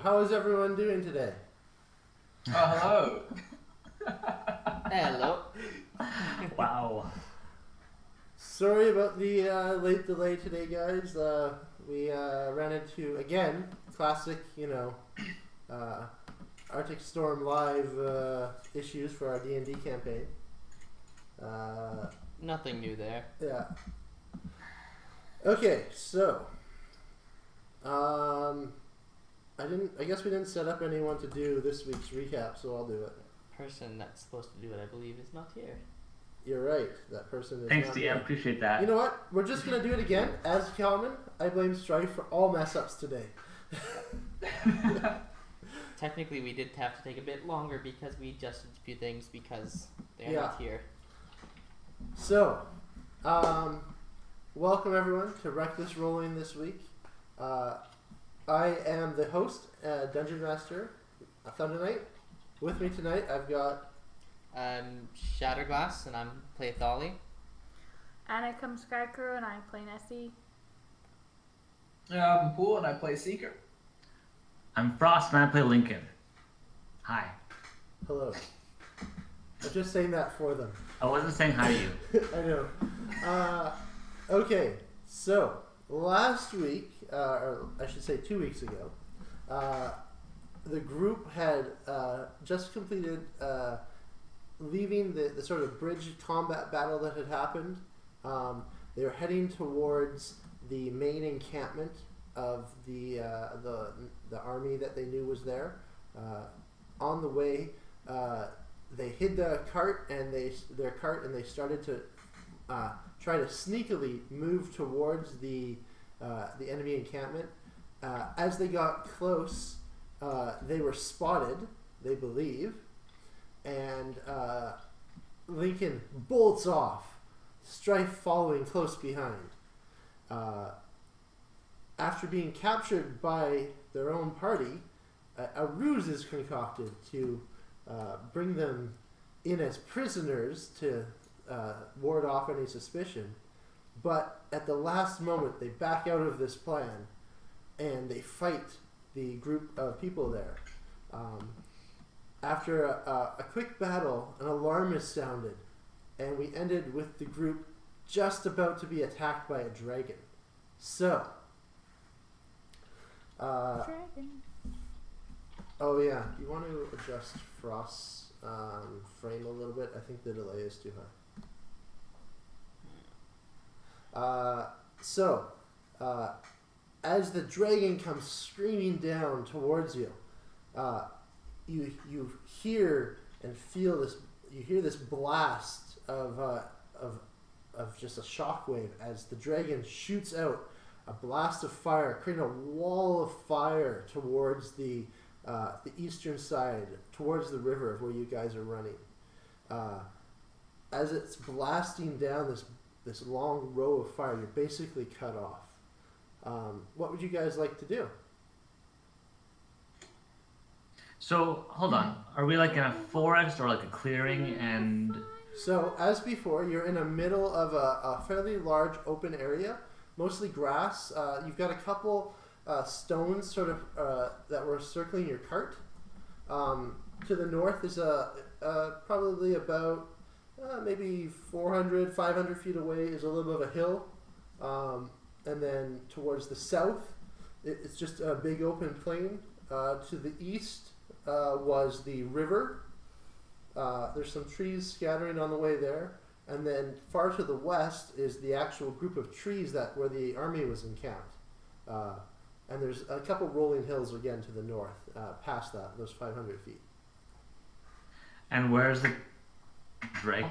how is everyone doing today? Oh, Hello. Wow. Sorry about the late delay today, guys. We ran into, again, classic, Arctic Storm Live issues for our D&D campaign. Nothing new there. Yeah. Okay, so I guess we didn't set up anyone to do this week's recap, so I'll do it. Person that's supposed to do it, I believe, is not here. You're right. That person is Thanks, not DM. here. Appreciate that. You know what? We're just gonna do it again. As common, I blame Strife for all mess ups today. Technically, we did have to take a bit longer because we adjusted a few things because they're Yeah. not here. So, welcome everyone to Reckless Rolling this week. I am the host, Dungeon Master, Thunder Knight. With me tonight, I've got I'm Shatterglass, and I'm play Thali. Anna comes Skycrew and I play Nessie. I'm Pool and I play Seeker. I'm Frost and I play Lincoln. Hi. hello. I'm just saying that for them. I wasn't saying hi to you. I know. Okay, so last week, or I should say 2 weeks ago, the group had just completed leaving the sort of bridge combat battle that had happened. They were heading towards the main encampment of the army that they knew was there. On the way, they hid the cart and they started to try to sneakily move towards the enemy encampment. As they got close, they were spotted, they believe, and Lincoln bolts off, Strife following close behind. After being captured by their own party, a ruse is concocted to bring them in as prisoners to ward off any suspicion. But at the last moment, they back out of this plan and they fight the group of people there. After a quick battle, an alarm is sounded, and we ended with the group just about to be attacked by a dragon. So, Dragon. oh yeah, you want to adjust Frost's frame a little bit? I think the delay is too high. As the dragon comes screaming down towards you, you hear and feel this. You hear this blast of just a shockwave as the dragon shoots out a blast of fire, creating a wall of fire towards the eastern side, towards the river of where you guys are running. As it's blasting down this long row of fire, you're basically cut off. What would you guys like to do? So, hold on. Are we like in a forest or like a clearing and... So, as before, you're in the middle of a fairly large open area, mostly grass. You've got a couple stones sort of that were circling your cart. To the north is probably about maybe 400, 500 feet away is a little bit of a hill. And then towards the south, it's just a big open plain. To the east was the river. There's some trees scattering on the way there. And then far to the west is the actual group of trees where the army was encamped. And there's a couple rolling hills again to the north, past those 500 feet. And where's the dragon?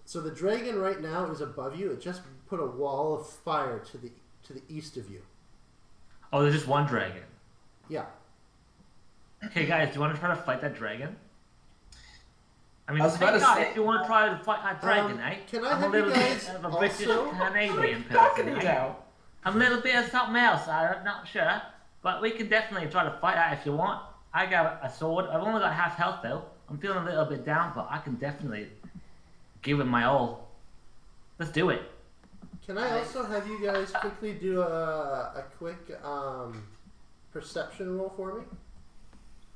So the dragon right now is above you. It just put a wall of fire to the east of you. Oh, there's just one dragon. Yeah. Okay, guys, do you want to try to fight that dragon? I mean, I was about hey to guys, say- if you want to try to fight that dragon, eh? Can I I'm a have little you guys bit of a British also- Canadian Talking person, to you eh? now. I'm a little bit of something else, I'm not sure. But we can definitely try to fight that if you want. I got a sword. I've only got half health though. I'm feeling a little bit down, but I can definitely give it my all. Let's do it. Can I also have you guys quickly do a quick perception roll for me?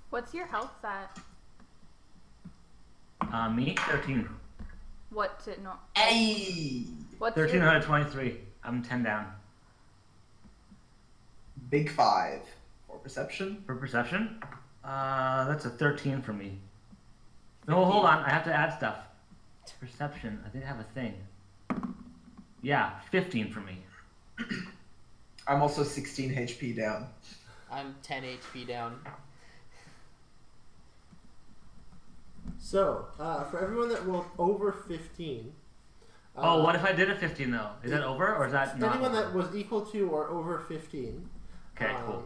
What's your health at? Me, 13. What's it not? Hey! What's 13 your... out of 23. I'm 10 down. Big 5 for perception. For perception? That's a 13 for me. No, hold on. I have to add stuff. Perception. I think I have a thing. Yeah, 15 for me. I'm also 16 HP down. I'm 10 HP down. So, for everyone that rolled over 15. Oh, what if I did a 15 though? Is that over or is that not? Anyone that was equal to or over 15. Okay, cool.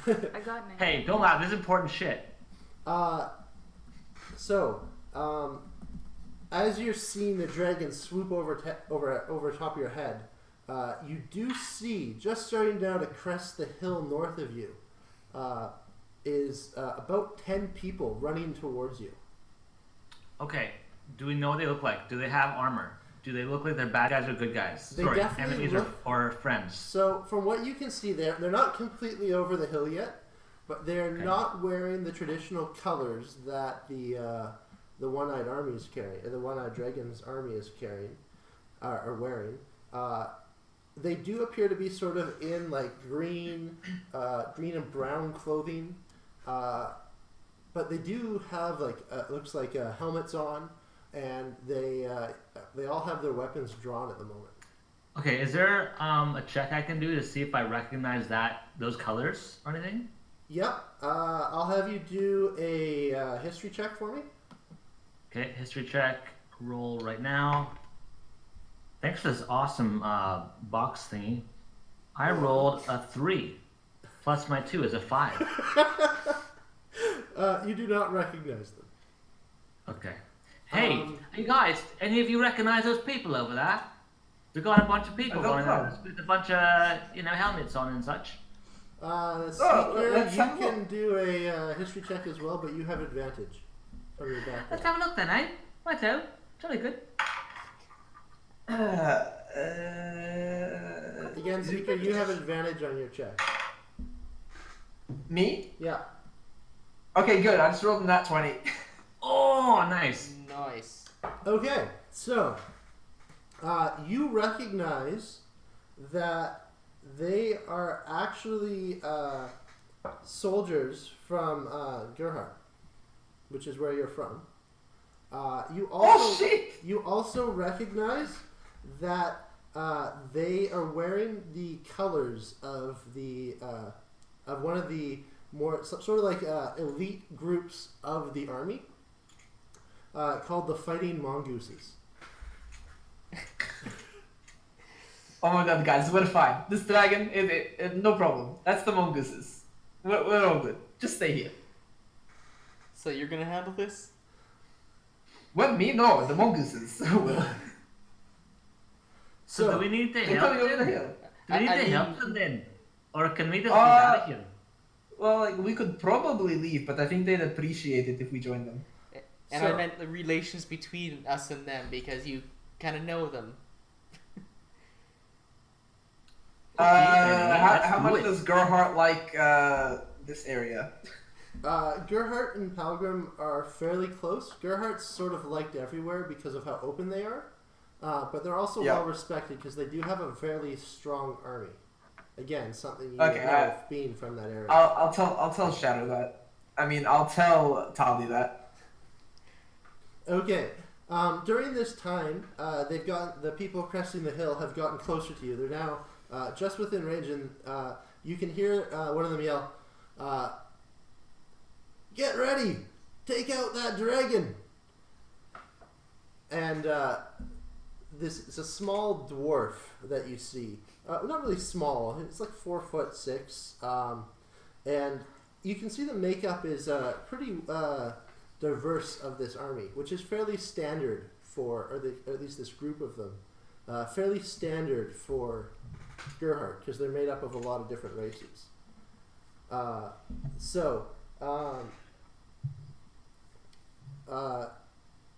I got an Hey, don't laugh. This is important shit. As you're seeing the dragon swoop over top of your head, you do see, just starting down to crest the hill north of you, is about 10 people running towards you. Okay, do we know what they look like? Do they have armor? Do they look like they're bad guys or good guys? They Sorry, definitely enemies look- or friends? So, from what you can see, they're not completely over the hill yet, but they're Okay. not wearing the traditional colors that the One-Eyed Army is carrying, or the One-Eyed Dragon's army is carrying, or wearing. They do appear to be sort of in like green and brown clothing, but they do have like looks like helmets on, and they all have their weapons drawn at the moment. Okay, is there a check I can do to see if I recognize those colors or anything? Yep. I'll have you do a history check for me. Okay, history check. Roll right now. Thanks for this awesome box thingy. I rolled a 3. Plus my 2 is a 5. You do not recognize them. Okay. Hey, you guys, any of you recognize those people over there? We got a bunch of people I don't going know. on with a bunch of, helmets on and such. Seeker, let's you have a can do a history check as well, but you have advantage from your Let's background. have a look then, eh? Righto. Jolly good. Again, Seeker, you have advantage on your check. Me? Yeah. Okay, good. I just rolled a nat 20. Oh, nice. Nice. Okay, so you recognize that they are actually soldiers from Gerhardt, which is where you're from. You also recognize that they are wearing the colors of the of one of the more sort of like elite groups of the army, called the Fighting Mongooses. Oh my god, guys, we're fine. This dragon, no problem. That's the mongooses. We're all good. Just stay here. So you're gonna handle this? What, me? No, the mongooses. So do we need to They're help coming over the them? hill. Do we need I to mean- help them then? Or can we just get out of here? Well, like, we could probably leave, but I think they'd appreciate it if we joined them. And So- I meant the relations between us and them because you kind of know them. How much does Gerhardt like this area? Gerhardt and Palgrim are fairly close. Gerhardt's sort of liked everywhere because of how open they are, but they're also Yeah. well respected because they do have a fairly strong army. Again, something you Okay, know being from that area. I'll tell Shadow that. I mean, I'll tell Tali that. Okay. During this time, the people cresting the hill have gotten closer to you. They're now just within range, and you can hear one of them yell, "Get ready! Take out that dragon!" And it's a small dwarf that you see. Not really small. It's like 4'6", and you can see the makeup is pretty diverse of this army, which is fairly standard for, or at least this group of them, fairly standard for Gerhardt because they're made up of a lot of different races.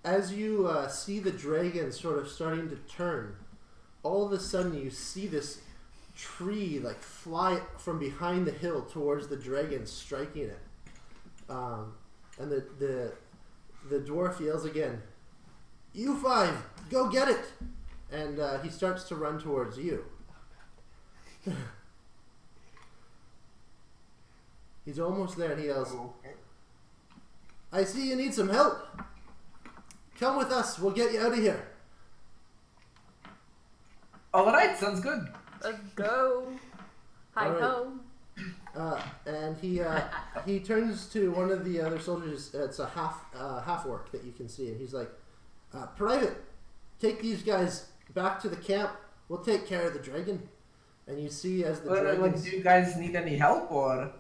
As you see the dragon sort of starting to turn, all of a sudden you see this tree like fly from behind the hill towards the dragon, striking it. And the dwarf yells again, "You five, go get it!" And he starts to run towards you. He's almost there, and he yells, "I see you need some help. Come with us. We'll get you out of here." All right, sounds good. Let's go. Hi Alright. ho. And he turns to one of the other soldiers. It's a half orc that you can see, and he's like, "Private, take these guys back to the camp. We'll take care of the dragon." And you see as the dragon. Do you guys need any help or?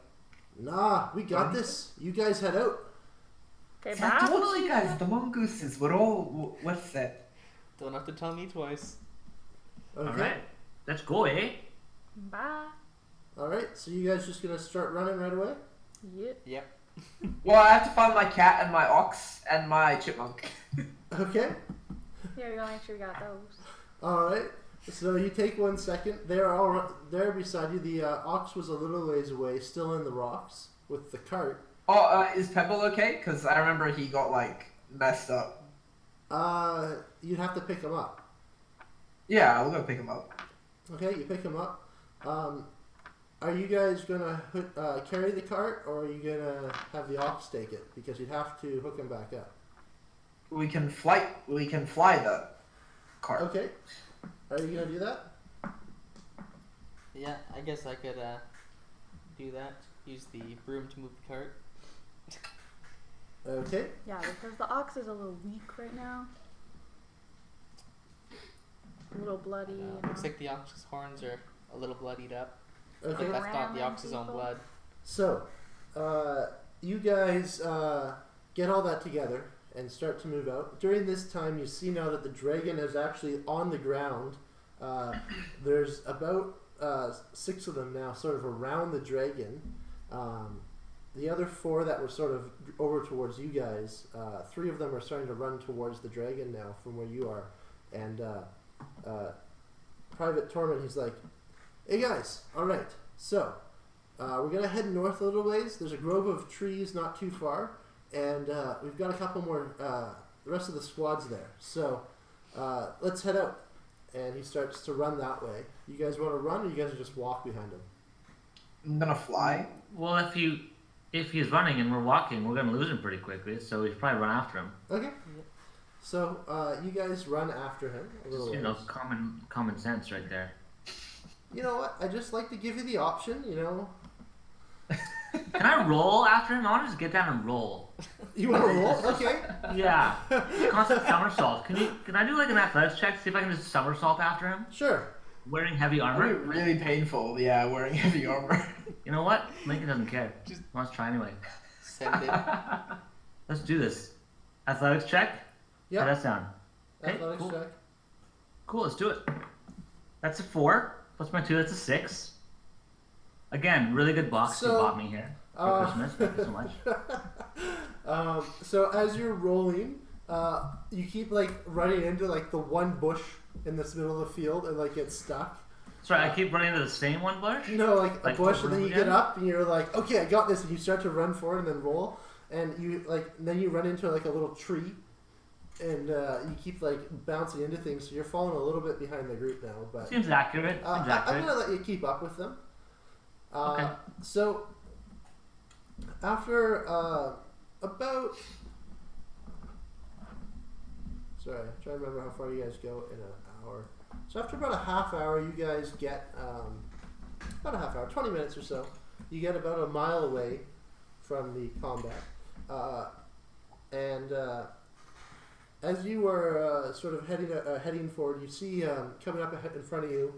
Nah, we got this. You guys head out. Okay, I bye. told you guys the mongooses were all what's that? Don't have to tell me twice. Okay. All right, let's go, eh? Bye. All right. So you guys just gonna start running right away? Yep. Yep. Well, I have to find my cat and my ox and my chipmunk. Okay. Yeah, we gotta make sure we got those. All right. So you take 1 second. They're all there beside you. The ox was a little ways away, still in the rocks with the cart. Oh, is Pebble okay? Because I remember he got like messed up. You'd have to pick him up. Yeah, I'll go pick him up. Okay, you pick him up. Are you guys gonna carry the cart, or are you gonna have the ox take it? Because you'd have to hook him back up. We can fly the cart. Okay. Are you gonna do that? Yeah, I guess I could do that. Use the broom to move the cart. Okay. Yeah, because the ox is a little weak right now. A little bloody. Looks like the ox's horns are a little bloodied up. Okay. Like that's not the Ram ox's own people. blood. So, you guys get all that together and start to move out. During this time, you see now that the dragon is actually on the ground. There's about 6 of them now, sort of around the dragon. The other 4 that were sort of over towards you guys, 3 of them are starting to run towards the dragon now from where you are. And Private Torment, he's like, "Hey guys, alright, so we're going to head north a little ways. There's a grove of trees not too far, and we've got a couple more, the rest of the squad's there. So let's head out." And he starts to run that way. You guys want to run, or you guys just walk behind him? I'm gonna fly. Well, if he's running and we're walking, we're gonna lose him pretty quickly. So we should probably run after him. Okay. So you guys run after him a little You ways. know, common sense right there. You know what? I just like to give you the option, you know. Can I roll after him? I want to just get down and roll. You want to roll? Okay. Yeah. Constant somersault. Can I do like an athletics check? See if I can just somersault after him? Sure. Wearing heavy That'd armor? be really painful. Yeah, wearing heavy armor. You know what? Lincoln doesn't care. Just- He wants to try anyway. Send it. Let's do this. Athletics check? Yep. How does that sound? Okay, Athletics cool. check. Cool, let's do it. That's a 4. Plus my 2, that's a 6. Again, really good box you So, bought me here for Christmas. Thank you so much. So as you're rolling, you keep like running into like the one bush in this middle of the field and like get stuck. Sorry, I keep running into the same one bush? You know, like a Like bush, over and then you again? get up and you're like, "Okay, I got this," and you start to run forward and then roll, and you like then you run into like a little tree, and you keep like bouncing into things, so you're falling a little bit behind the group now. But Seems accurate. Seems I'm accurate. gonna let you keep up with them. Okay. So after about sorry, I'm trying to remember how far you guys go in an hour. So after about a half hour, you guys get about a half hour, 20 minutes or so. You get about a mile away from the combat, and as you are sort of heading forward, you see coming up ahead in front of you,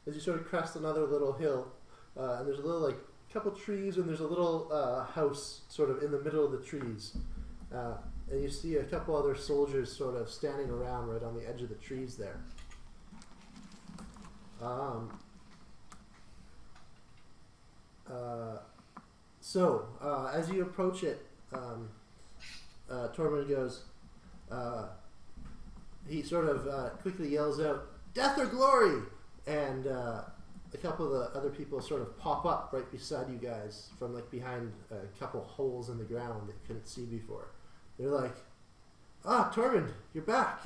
as you sort of crest another little hill, and there's a little like couple trees, and there's a little house sort of in the middle of the trees, and you see a couple other soldiers sort of standing around right on the edge of the trees there. So as you approach it, Tormund goes, he sort of quickly yells out, "Death or glory!" And a couple of the other people sort of pop up right beside you guys from like behind a couple holes in the ground that you couldn't see before. They're like, "Ah, Tormund, you're back.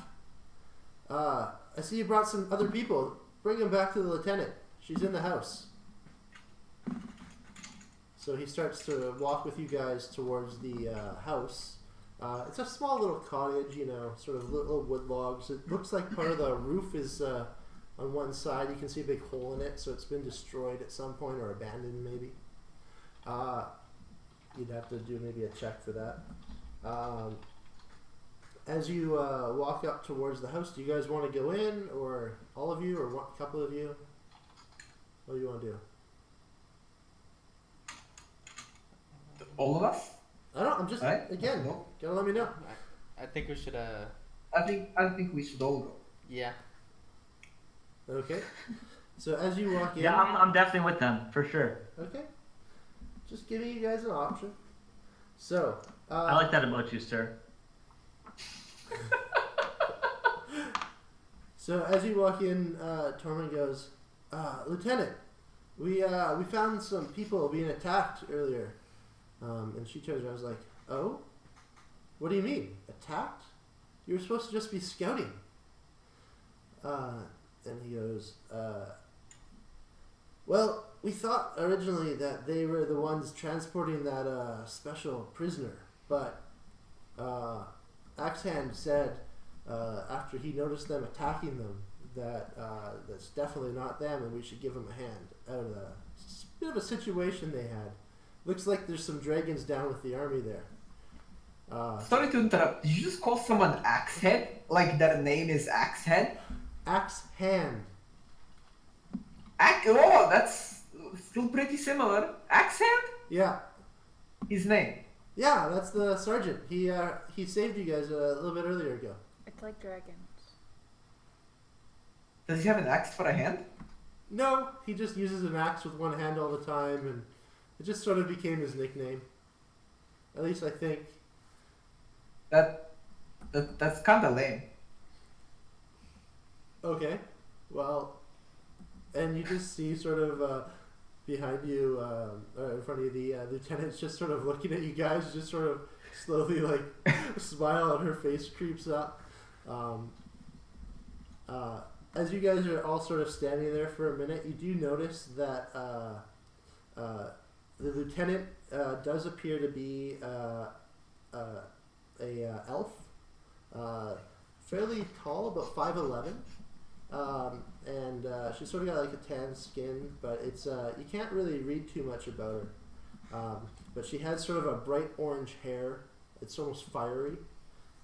I see you brought some other people. Bring them back to the lieutenant. She's in the house." So he starts to walk with you guys towards the house. It's a small little cottage, you know, sort of little wood logs. It looks like part of the roof is on one side. You can see a big hole in it, so it's been destroyed at some point or abandoned maybe. You'd have to do maybe a check for that. As you walk up towards the house, do you guys want to go in, or all of you, or a couple of you? What do you want to do? All of us? I don't. I'm just Right? again. No. Gotta let me know. I think we should. I think we should all go. Yeah. Okay. So as you walk in, Yeah, I'm definitely with them for sure. okay. Just giving you guys an option. So. I like that about you, sir. So as you walk in, Tormund goes, "Lieutenant, we found some people being attacked earlier." And she turns around and is like, "Oh? What do you mean? Attacked? You were supposed to just be scouting." And he goes, "Well, we thought originally that they were the ones transporting that special prisoner, but Axehand said after he noticed them attacking them that that's definitely not them and we should give them a hand out of a bit of a situation they had. Looks like there's some dragons down with the army there." Sorry to interrupt. Did you just call someone Axehead? Like their name is Axehead? Axehand. Oh, that's still pretty similar. Axehead? Yeah. His name. Yeah, that's the sergeant. He saved you guys a little bit earlier ago. It's like dragons. Does he have an axe for a hand? No, he just uses an axe with one hand all the time, and it just sort of became his nickname. At least I think. That's kind of lame. Okay, well, and you just see sort of behind you, or in front of you, the lieutenant's just sort of looking at you guys, just sort of slowly like a smile on her face creeps up. As you guys are all sort of standing there for a minute, you do notice that the lieutenant does appear to be a elf, fairly tall, about 5'11", and she's sort of got like a tan skin, but it's you can't really read too much about her. But she has sort of a bright orange hair. It's almost fiery,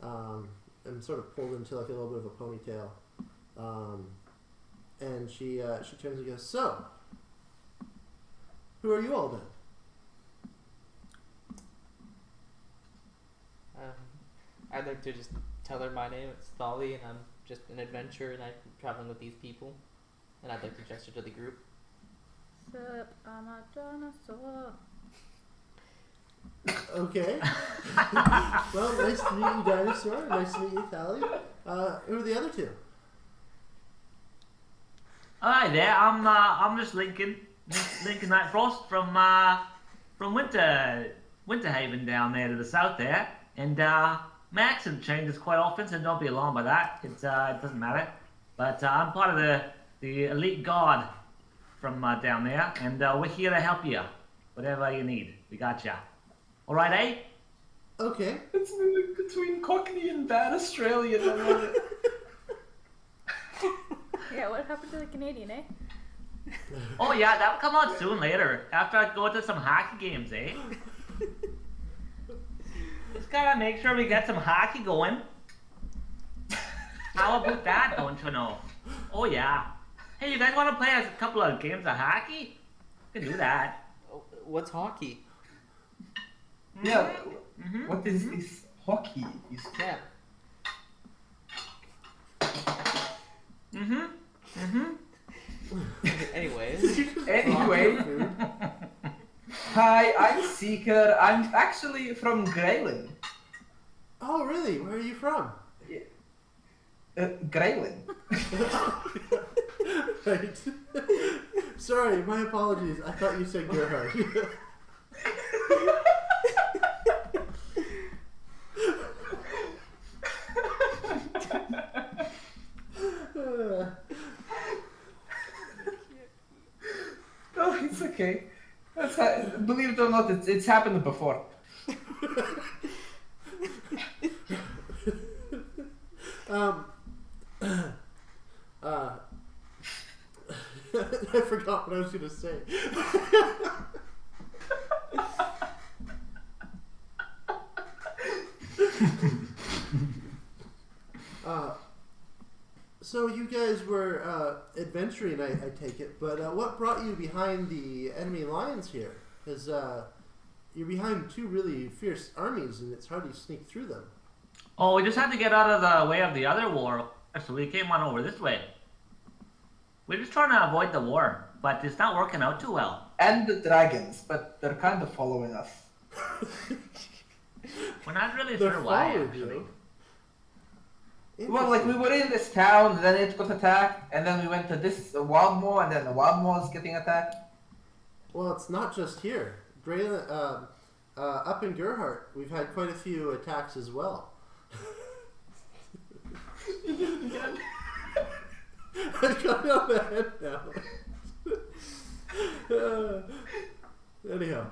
and sort of pulled into like a little bit of a ponytail. And she turns and goes, "So, who are you all then?" I'd like to just tell her my name. It's Thali, and I'm just an adventurer, and I'm traveling with these people. And I'd like to gesture to the group. Sup, I'm a dinosaur. Okay. Well, nice to meet you, Dinosaur. Nice to meet you, Tally. Who are the other two? Hi there, I'm just Lincoln Nightfrost from Winterhaven down there to the south there, and my accent changes quite often, so don't be alarmed by that. It doesn't matter, but I'm part of the elite guard from down there, and we're here to help you, whatever you need. We got ya. All right, eh? Okay. It's between Cockney and bad Australian. I love it. Yeah, what happened to the Canadian, eh? Oh yeah, that'll come on soon later, after I go to some hockey games, eh? Just gotta make sure we get some hockey going. How about that, don't you know? Oh yeah. Hey, you guys wanna play a couple of games of hockey? We can do that. Oh, what's hockey? Yeah. Mm-hmm. What is this hockey? Yeah. Mm-hmm. Mm-hmm. Anyways. Anyway. Hi, I'm Seeker. I'm actually from Greyland. Oh, really? Where are you from? Greyland. Right. Sorry, my apologies. I thought you said Gerhard. Oh, it's okay. Believe it or not, it's happened before. I forgot what I was going to say. So you guys were adventuring, I take it, but what brought you behind the enemy lines here? Because you're behind two really fierce armies, and it's hard to sneak through them. Oh, we just had to get out of the way of the other war, so we came on over this way. We're just trying to avoid the war, but it's not working out too well. And the dragons, but they're kind of following us. We're not really They're sure why, following actually. you. Well, like we were in this town, then it got attacked, and then we went to this wild moor, and then the wild moor is getting attacked. Well, it's not just here. Up in Gerhardt, we've had quite a few attacks as well. I've got it on the head now. Anyhow,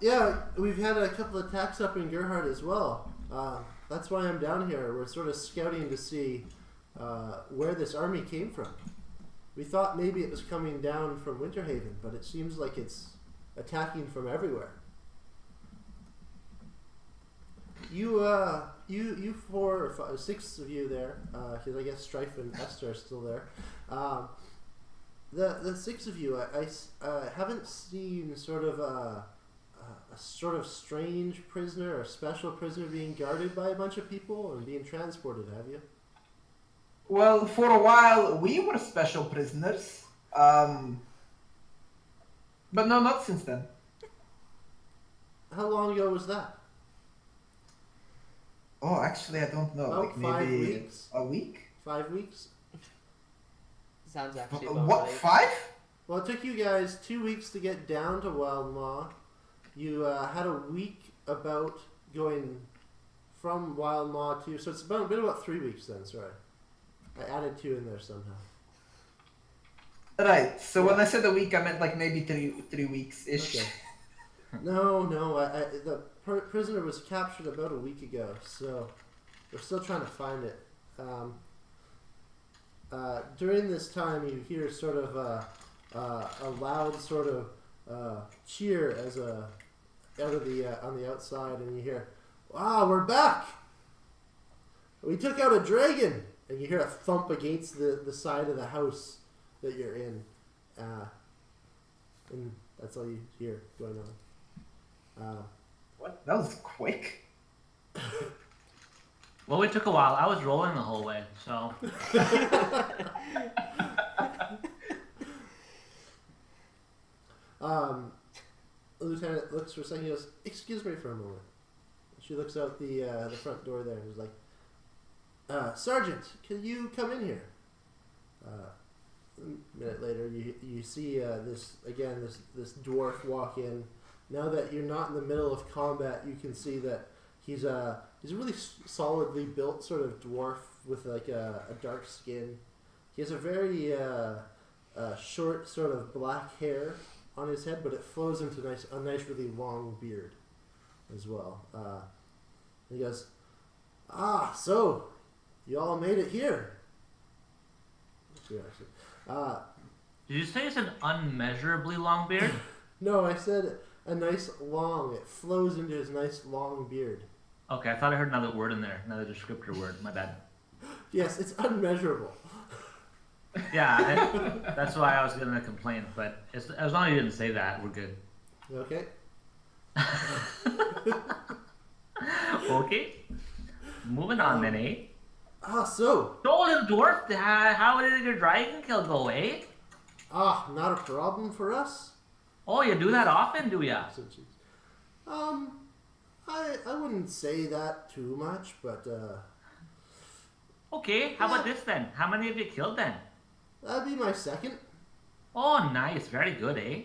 yeah, we've had a couple of attacks up in Gerhardt as well. That's why I'm down here. We're sort of scouting to see where this army came from. We thought maybe it was coming down from Winterhaven, but it seems like it's attacking from everywhere. You 4 or 5, 6 of you there, because I guess Strife and Esther are still there. The 6 of you, I haven't seen sort of a sort of strange prisoner or special prisoner being guarded by a bunch of people and being transported, have you? Well, for a while we were special prisoners, but no, not since then. How long ago was that? Oh, actually, I don't know. About Like 5 maybe weeks. a week. 5 weeks? Sounds actually about What? right. 5? Well, it took you guys 2 weeks to get down to Wildmaw. You had a week about going from Wildmaw to... So it's been about 3 weeks then, sorry. I added 2 in there somehow. Right. So when I said a week, I meant like maybe 3 weeks ish. Okay. No, the prisoner was captured about a week ago, so we're still trying to find it. During this time, you hear sort of a loud sort of cheer as out of the on the outside, and you hear, "Wow, we're back! We took out a dragon!" And you hear a thump against the side of the house that you're in, and that's all you hear going on. What? That was quick. Well, it took a while. I was rolling the whole way, so... The lieutenant looks for a second. He goes, "Excuse me for a moment." She looks out the front door there and is like, "Sergeant, can you come in here?" A minute later, you see this dwarf walk in. Now that you're not in the middle of combat, you can see that he's a really solidly built sort of dwarf with like a dark skin. He has a very short sort of black hair on his head, but it flows into a nice really long beard as well. He goes, so you all made it here." Did you say it's an unmeasurably long beard? No, I said a nice long. It flows into his nice long beard. Okay, I thought I heard another word in there. Another descriptor word. My bad. Yes, it's unmeasurable. Yeah, that's why I was going to complain. But as long as you didn't say that, we're good. Okay. Okay. Moving on then, eh? So. Golden Dwarf, how did your dragon kill go, eh? Not a problem for us. Oh, you do that often, do ya? I wouldn't say that too much, but Okay, how about this then? How many have you killed then? that'd be my second. Oh, nice. Very good, eh?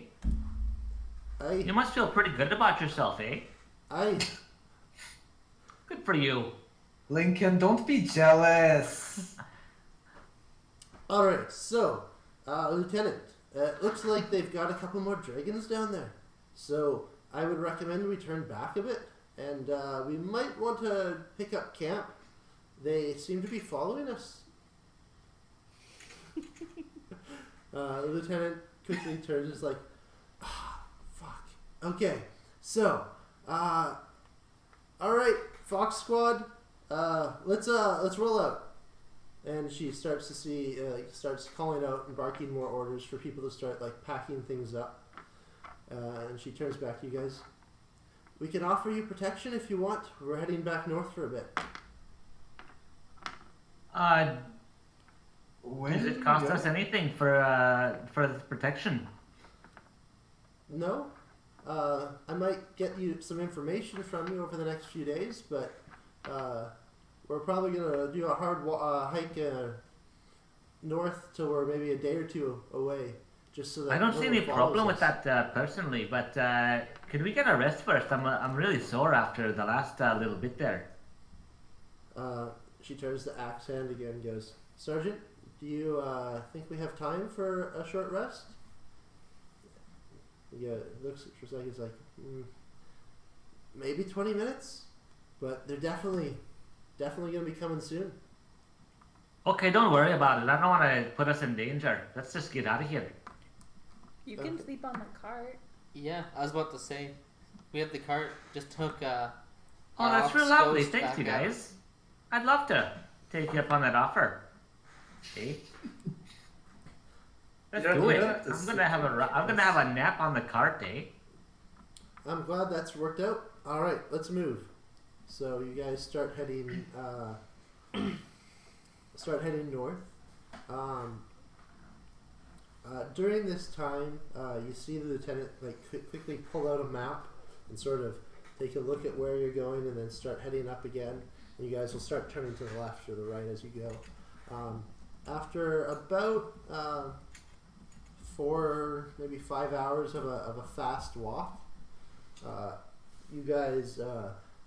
You must feel pretty good about yourself, eh? Good for you. Lincoln, don't be jealous. Alright, so, Lieutenant, it looks like they've got a couple more dragons down there. So, I would recommend we turn back a bit, and we might want to pick up camp. They seem to be following us. The lieutenant quickly turns and is like, fuck. Okay, so, alright, Fox Squad, let's roll out. And she starts to see, starts calling out and barking more orders for people to start, packing things up. And she turns back to you guys. We can offer you protection if you want. We're heading back north for a bit. Does it cost us anything for the protection? No. I might get you some information from you over the next few days, but we're probably going to do a hard hike north till we're maybe a day or two away. Just so that I don't no see one any problem follows with us. that personally, but could we get a rest first? I'm really sore after the last little bit there. She turns to Axe Hand again and goes, Sergeant, do you think we have time for a short rest? Yeah, it looks for a second, it's like, maybe 20 minutes? But they're definitely going to be coming soon. Okay, don't worry about it. I don't want to put us in danger. Let's just get out of here. You can sleep on the cart. Yeah, I was about to say, we have the cart. Just took. Oh, that's real lovely. Ghost Thanks, back you up. guys. I'd love to take you up on that offer. Okay. Let's You do don't it. have to I'm sleep gonna have on I'm gonna have a nap on the cart, eh? I'm glad that's worked out. All right, let's move. So you guys start heading north. During this time, you see the lieutenant quickly pull out a map and sort of take a look at where you're going, and then start heading up again. And you guys will start turning to the left or the right as you go. After about 4, maybe 5 hours of a fast walk, you guys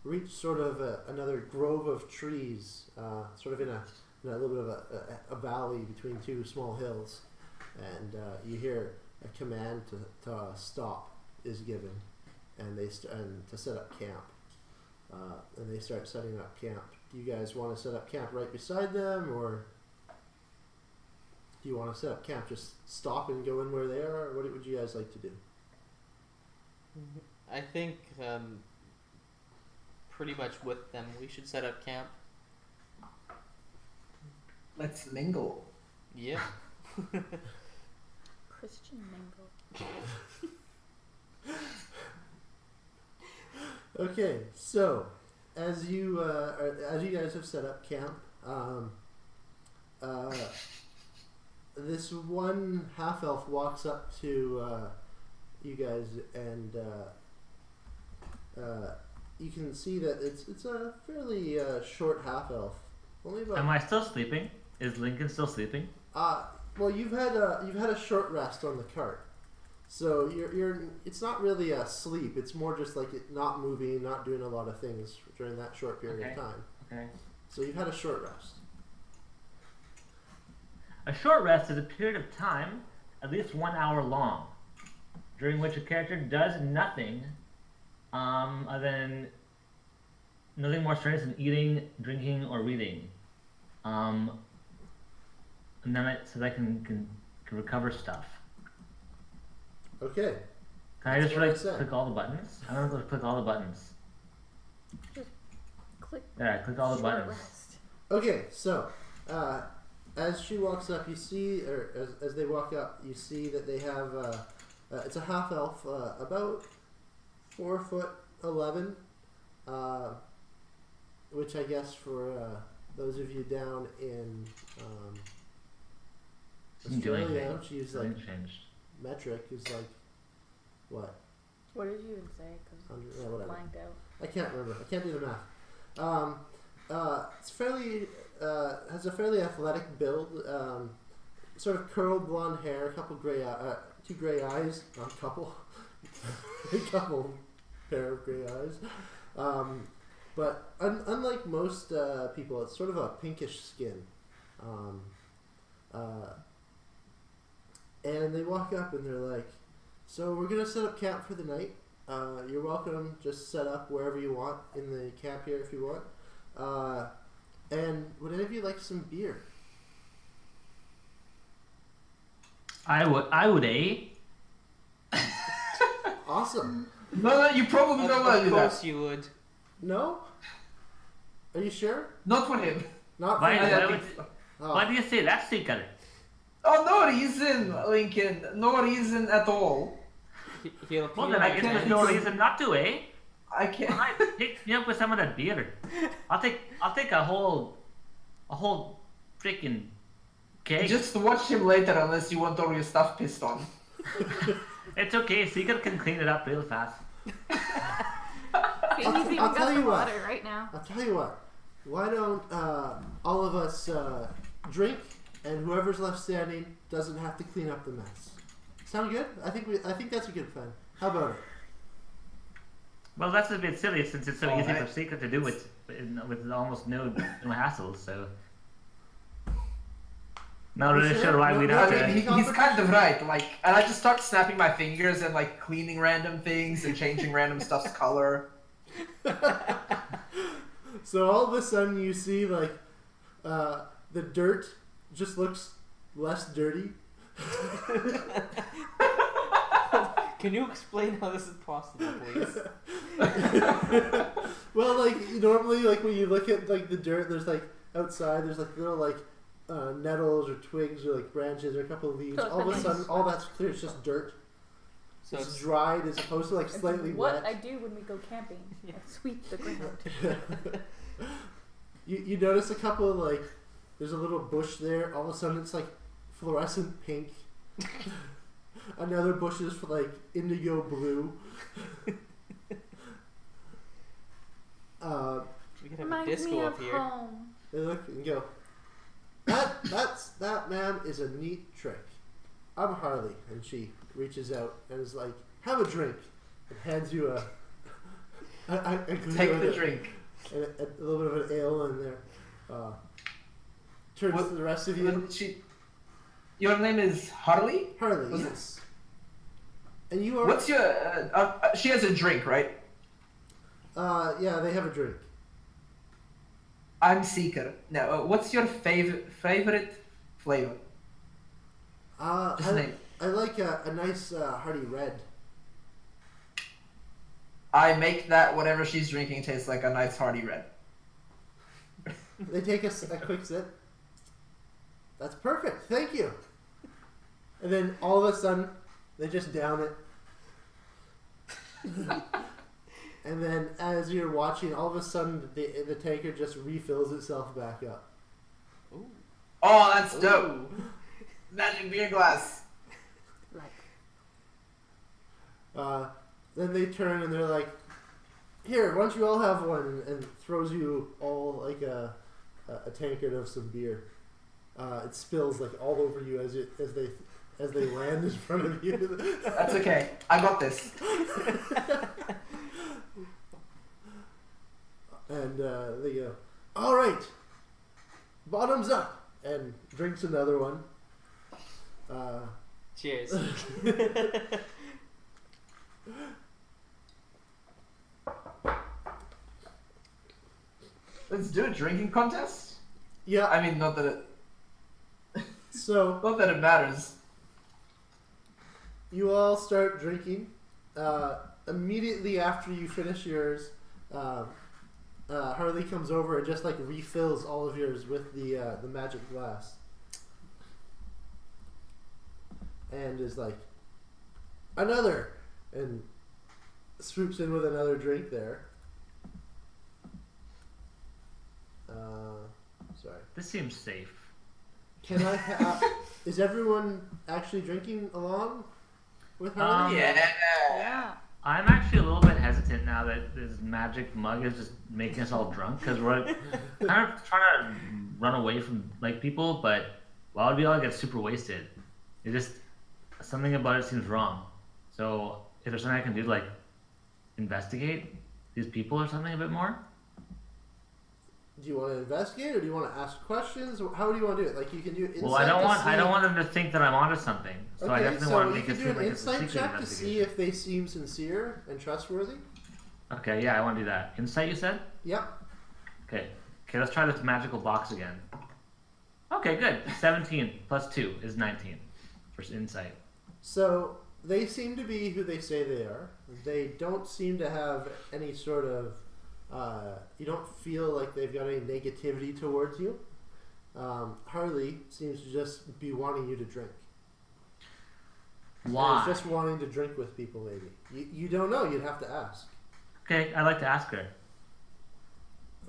reach sort of another grove of trees, sort of in a little bit of a valley between two small hills, and you hear a command to stop is given, and and to set up camp, and they start setting up camp. Do you guys want to set up camp right beside them, or do you want to set up camp, just stop and go in where they are, or what would you guys like to do? I think pretty much with them, we should set up camp. Let's mingle. Yeah. Christian mingle. Okay, so as you guys have set up camp, this one half elf walks up to you guys, and you can see that it's a fairly short half elf. Only about Am I still sleeping? Is Lincoln still sleeping? well, you've had a short rest on the cart, so you're it's not really a sleep. It's more just like it not moving, not doing a lot of things during that short period of time. Okay. So you've had a short rest. A short rest is a period of time, at least 1 hour long, during which a character does nothing, other than nothing more strenuous than eating, drinking, or reading. And then so that I can recover stuff. Okay. Can I That's just what I really said. click all the buttons? I don't know if I click all the buttons. Click. There, I clicked all the short buttons. rest. Okay, so as she walks up, you see, or as they walk up, you see that they have it's a half elf, about 4'11", which I guess for those of you down in Doing Australia, things. which use Nothing changed. metric, is like what? What did you even say? Because 100, yeah, whatever. blanked out. I can't remember. I can't do the math. It's fairly has a fairly athletic build, sort of curled blonde hair, a couple two gray eyes, not a couple, a couple pair of gray eyes. But unlike most people, it's sort of a pinkish skin. And they walk up and they're like, "So we're gonna set up camp for the night. You're welcome. Just set up wherever you want in the camp here if you want. And would any of you like some beer?" I would, Awesome. No, you probably don't want to Of do course that. you would. No? Are you sure? Not for him. Not for Why, you? why, would, Oh. why do you say that, Seeker? Oh, no reason, Lincoln. No reason at all. He'll Well, appear then I on guess your there's tent. no reason not to, eh? I can't. Alright, pick me up with some of that beer. I'll take a whole freaking cake. Just watch him later unless you want all your stuff pissed on. It's okay. Seeker can clean it up real fast. He's even I'll got tell the you what. water right now. I'll tell you what. Why don't all of us drink, and whoever's left standing doesn't have to clean up the mess. Sound good? I think that's a good plan. How about it? Well, that's a bit silly since it's so easy Alright. for Seeker to do it with almost no hassle. So. Not really Sure? sure why No, we'd no, have I mean, to. He's kind of right. Like, and I just start snapping my fingers and like cleaning random things and changing random stuff's color. So all of a sudden you see like the dirt just looks less dirty. Can you explain how this is possible, please? Well, like normally, like when you look at like the dirt, there's like outside, there's like little like nettles or twigs or like branches or a couple of leaves. So it's All of a been sudden, all that's clear. It's just dirt. So It's it's dried as opposed to like It's slightly what wet. I do when we go camping. Yeah. I sweep the ground. You notice a couple of like there's a little bush there. All of a sudden, it's like fluorescent pink. Another bush is for like indigo blue. we could have a Reminds disco me up of here. home. They look and go. That ma'am is a neat trick. I'm Harley, and she reaches out and is like, "Have a drink," and hands you a Take the drink. and a little bit of an ale in there. Turns What- to the rest of you. Your name is Harley? Harley, Was it- yes. And you are. What's your... she has a drink, right? Yeah, they have a drink. I'm Seeker. Now, what's your favorite flavor? Just I, name. I like a nice hearty red. I make that whatever she's drinking tastes like a nice hearty red. They take a quick sip. That's perfect. Thank you. And then all of a sudden, they just down it. And then as you're watching, all of a sudden the tanker just refills itself back up. Ooh. Oh, that's dope. Ooh. Magic beer glass. Like, Then they turn and they're like, "Here, why don't you all have one?" And throws you all like a tankard of some beer. It spills like all over you as they land in front of you. That's okay. I got this. And they go, "All right, bottoms up," and drinks another one. Cheers. Let's do a drinking contest. Yeah. I mean, not that So it matters. you all start drinking. Immediately after you finish yours, Harley comes over and just like refills all of yours with the magic glass, and is like, "Another," and swoops in with another drink there. Sorry. This seems safe. Can I? Is everyone actually drinking along with Harley? Yeah. yeah. I'm actually a little bit hesitant now that this magic mug is just making us all drunk because we're kind of trying to run away from like people, but why would we all get super wasted? It just something about it seems wrong. So if there's something I can do to like investigate these people or something a bit more. Do you want to investigate, or do you want to ask questions? How do you want to do it? Like you can do insight. Well, I don't want them to think that I'm onto something. So I definitely want to make you it can do seem an like it's a insight secret check to see investigation. if they seem sincere and trustworthy. Okay, yeah, I want to do that. Insight, you said? Yep. Okay, let's try this magical box again. Okay, good. 17 plus 2 is 19 for insight. So they seem to be who they say they are. They don't seem to have any sort of. You don't feel like they've got any negativity towards you. Harley seems to just be wanting you to drink. Why? Just wanting to drink with people, maybe. You don't know. You'd have to ask. Okay, I'd like to ask her.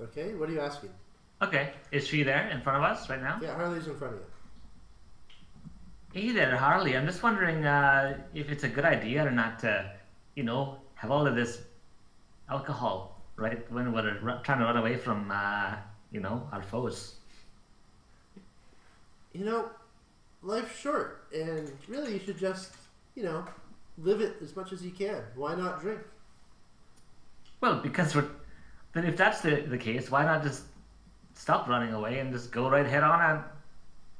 Okay, what are you asking? Okay, is she there in front of us right now? Yeah, Harley's in front of you. Hey there, Harley. I'm just wondering if it's a good idea or not to, have all of this alcohol, right, when we're trying to run away from, our foes. Life's short, and really you should just, live it as much as you can. Why not drink? Well, because then if that's the case, why not just stop running away and just go right head on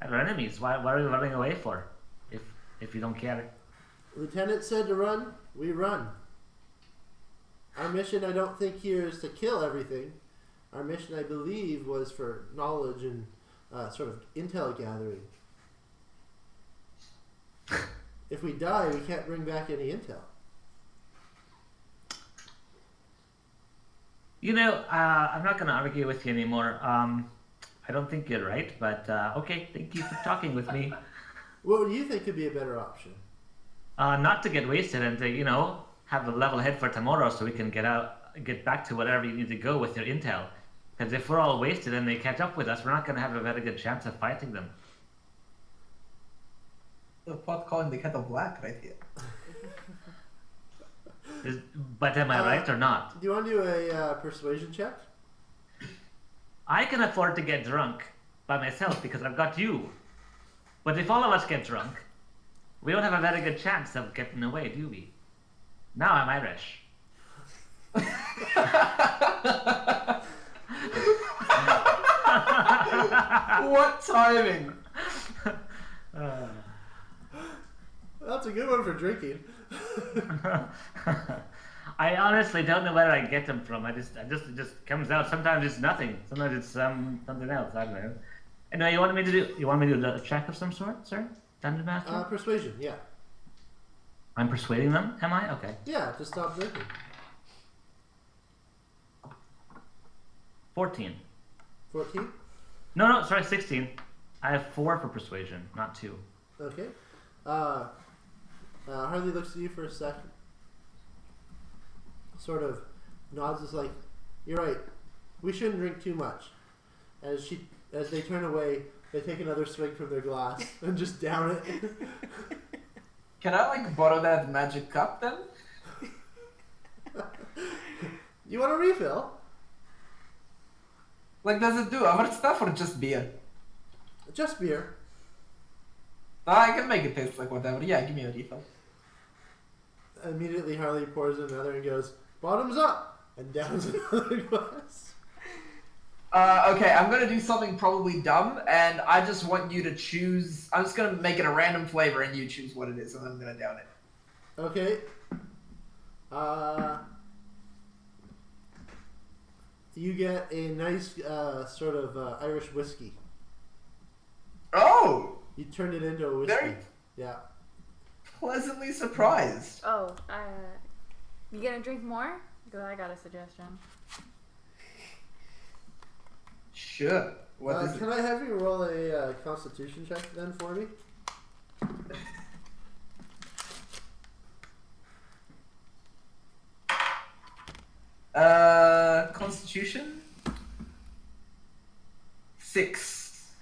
at our enemies? Why are we running away for? If you don't care. Lieutenant said to run, we run. Our mission, I don't think here is to kill everything. Our mission, I believe, was for knowledge and sort of intel gathering. If we die, we can't bring back any intel. I'm not going to argue with you anymore. I don't think you're right, but okay, thank you for talking with me. What do you think could be a better option? Not to get wasted and to, have a level head for tomorrow so we can get back to whatever you need to go with your intel. Because if we're all wasted and they catch up with us, we're not going to have a very good chance of fighting them. The pot calling the kettle black right here. But am I right or not? Do you want to do a persuasion check? I can afford to get drunk by myself because I've got you. But if all of us get drunk, we don't have a very good chance of getting away, do we? Now I'm Irish. What timing? That's a good one for drinking. I honestly don't know where I get them from. It just comes out. Sometimes it's nothing. Sometimes it's something else. I don't know. Anyway, you want me to do a check of some sort, sir? Dungeon Master? Persuasion, yeah. I'm persuading them, am I? Okay. Yeah, to stop drinking. 14. 14? No, sorry, 16. I have 4 for persuasion, not 2. Okay. Harley looks at you for a second. Sort of nods, is like, "You're right. We shouldn't drink too much." As they turn away, they take another swig from their glass and just down it. Can I borrow that magic cup then? You want a refill? Does it do other stuff or just beer? Just beer. I can make it taste like whatever. Yeah, give me a refill. Immediately, Harley pours another and goes, "Bottoms up!" and downs another glass. Okay, I'm gonna do something probably dumb, and I just want you to choose. I'm just gonna make it a random flavor, and you choose what it is, and I'm gonna down it. Okay. You get a nice sort of Irish whiskey. Oh! You turned it into a whiskey. Very Yeah. pleasantly surprised. Oh, you gonna drink more? Because I got a suggestion. Sure. What is Can I have you roll a Constitution check then for me? Constitution? 6.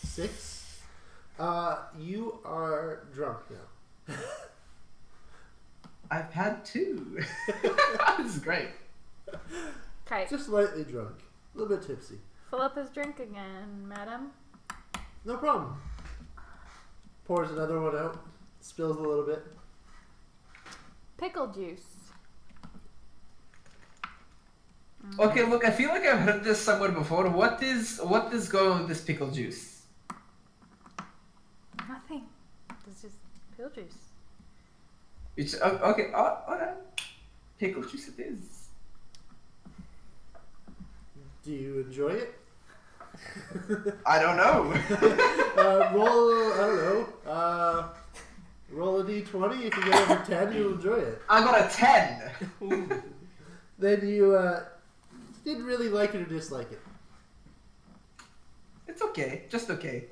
6. You are drunk now. I've had 2. This is great. Okay, Just slightly drunk. A little bit tipsy. fill up his drink again, madam. No problem. Pours another one out. Spills a little bit. Pickle juice. Okay, look, I feel like I've heard this somewhere before. What is going on with this pickle juice? Nothing. It's just pickle juice. It's okay. Alright. Pickle juice it is. Do you enjoy it? I don't know. Roll, I don't know. Roll a d20. If you get over 10, you'll enjoy it. I got a 10. Then you didn't really like it or dislike it. It's okay. Just okay.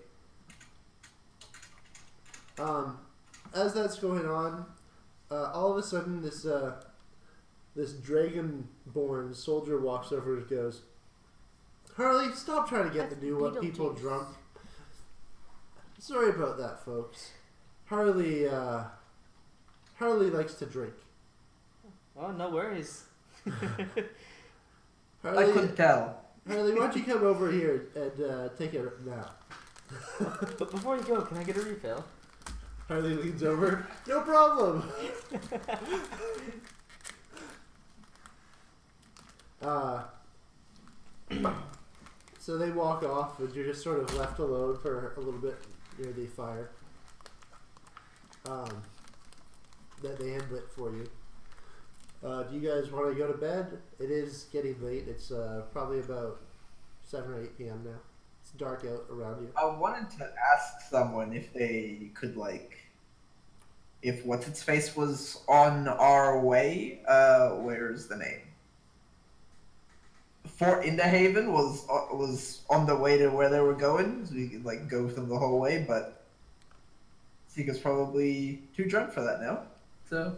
As that's going on, all of a sudden this dragon-born soldier walks over and goes, "Harley, stop trying to get the new one people drunk. Sorry about that, folks. Harley likes to drink." Oh, no worries. Harley, I couldn't tell. Harley, why don't you come over here and take a nap? But before you go, can I get a refill? Harley leans over. No problem. So they walk off, and you're just sort of left alone for a little bit near the fire that they had lit for you. Do you guys want to go to bed? It is getting late. It's probably about 7 or 8 p.m. now. It's dark out around you. I wanted to ask someone if they could, like, if What's Its Face was on our way. Where's the name? Fort Indahaven was on the way to where they were going, so we could like go with them the whole way. But Sika's probably too drunk for that now. So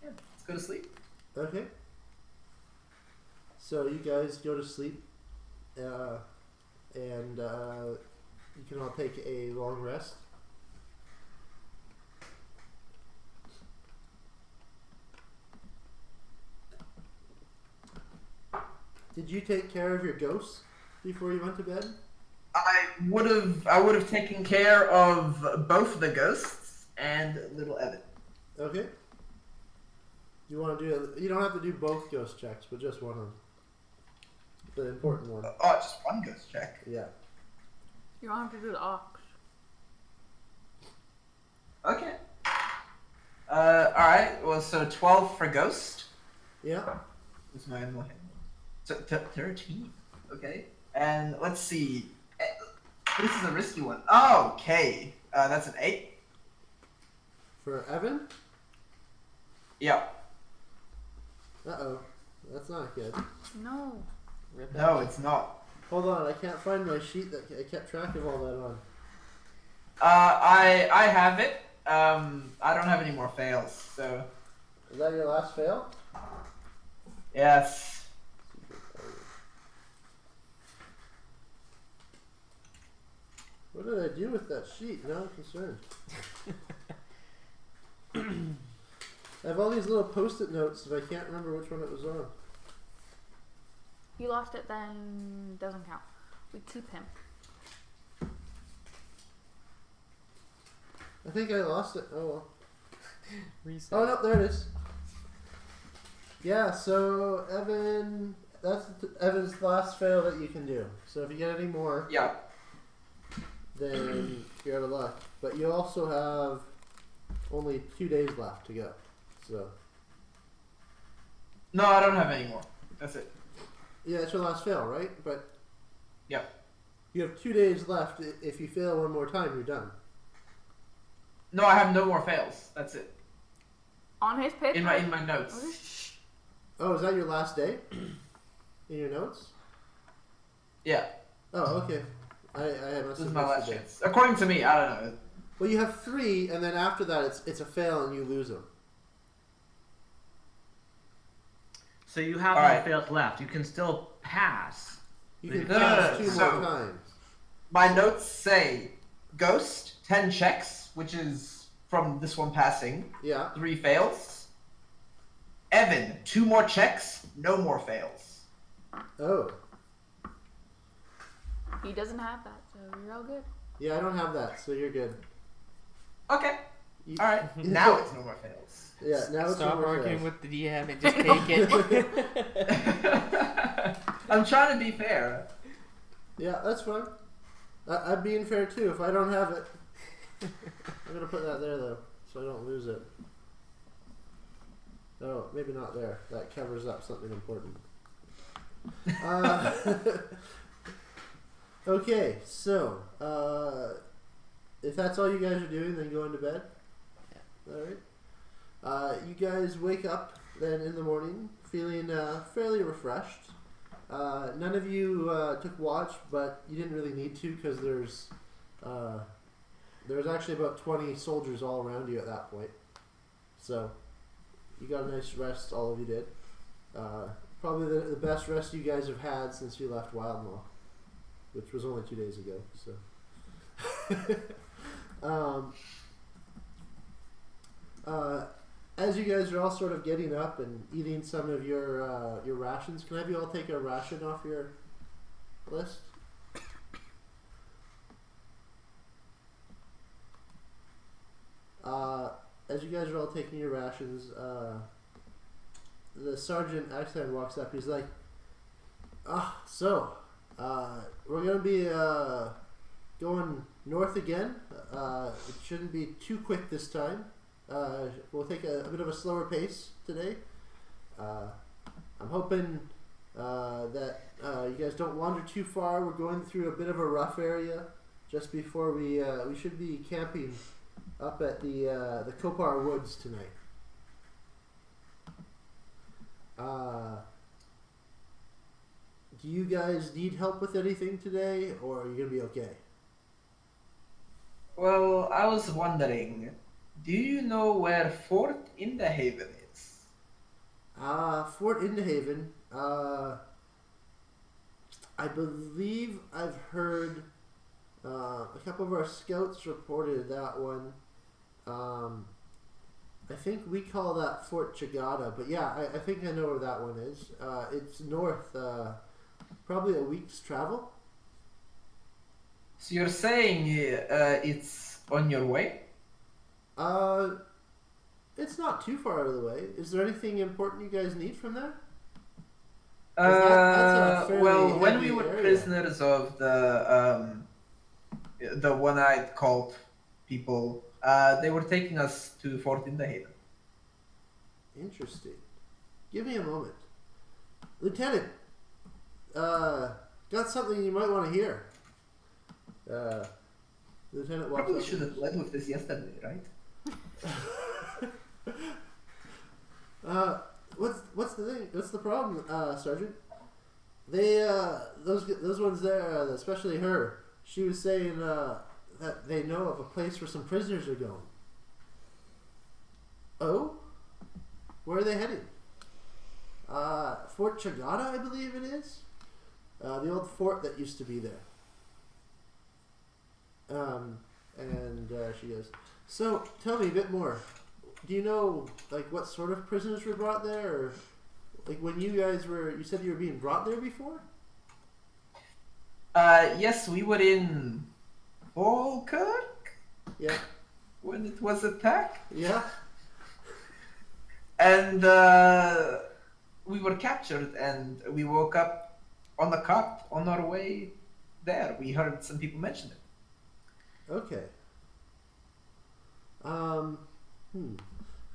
yeah, let's go to sleep. Okay. So you guys go to sleep, and you can all take a long rest. Did you take care of your ghosts before you went to bed? I would have taken care of both the ghosts and little Evan. Okay. You want to do? You don't have to do both ghost checks, but just one of them. The important one. Oh, just one ghost check. Yeah. You don't have to do the ox. Okay. Alright, well, so 12 for ghost. Yeah. What's my animal hand? So 13. Okay. And let's see. This is a risky one. Oh, okay. That's an 8. For Evan? Yeah. Uh-oh. That's not good. No. Rip No, it. it's not. Hold on, I can't find my sheet that I kept track of all that on. I have it. I don't have any more fails, so Is that your last fail? yes. What did I do with that sheet? Now I'm concerned. I have all these little post-it notes and I can't remember which one it was on. You lost it, then doesn't count. We keep him. I think I lost it. Oh well. Reset. Oh no, there it is. Yeah, so Evan, that's Evan's last fail that you can do. So if you get any more, Yeah. then you're out of luck. But you also have only 2 days left to go. So No, I don't have any more. That's it. yeah, it's your last fail, right? But Yeah. you have 2 days left. If you fail one more time, you're done. No, I have no more fails. That's it. On his paper? In my notes. Oh, is that your last day? In your notes? Yeah. Oh, okay. I must This is have my missed last a day. chance. According to me, I don't know. Well, you have 3, and then after that, it's a fail, and you lose them. So you have All no right. fails left. You can still pass. You can No, no, pass no, 2 so- more times. My notes say ghost 10 checks, which is from this one passing, Yeah. 3 fails. Evan 2 more checks, no more fails. Oh. He doesn't have that, so you're all good. Yeah, I don't have that, so you're good. Okay. You- All right. Now it's no more fails. Yeah, now it's Stop no more arguing fails. with the DM and just take it. I'm trying to be fair. Yeah, that's fine. I'm being fair too. If I don't have it, I'm gonna put that there though, so I don't lose it. Oh, maybe not there. That covers up something important. Okay, so if that's all you guys are doing, then going to bed. Yeah. All right. You guys wake up then in the morning feeling fairly refreshed. None of you took watch, but you didn't really need to because there's actually about 20 soldiers all around you at that point. So you got a nice rest, all of you did. Probably the best rest you guys have had since you left Wildmaw, which was only 2 days ago. So as you guys are all sort of getting up and eating some of your rations, can I have you all take a ration off your list? As you guys are all taking your rations, the sergeant actually walks up. He's like, we're gonna be going north again. It shouldn't be too quick this time. We'll take a bit of a slower pace today. I'm hoping that you guys don't wander too far. We're going through a bit of a rough area just before we should be camping up at the Kopar Woods tonight. Do you guys need help with anything today, or are you gonna be okay? Well, I was wondering, do you know where Fort Indahaven is? Fort Indahaven. I believe I've heard a couple of our scouts reported that one. I think we call that Fort Chagada, but yeah, I think I know where that one is. It's north, probably a week's travel. So you're saying it's on your way? It's not too far out of the way. Is there anything important you guys need from there? That's a fairly Well, when we heavy were area. prisoners of the one-eyed cult people, they were taking us to Fort Indahaven. Interesting. Give me a moment. Lieutenant, got something you might want to hear. Lieutenant walks Probably up. should have led with this yesterday, right? What's the thing? What's the problem, Sergeant? They those ones there, especially her. She was saying that they know of a place where some prisoners are going. Oh, where are they heading? Fort Chagada, I believe it is. The old fort that used to be there. And she goes, so tell me a bit more. Do you know like what sort of prisoners were brought there, or like when you guys were? You said you were being brought there before. Yes, we were in Falkirk Yeah, when it was attacked, yeah. and we were captured, and we woke up on the cot on our way there. We heard some people mention it. Okay.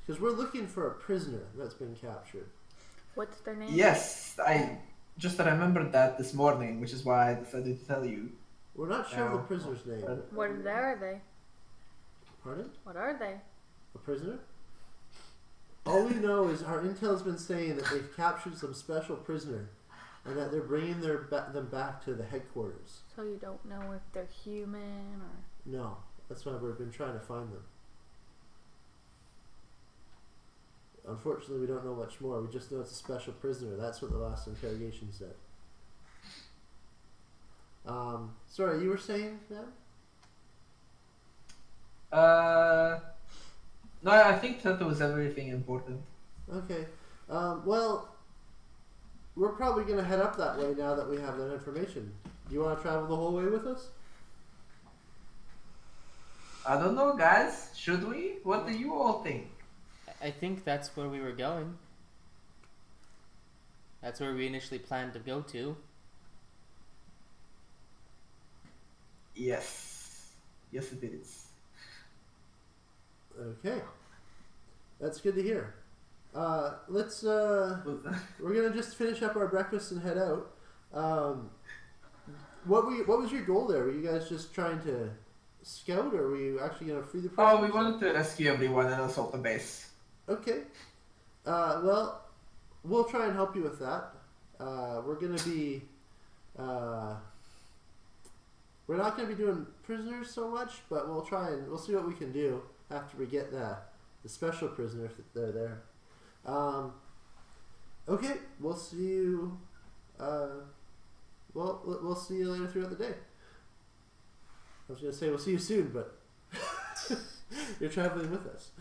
Because we're looking for a prisoner that's been captured. What's their name? Yes, I just remembered that this morning, which is why I decided to tell you. We're not sure of the No. prisoner's name. What are they? Pardon? What are they? A prisoner? All we know is our intel's been saying that they've captured some special prisoner, and that they're bringing them back to the headquarters. So you don't know if they're human or... No, that's why we've been trying to find them. Unfortunately, we don't know much more. We just know it's a special prisoner. That's what the last interrogation said. Sorry, you were saying that? No, I think that was everything important. Okay. Well, we're probably going to head up that way now that we have that information. Do you want to travel the whole way with us? I don't know, guys. Should we? What do you all think? I think that's where we were going. That's where we initially planned to go to. Yes. Yes, it is. Okay. That's good to hear. Let's we're gonna just finish up our breakfast and head out. What was your goal there? Were you guys just trying to scout, or were you actually gonna free the prisoners? Oh, we wanted to rescue everyone and assault the base. Okay. Well, we'll try and help you with that. We're gonna be we're not gonna be doing prisoners so much, but we'll see what we can do after we get the special prisoners if they're there. Okay, we'll see you. We'll see you later throughout the day. I was gonna say we'll see you soon, but you're traveling with us.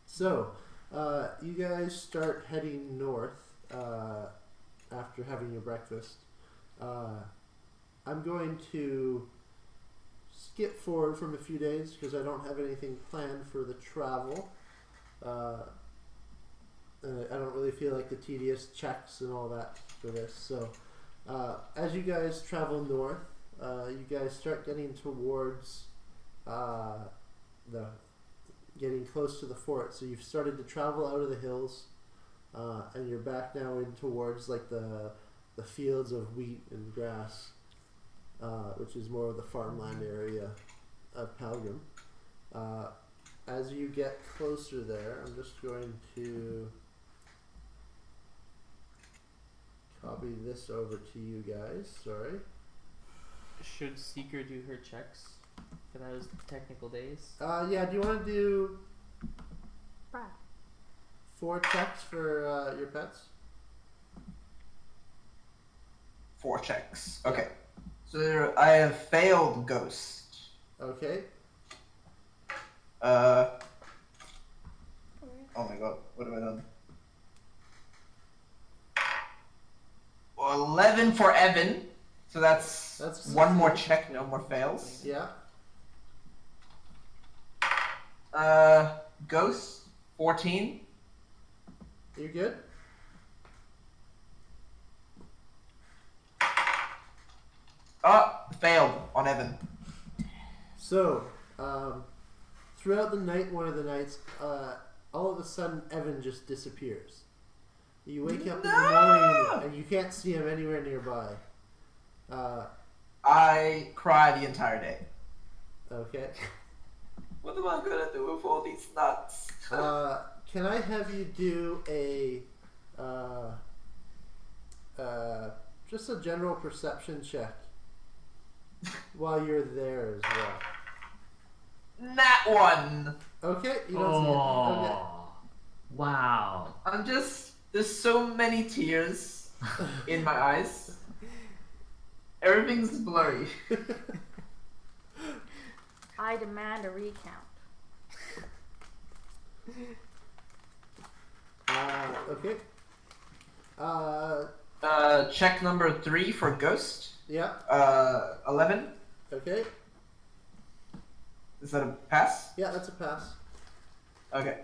So, you guys start heading north after having your breakfast. I'm going to skip forward from a few days because I don't have anything planned for the travel. I don't really feel like the tedious checks and all that for this. So, as you guys travel north, you guys start getting towards getting close to the fort. So you've started to travel out of the hills, and you're back now in towards like the fields of wheat and grass, which is more of the farmland area of Palgrim. As you get closer there, I'm just going to copy this over to you guys. Sorry. Should Seeker do her checks for those technical days? Yeah, do you want to do Brad. 4 checks for your pets? 4 checks. Okay. So I have failed Ghost. Okay. Oh my god, what have I done? 11 for Evan. So that's one more check, no more fails. Yeah. Ghost, 14. You good? Oh, failed on Evan. So, throughout the night, one of the nights, all of a sudden, Evan just disappears. You wake up in the morning and you can't see him anywhere nearby. I cry the entire day. Okay. What am I gonna do with all these nuts? Can I have you do a just a general perception check while you're there as well? Nat 1. Okay, you don't see it. Okay. Wow. There's so many tears in my eyes. Everything's blurry. I demand a recount. Okay. Check number 3 for Ghost. Yeah. 11. Okay. Is that a pass? Yeah, that's a pass. Okay.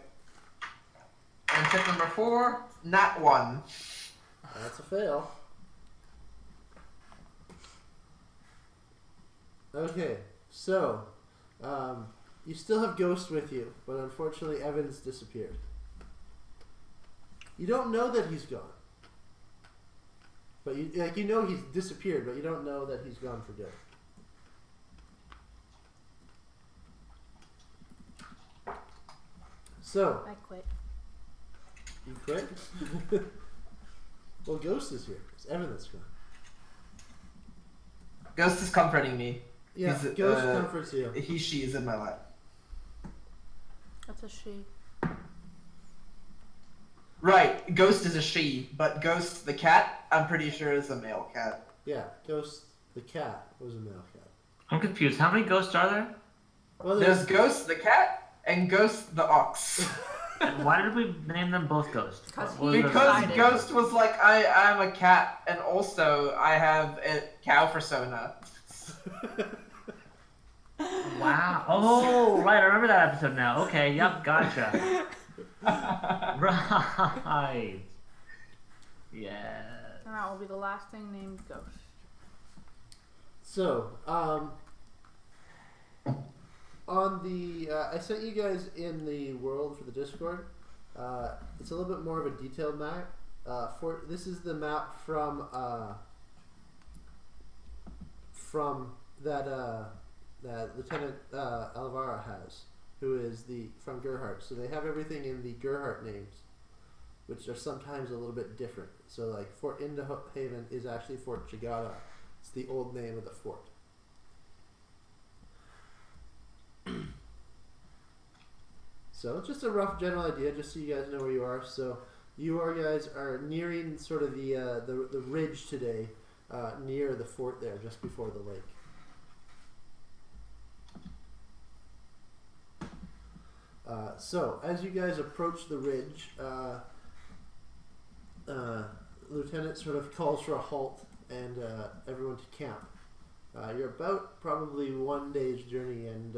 And check number 4, Nat 1. That's a fail. Okay, so you still have Ghost with you, but unfortunately Evan's disappeared. You don't know that he's gone, but you know he's disappeared, but you don't know that he's gone for good. So I quit. you quit. Well, Ghost is here. It's Evan that's gone. Ghost is comforting me. Yeah, He's, Ghost comforts you. He, she is in my life. That's a she. Right, Ghost is a she, but Ghost the cat, I'm pretty sure is a male cat. Yeah, Ghost the cat was a male cat. I'm confused. How many ghosts are there? Well, There's Ghost the cat and Ghost the ox. And why did we name them both ghosts? 'Cause What was the- Because decided. Ghost was like, I'm a cat, and also I have a cow persona. Wow. Oh, right. I remember that episode now. Okay. Yep. Gotcha. Right. Yeah. And that will be the last thing named Ghost. So, on the, I sent you guys in the world for the Discord. It's a little bit more of a detailed map. This is the map from that Lieutenant Alvara has, who is from Gerhardt. So they have everything in the Gerhardt names, which are sometimes a little bit different. So like Fort Indahaven is actually Fort Chagada. It's the old name of the fort. So just a rough general idea, just so you guys know where you are. So you guys are nearing sort of the ridge today, near the fort there, just before the lake. So as you guys approach the ridge, Lieutenant sort of calls for a halt and everyone to camp. You're about probably one day's journey, and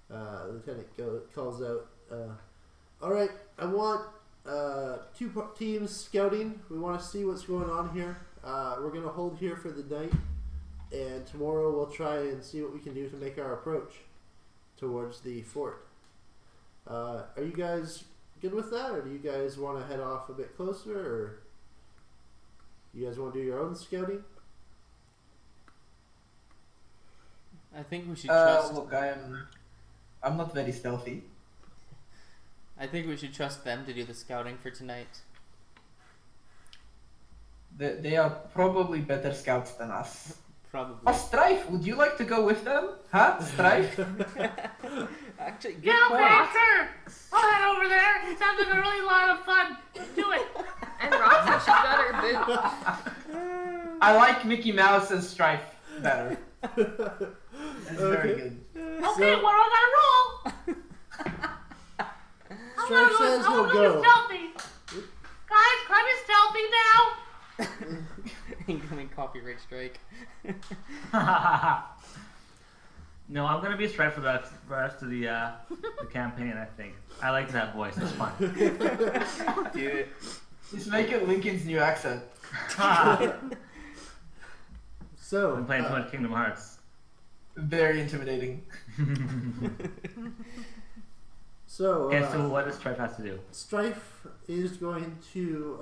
Lieutenant calls out, all right, I want two teams scouting. We want to see what's going on here. We're going to hold here for the night, and tomorrow we'll try and see what we can do to make our approach towards the fort. Are you guys good with that, or do you guys want to head off a bit closer, or you guys want to do your own scouting? I think we should trust. Look, I'm not very stealthy. I think we should trust them to do the scouting for tonight. They are probably better scouts than us. Probably. Oh, Strife, would you like to go with them? Huh, Strife? Actually, good Yeah, point. okay, sure. I'll head over there. It sounds like a really lot of fun. Let's do it. And Roxy, she got her boot. I like Mickey Mouse and Strife better. That's very good. Okay, what do I gotta roll? Strife says he'll I'm gonna go. be stealthy. Guys, can I be stealthy now? Incoming copyright strike. No, I'm gonna be Strife for the rest of the campaign. I think I like that voice. It's fun. Do it. Just make it Lincoln's new accent. So, I'm playing too much Kingdom Hearts. Very intimidating. so What does Strife have to do? Strife is going to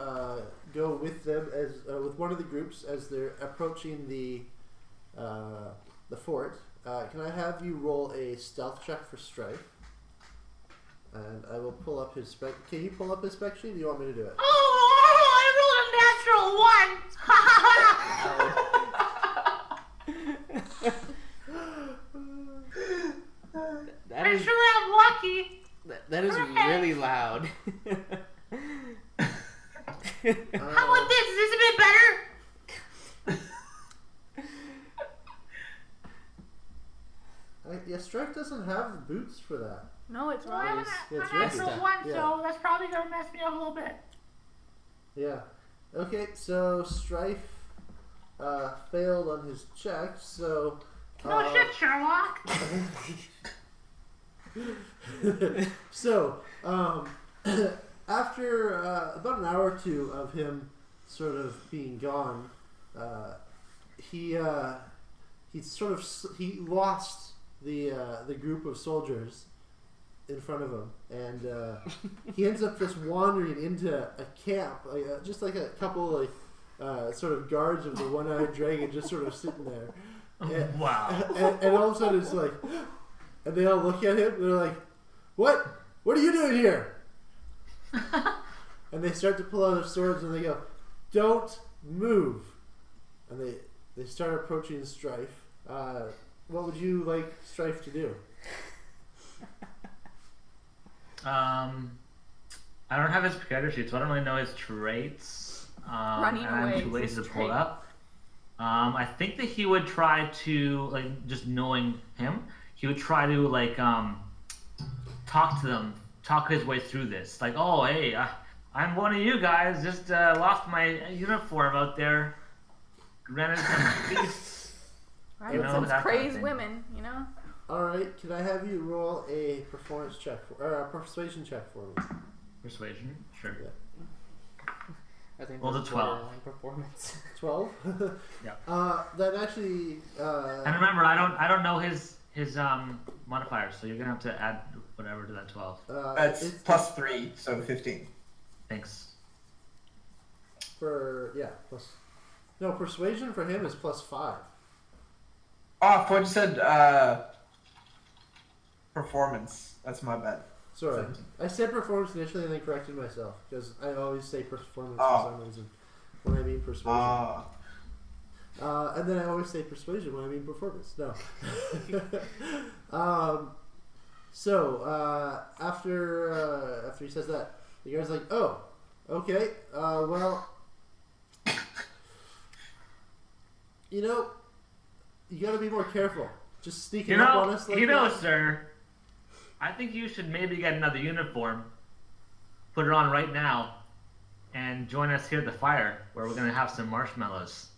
go with them as with one of the groups as they're approaching the fort. Can I have you roll a stealth check for Strife? And I will pull up his spec. Can you pull up his spec sheet? Do you want me to do it? Oh, I rolled a natural one. That I'm is sure I'm lucky. that is really loud. How about this? Is this a bit better? Yeah, Strife doesn't have the boots for that. No, it's Well, I wrong. have It's a natural Rista. one, Yeah. so that's probably gonna mess me up a little bit. Yeah. Okay, so Strife failed on his check, so... No shit, Sherlock. So, after about an hour or two of him sort of being gone, he lost the group of soldiers in front of him, and he ends up just wandering into a camp, just like a couple sort of guards of the one-eyed dragon, just sort of sitting there. And, Wow. and all of a sudden it's like, and they all look at him. And they're like, "What? What are you doing here?" And they start to pull out their swords and they go, "Don't move!" And they start approaching Strife. What would you like Strife to do? I don't have his character sheet, so I don't really know his traits. Running and I'm away too is lazy his to pull it trait. up. I think that he would try to, like, just knowing him, he would try to, like, talk to them, talk his way through this. Like, oh, hey, I'm one of you guys, just lost my uniform out there. Ran into some thieves. Right? You know, Some that kind of crazed thing. women, you know? Alright, can I have you roll a performance check, or a persuasion check for me? Persuasion, sure. Yeah. I think Roll that's a 12. borderline performance. 12? Yeah. That actually, And remember, I don't know his modifiers, so you're gonna have to add whatever to that 12. That's it's plus 3, so 15. Thanks. plus. No, persuasion for him is plus 5. Oh, I thought you said performance. That's my bad. Sorry. I said performance initially and then corrected myself, because I always say performance Oh. for some reason when I mean persuasion. And then I always say persuasion when I mean performance. No. After he says that, the guy's like, "Oh, okay. Well, you know, you got to be more careful. Just sneaking up on us like that." Sir, I think you should maybe get another uniform, put it on right now, and join us here at the fire, where we're gonna have some marshmallows.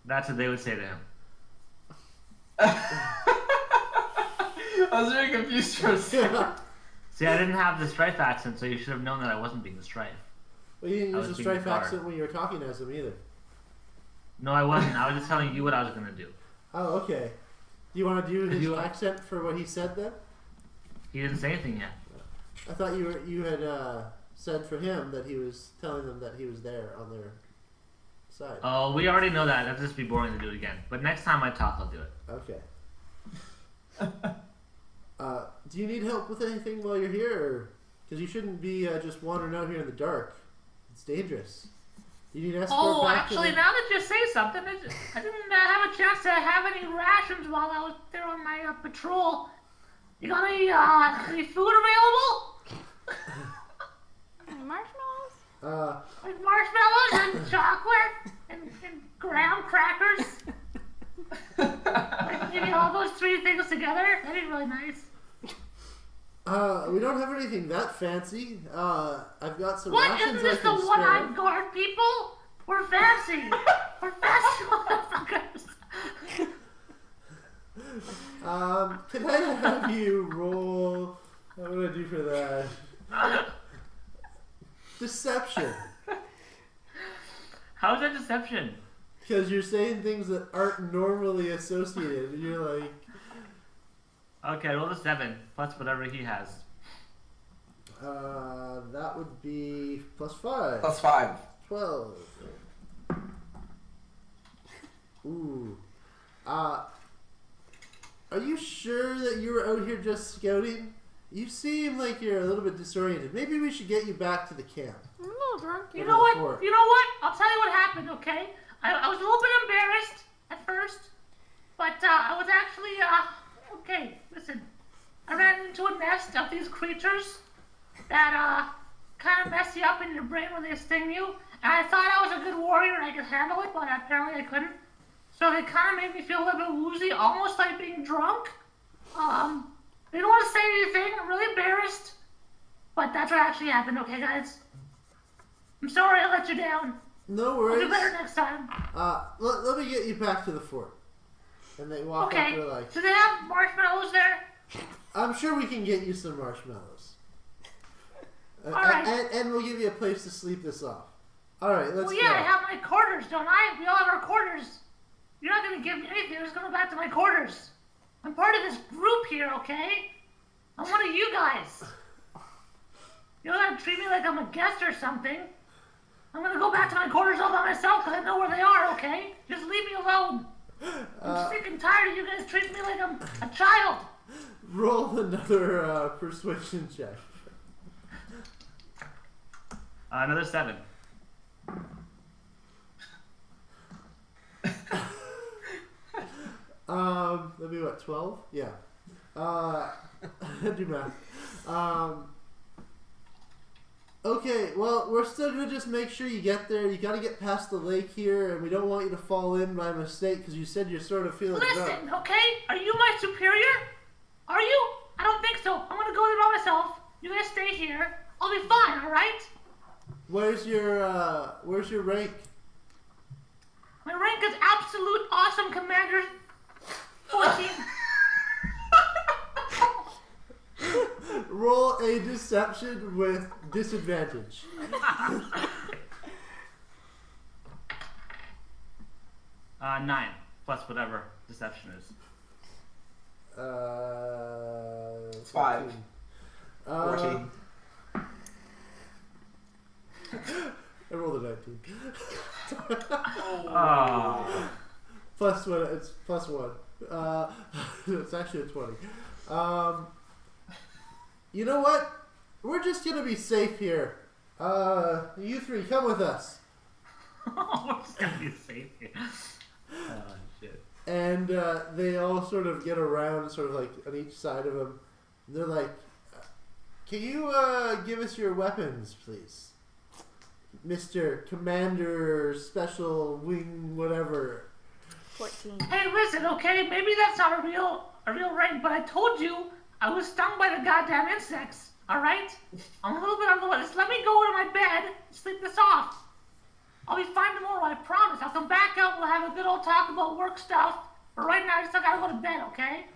That's what they would say to him. I was very confused for a second. See, I didn't have the Strife accent, so you should have known that I wasn't being the Strife. Well, you didn't I use was the being strife guard. accent when you were talking as him either. No, I wasn't. I was just telling you what I was gonna do. Oh, okay. Do you want to do his You- accent for what he said then? He didn't say anything yet. I thought you had said for him that he was telling them that he was there on their side. Oh, we already know that. That'd just be boring to do it again. But next time I talk, I'll do it. Okay. Do you need help with anything while you're here? Because you shouldn't be just wandering out here in the dark. It's dangerous. You need escort Oh, back actually, to the... now that you say something, I didn't have a chance to have any rations while I was there on my patrol. You got any food available? Marshmallows? Like marshmallows and chocolate and graham crackers? Like maybe all those three things together? That'd be really nice. We don't have anything that fancy. I've got some What? rations Isn't this I the can one-eyed spare. guard people? We're fancy. We're fancy motherfuckers. Can I have you roll... What would I do for that? Deception. How's that deception? Because you're saying things that aren't normally associated. And you're like... Okay, roll a 7 plus whatever he has. That would be plus 5. Plus 5. 12. Ooh. Are you sure that you were out here just scouting? You seem like you're a little bit disoriented. Maybe we should get you back to the camp. I'm a little drunk. You know what? I'll tell you what happened, okay? I was a little bit embarrassed at first, but I was actually, okay, listen. I ran into a nest of these creatures that, kind of mess you up in your brain when they sting you, and I thought I was a good warrior and I could handle it, but apparently I couldn't. So they kind of made me feel a little bit woozy, almost like being drunk. They don't want to say anything. I'm really embarrassed. But that's what actually happened, okay, guys? I'm sorry I let you down. No I'll worries. do better next time. Let me get you back to the fort. And they walk up Okay. to like... Do they have marshmallows there? I'm sure we can get you some marshmallows. All right. And we'll give you a place to sleep this off. Alright, let's Well, yeah, I go. have my quarters, don't I? We all have our quarters. You're not going to give me anything. I'm just going back to my quarters. I'm part of this group here, okay? I'm one of you guys. You don't have to treat me like I'm a guest or something. I'm going to go back to my quarters all by myself because I know where they are, okay? Just leave me alone. I'm sick and tired of you guys treating me like I'm a child. Roll another persuasion check. Another 7. That'd be what, 12? Yeah. Do math. Okay, well, we're still gonna just make sure you get there. You gotta get past the lake here, and we don't want you to fall in by mistake, because you said you're sort of feeling drunk. Listen, okay? Are you my superior? Are you? I don't think so. I'm gonna go there by myself. You guys stay here. I'll be fine, alright? Where's your rank? My rank is awesome, Commander. 14. Roll a deception with disadvantage. 9 plus whatever deception is. 5. 14. 14. I rolled a 19. Oh. Plus one. It's plus 1. It's actually a 20. You know what? We're just gonna be safe here. You three, come with us. We're just gonna be safe here. Oh shit. And they all sort of get around, sort of like on each side of him. They're like, "Can you give us your weapons, please, Mr. Commander Special Wing, whatever?" 14. Hey, listen, okay? Maybe that's not a real rank, but I told you I was stung by the goddamn insects. All right? I'm a little bit under the weather. Just let me go to my bed and sleep this off. I'll be fine tomorrow, I promise. I'll come back out. We'll have a good old talk about work stuff. But right now, I still gotta go to bed, okay?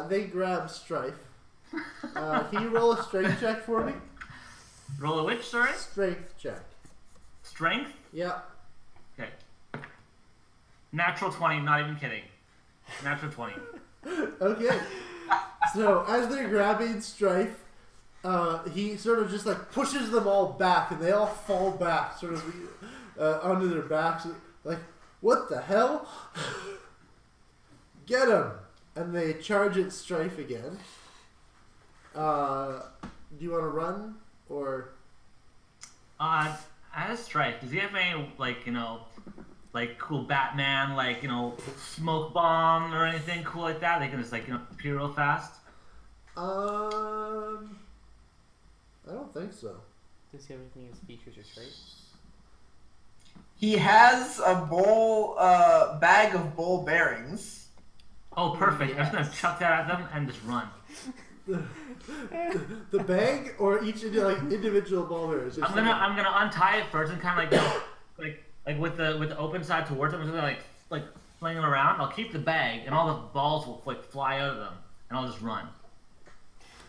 They grab Strife. Can you roll a strength check for me? Roll a which, sorry? Strength check. Strength? Yeah. Okay. Natural 20, not even kidding. Natural 20. Okay. So as they're grabbing Strife, he sort of just like pushes them all back, and they all fall back, sort of onto their backs. Like, what the hell? Get him! And they charge at Strife again. Do you want to run or? As Strife, does he have any like cool Batman, smoke bomb or anything cool like that? They can just appear real fast. I don't think so. Does he have anything as features or traits? He has a bag of ball bearings. Oh, perfect! Yes. I'm just gonna chuck that at them and just run. The bag or each individual ball bearers? I'm gonna untie it first and kind of like with the open side towards them. I'm just gonna like fling them around. I'll keep the bag and all the balls will fly out of them, and I'll just run.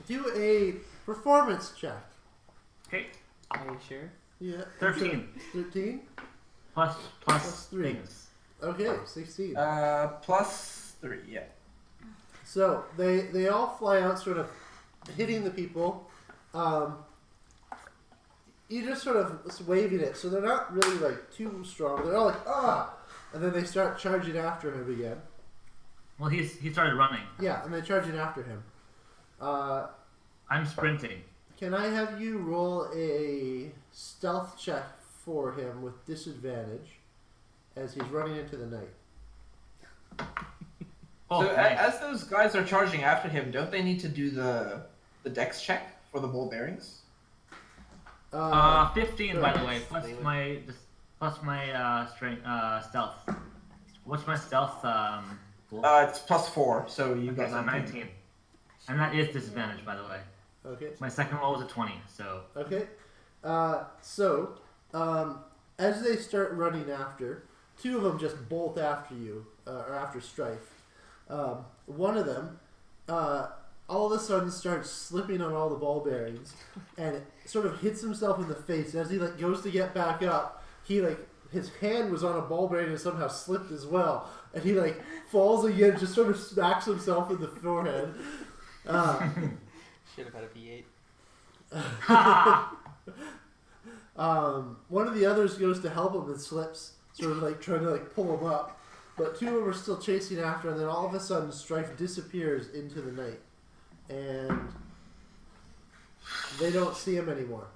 Do a performance check. Okay. Are you sure? Yeah. 13. 13? Plus Plus 3. things. Okay, 16. Plus 3, yeah. So they all fly out, sort of hitting the people. You just sort of waving it, so they're not really like too strong. They're all like and then they start charging after him again. Well, he started running. Yeah, and they're charging after him. I'm sprinting. Can I have you roll a stealth check for him with disadvantage as he's running into the night? Oh, So nice. as those guys are charging after him, don't they need to do the dex check for the ball bearings? 15 by the way, plus They would- my strength stealth. What's my stealth pool? It's plus 4, so you Okay, got so 19. And that is disadvantage, by the way. Okay. My second roll was a 20, so... Okay. As they start running after, two of them just bolt after you, or after Strife. One of them, all of a sudden starts slipping on all the ball bearings, and it sort of hits himself in the face. As he goes to get back up, his hand was on a ball bearing and somehow slipped as well, and he falls again, just sort of smacks himself in the forehead. Should have had a V8. One of the others goes to help him and slips, sort of trying to pull him up. But two of them are still chasing after, and then all of a sudden Strife disappears into the night. And they don't see him anymore.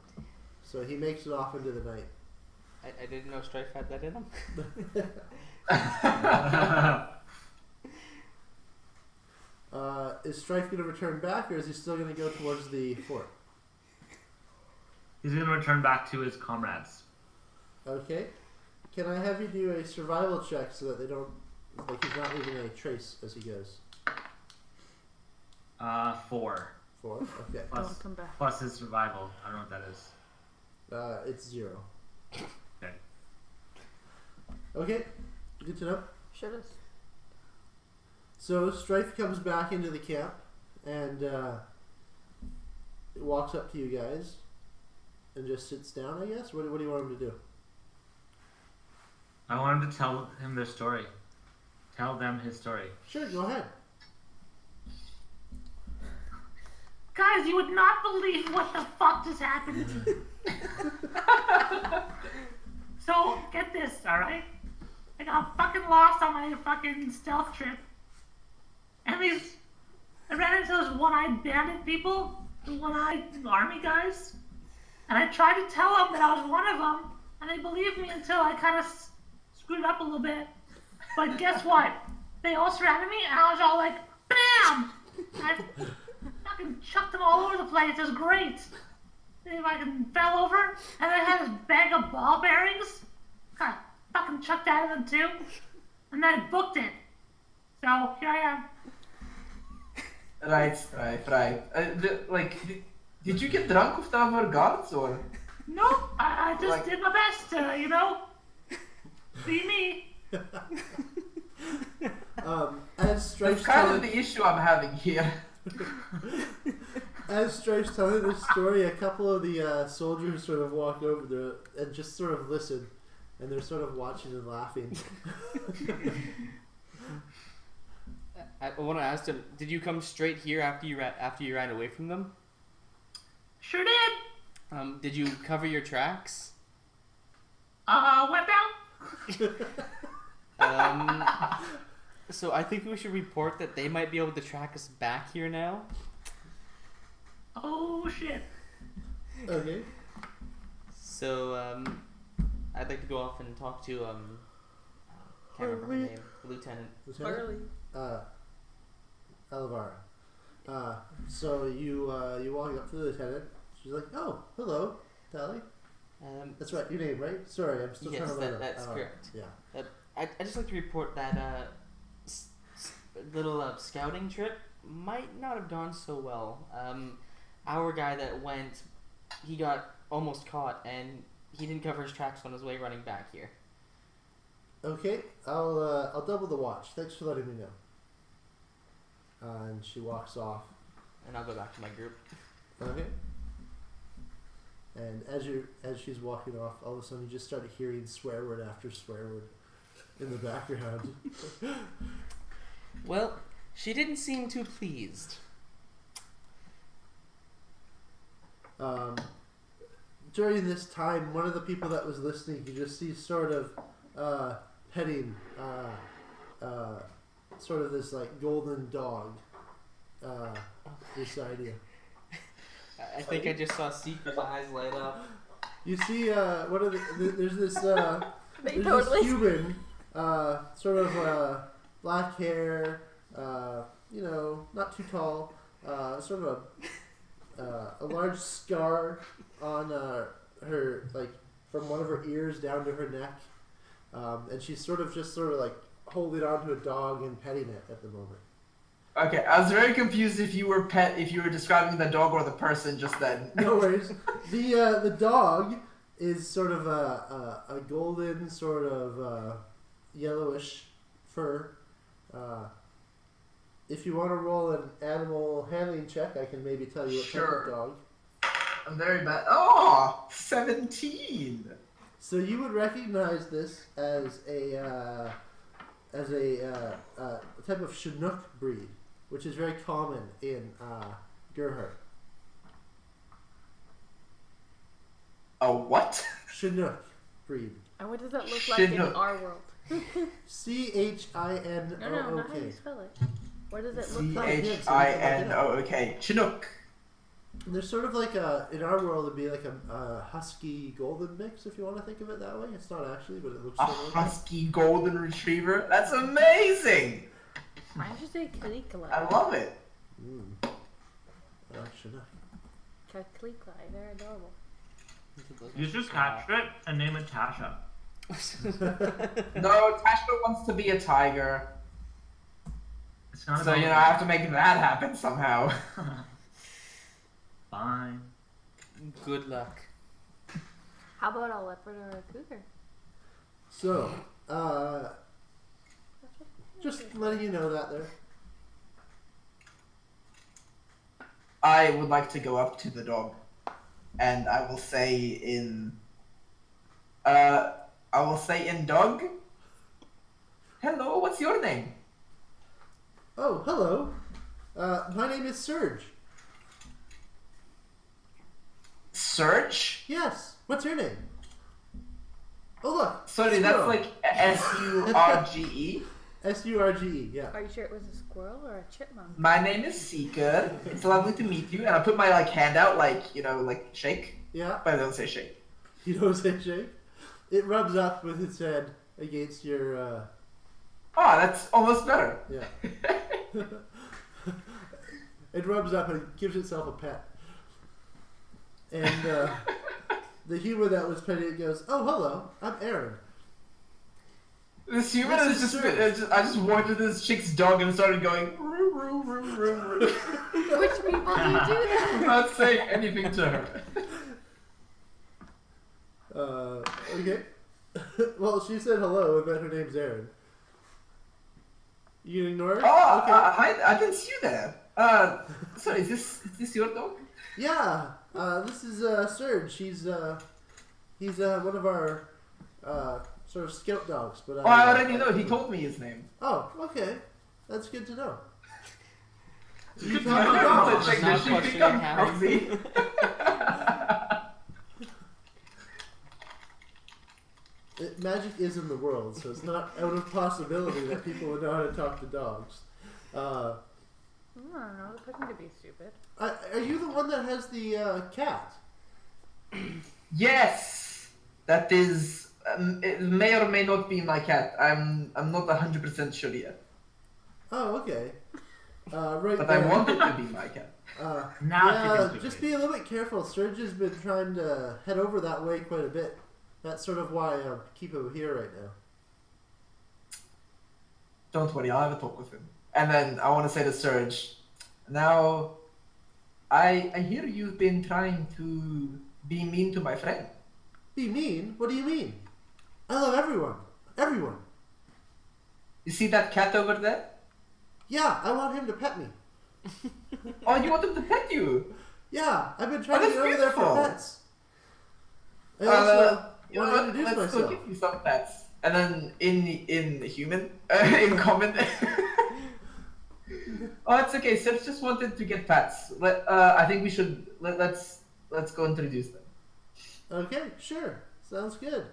So he makes it off into the night. I didn't know Strife had that in him. Is Strife going to return back, or is he still going to go towards the fort? He's going to return back to his comrades. Okay. Can I have you do a survival check so that they don't, he's not leaving any trace as he goes? 4. 4. Okay. Don't come back. Plus his survival. I don't know what that is. It's 0. Okay. Okay. Good to know. Should have. So Strife comes back into the camp and walks up to you guys and just sits down, I guess. What do you want him to do? I want him to tell him their story. Tell them his story. Sure, go ahead. Guys, you would not believe what the fuck just happened. So, get this, alright? I got fucking lost on my fucking stealth trip. And I ran into those one-eyed bandit people, the one-eyed army guys. And I tried to tell them that I was one of them, and they believed me until I kind of screwed up a little bit. But guess what? They all surrounded me, and I was all like, BAM! I fucking chucked them all over the place. It was great. They fucking fell over, and I had this bag of ball bearings. Kind of fucking chucked that in them too. And then I booked it. So, here I am. Right. Did you get drunk with the other guards, or? No, I just did my best to, be me. As Strife's That's kind telling, of the issue I'm having here. as Strife's telling this story, a couple of the soldiers sort of walk over there and just sort of listen, and they're sort of watching and laughing. I want to ask him, did you come straight here after you ran away from them? Sure did. Did you cover your tracks? What now? So I think we should report that they might be able to track us back here now. Oh shit. Okay. So I'd like to go off and talk to can't remember her name, Lieutenant. Alvara. So you walk up to the lieutenant. She's like, "Oh, hello, Tally." That's right, your name, right? Sorry, I'm still trying to learn. That's correct. Yeah. I just like to report that little scouting trip might not have gone so well. Our guy that went, he got almost caught, and he didn't cover his tracks on his way running back here. Okay, I'll double the watch. Thanks for letting me know. And she walks off. And I'll go back to my group. Okay. And as she's walking off, all of a sudden you just start hearing swear word after swear word in the background. Well, she didn't seem too pleased. During this time, one of the people that was listening, you just see sort of petting sort of this like golden dog beside you. I think I just saw Seeker's eyes light up. You see one of there's this there's Totally. this human sort of black hair, not too tall, sort of a large scar on her, like from one of her ears down to her neck, and she's sort of like holding on to a dog and petting it at the moment. Okay, I was very confused if you were describing the dog or the person just then. No worries. The dog is sort of a golden, sort of yellowish fur. If you want to roll an animal handling check, I can maybe tell you what type of dog. I'm very bad. Oh, 17. So you would recognize this as a type of Chinook breed, which is very common in Gerhardt. A what? Chinook breed. And what does that look like in Chinook. our world? Chinook. No, not how you spell it. What does it look like? Chinook. Chinook. There's sort of like in our world it'd be like a husky golden mix, if you want to think of it that way. It's not actually, but it looks A sort of husky golden retriever? That's amazing! I should say Kalikali. I love it. Chinook. Kalikali, they're adorable. You should capture it and name it Tasha. No, Tasha wants to be a tiger. It's not So, about I have to make that happen somehow. Fine. Good luck. How about a leopard or a cougar? So, just letting you know that there. I would like to go up to the dog, and I will say in dog, hello, what's your name? Oh, hello. My name is Serge. Serge? Yes. What's your name? Oh, look. Sorry, squirrel. that's like S-U-R-G-E. S-U-R-G-E, yeah. Are you sure it was a squirrel or a chipmunk? My name is Seeker. It's lovely to meet you. And I put my like hand out, like shake. Yeah. But I don't say shake. You don't say shake? It rubs up with its head against your, Oh, that's almost better. yeah. It rubs up and gives itself a pet. And the human that was petting it goes, oh, hello, I'm Aaron. This human This is is just, Serge. I just walked to this chick's dog and started going, roo, roo, roo, roo, roo. Which people do you do that? Not saying anything to her. Okay. Well, she said hello and that her name's Aaron. You gonna ignore her? Oh, Okay. hi, I didn't see you there. Sorry, is this your dog? Yeah, this is Serge. He's one of our sort of scout dogs. But Oh, I already know. He told me his name. Oh, okay, that's good to know. You I found the never dog. thought check Not that she questioning become how. healthy. Magic is in the world, so it's not out of possibility that people would know how to talk to dogs. I don't know. The person could be stupid. Are you the one that has the cat? Yes, that is. It may or may not be my cat. I'm not 100% sure yet. Oh, okay. Right But there. I want it to be my cat. Now she Yeah, can speak just to be me. a little bit careful. Serge has been trying to head over that way quite a bit. That's sort of why I keep him here right now. Don't worry, I'll have a talk with him. And then I want to say to Serge, now, I hear you've been trying to be mean to my friend. Be mean? What do you mean? I love everyone. Everyone. You see that cat over there? Yeah, I want him to pet me. Oh, you want him to pet you? Yeah, I've been trying Oh, to get that's over there for beautiful. pets. I also You know want to what? introduce Let's go myself. give you some pets. And then in human, in common. Oh, it's okay. Serge just wanted to get pets. I think we should let's go introduce them. Okay, sure. Sounds good.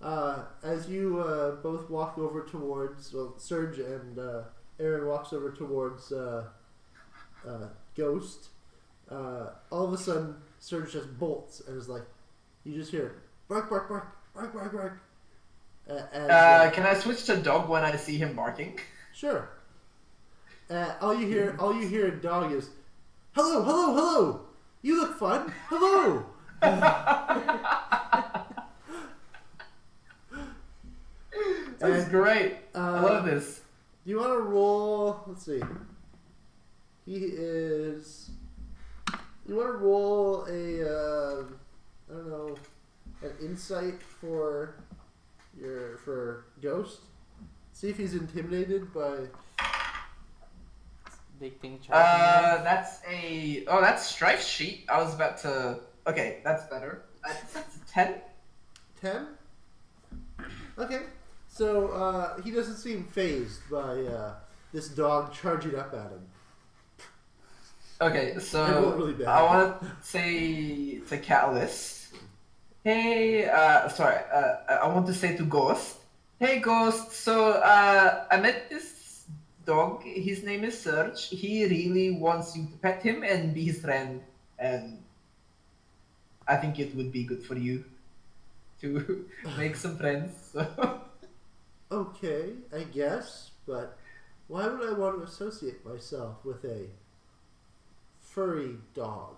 As you both walk over towards, well, Serge and Aaron walks over towards Ghost, all of a sudden Serge just bolts and is like, you just hear bark, bark, bark, bark, bark, bark. Can I switch to dog when I see him barking? Sure. All you hear in dog is, hello, hello, hello. You look fun. Hello. That's And, great. I love this. You want to roll? Let's see. He is. You want to roll a I don't know, an insight for Ghost. See if he's intimidated by. Big thing charging. That's Strife sheet. I was about to. Okay, that's better. That's a 10. 10? Okay. So he doesn't seem phased by this dog charging up at him. Okay, I rolled so really bad. I want to say to Catalyst, hey, I want to say to Ghost, hey Ghost, so I met this dog, his name is Serge, he really wants you to pet him and be his friend, and I think it would be good for you to make some friends, so... Okay, I guess, but why would I want to associate myself with a furry dog?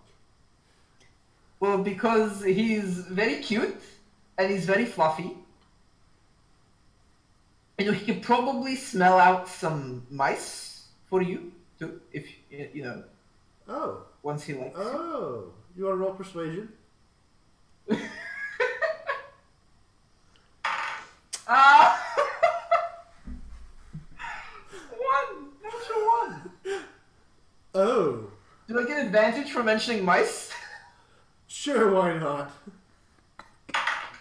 Well, because he's very cute and he's very fluffy. You know, he could probably smell out some mice for you too, if you know. Oh, Once he likes you. oh, you want to roll persuasion? Ah! One, natural one. Oh, Do advantage for mentioning mice? Sure, why not?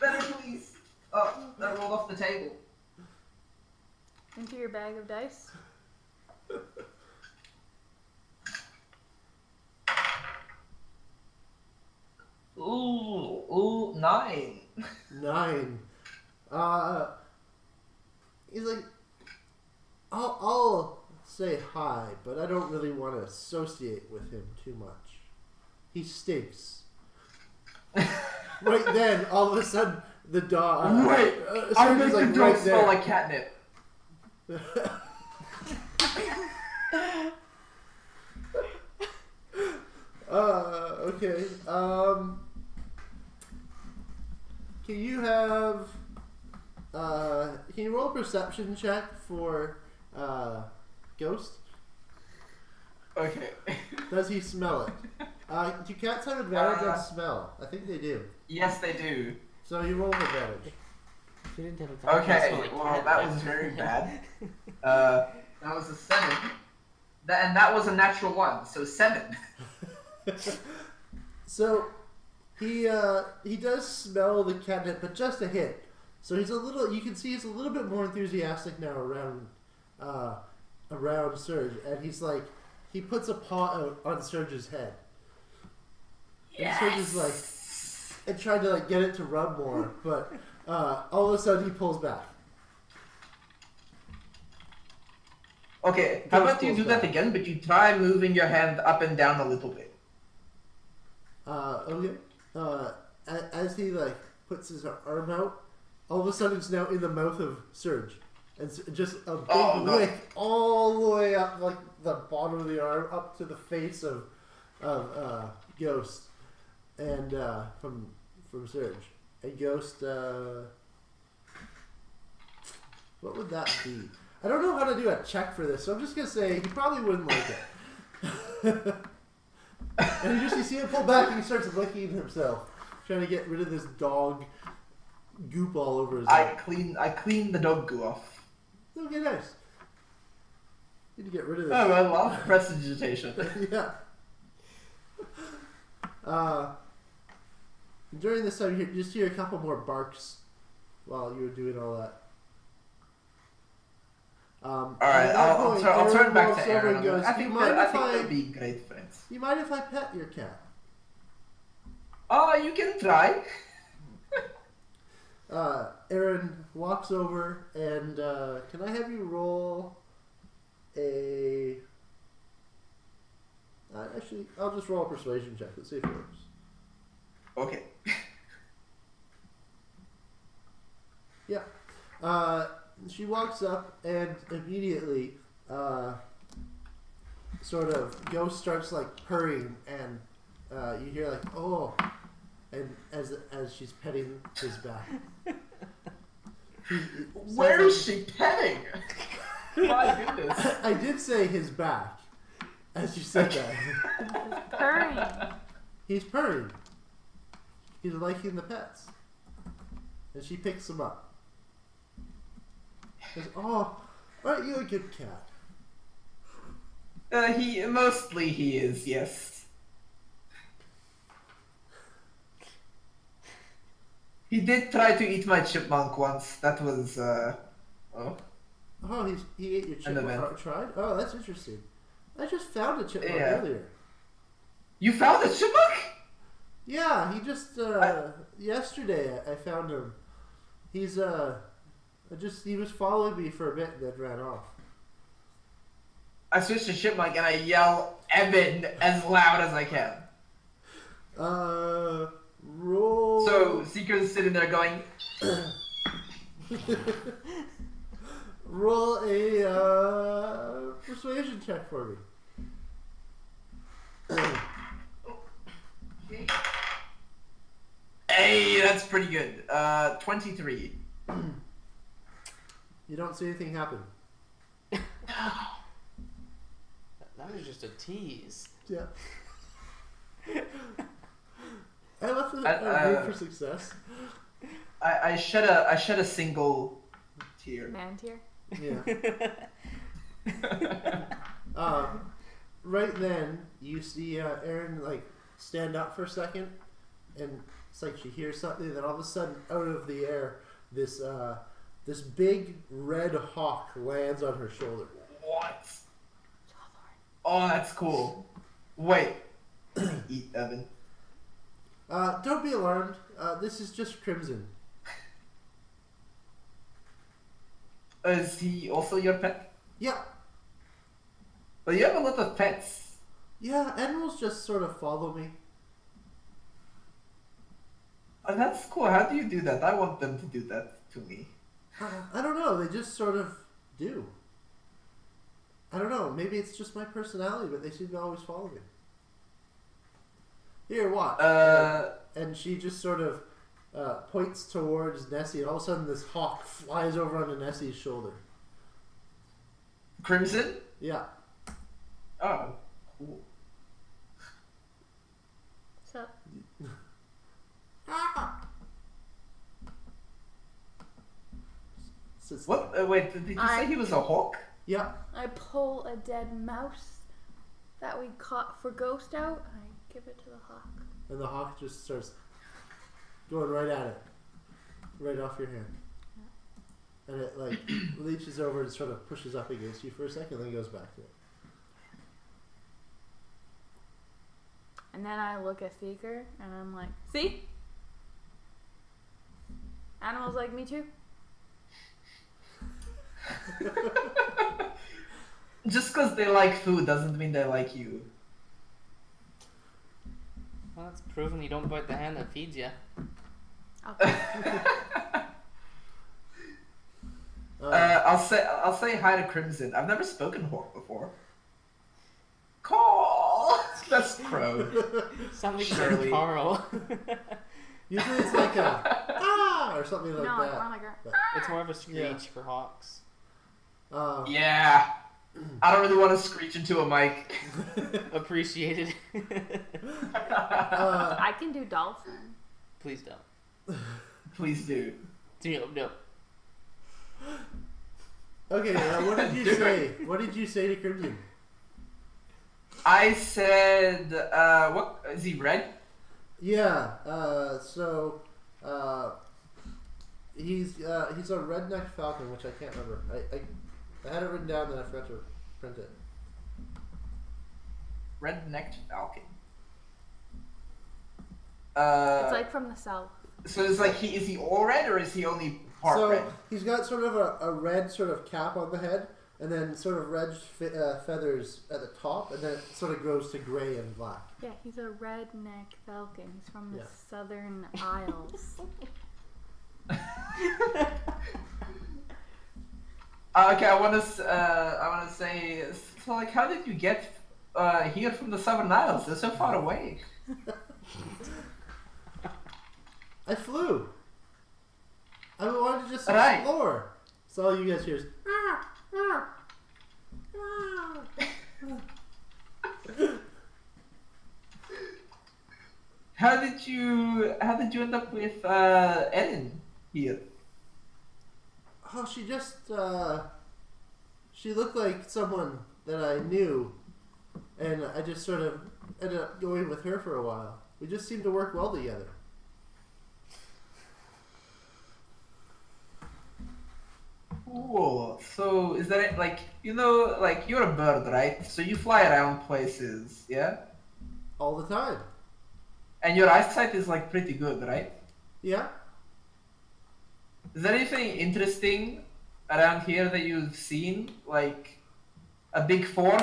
Better, please. Oh, that rolled off the table. Into your bag of dice. Ooh, 9. 9. He's like, I'll say hi, but I don't really want to associate with him too much. He stinks. Right then, all of a sudden, the dog. Wait, I make the dog right smell there. like catnip. Okay. Can you have? Can you roll a perception check for Ghost? Okay. Does he smell it? Do cats have advantage on smell? I think they do. Yes, they do. So you roll with advantage. He didn't have a dog, Okay, it smelled like well, cat. that was very bad. That was a 7. And that was a natural 1, so 7. So he does smell the catnip, but just a hint. So he's a little. You can see he's a little bit more enthusiastic now around Serge, and he's like, he puts a paw out on Serge's head. And Serge is like, and trying to like get it to rub more, but all of a sudden he pulls back. Okay, how Ghost about you pulls do that back. again, but you try moving your hand up and down a little bit. Okay. As he like puts his arm out, all of a sudden it's now in the mouth of Serge, and just a big no. lick all the way up, like the bottom of the arm, up to the face of Ghost, and from Serge. And Ghost, what would that be? I don't know how to do a check for this, so I'm just gonna say he probably wouldn't like it. And you see him pull back and he starts licking himself, trying to get rid of this dog goop all over his I head. clean the dog goo off. Okay, nice. Need to get rid of this. Oh, I love prestidigitation. Yeah. During this time, you just hear a couple more barks while you were doing all that. Alright, at that I'll point, turn Aaron back walks to over Aaron. and goes, I "Do you think mind if they'd be great friends. you mind if I pet your cat?" Oh, you can try. Aaron walks over and can I have you roll a? Actually, I'll just roll a persuasion check. Let's see if it works. Okay. Yeah. She walks up and immediately, sort of, Ghost starts like purring, and you hear like, "Oh," and as she's petting his back. Where is she petting? My goodness. I did say his back, as you said that. Purring. He's purring. He's liking the pets, and she picks him up. Says, "Oh, aren't you a good cat?" He is, yes. He did try to eat my chipmunk once. That was oh. Oh, he ate your chipmunk. event. Oh, tried? Oh, that's interesting. I just found a chipmunk Yeah. earlier. You found a chipmunk? Yeah, he just yesterday I found him. He's he was following me for a bit and then ran off. I switched to chipmunk and I yell Evan as loud as I can. Roll. So Seeker's sitting there going, Roll a persuasion check for me. "Hey, that's pretty good. 23. You don't see anything happen. That was just a tease. Yeah. I left a room for success. I shed a single tear. Man tier. Yeah. right then, you see Erin like stand up for a second, and it's like she hears something. Then all of a sudden, out of the air, this big red hawk lands on her shoulder. What? Oh, that's cool. Wait. Eat Evan. Don't be alarmed. This is just Crimson. Is he also your pet? Yeah. But you have a lot of pets. Yeah, animals just sort of follow me. Oh, that's cool. How do you do that? I want them to do that to me. I don't know. They just sort of do. I don't know. Maybe it's just my personality, but they seem to always follow me. Here, watch. And she just sort of points towards Nessie, and all of a sudden this hawk flies over onto Nessie's shoulder. Crimson? Yeah. Oh, cool. So, What? Wait, did you say he was a hawk? Yeah. I pull a dead mouse that we caught for Ghost Out, and I give it to the hawk. And the hawk just starts going right at it. Right off your hand. And it like leaches over and sort of pushes up against you for a second, then goes back to it. And then I look at Seeker, and I'm like, see? Animals like me too? Just because they like food doesn't mean they like you. Well, it's proven you don't bite the hand that feeds you. Okay. I'll say hi to Crimson. I've never spoken hawk before. Call. That's crow. Sounds like Shirley. Carl. Usually it's like a ah or something like no, that. more like a, But, It's more of a screech Yeah. for hawks. Yeah. I don't really want to screech into a mic. Appreciated. I can do dolphin. Please don't. Please do. No. okay, what did you say? What did you say to Crimson? I said, what is he red? Yeah, he's a redneck falcon, which I can't remember. I had it written down, then I forgot to print it. Red-necked falcon. It's like from the south. So it's like is he all red or is he only part So red? he's got sort of a red sort of cap on the head, and then sort of red feathers at the top, and then it sort of goes to gray and black. Yeah, he's a redneck falcon. He's from the Yeah. Southern Isles. Okay, I want to say, so like, how did you get here from the Southern Isles? They're so far away. I flew. I wanted to just Right. explore. So all you guys hear is ah, ah, ah. How did you end up with Ellen here? Oh, she just she looked like someone that I knew, and I just sort of ended up going with her for a while. We just seemed to work well together. Cool. So is that it? Like, like you're a bird, right? So you fly around places, yeah? All the time. And your eyesight is like pretty good, right? Yeah. Is there anything interesting around here that you've seen? Like a big fort?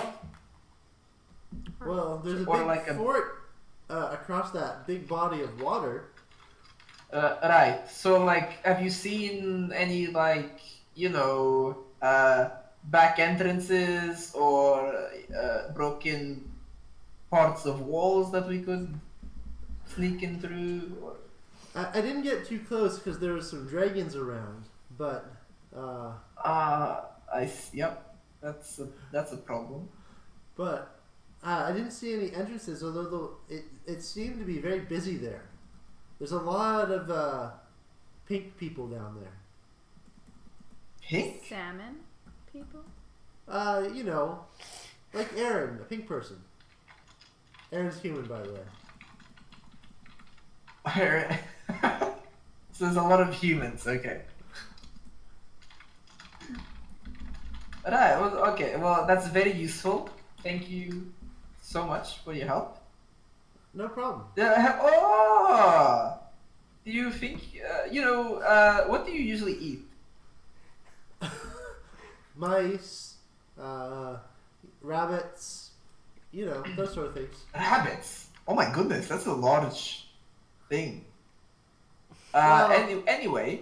Well, there's a Or big like a- fort across that big body of water. Right. So like, have you seen any like, back entrances or broken parts of walls that we could sneak in through? Or... I didn't get too close because there was some dragons around, but Yep. That's a problem. but I didn't see any entrances. Although it seemed to be very busy there. There's a lot of pink people down there. Pink? Salmon people? Like Aaron, a pink person. Aaron's human, by the way. So there's a lot of humans. Okay. Alright. Well, okay. Well, that's very useful. Thank you so much for your help. No problem. Oh! Do you think, what do you usually eat? Mice, rabbits, those sort of things. Rabbits? Oh my goodness, that's a large thing. Well- Anyway,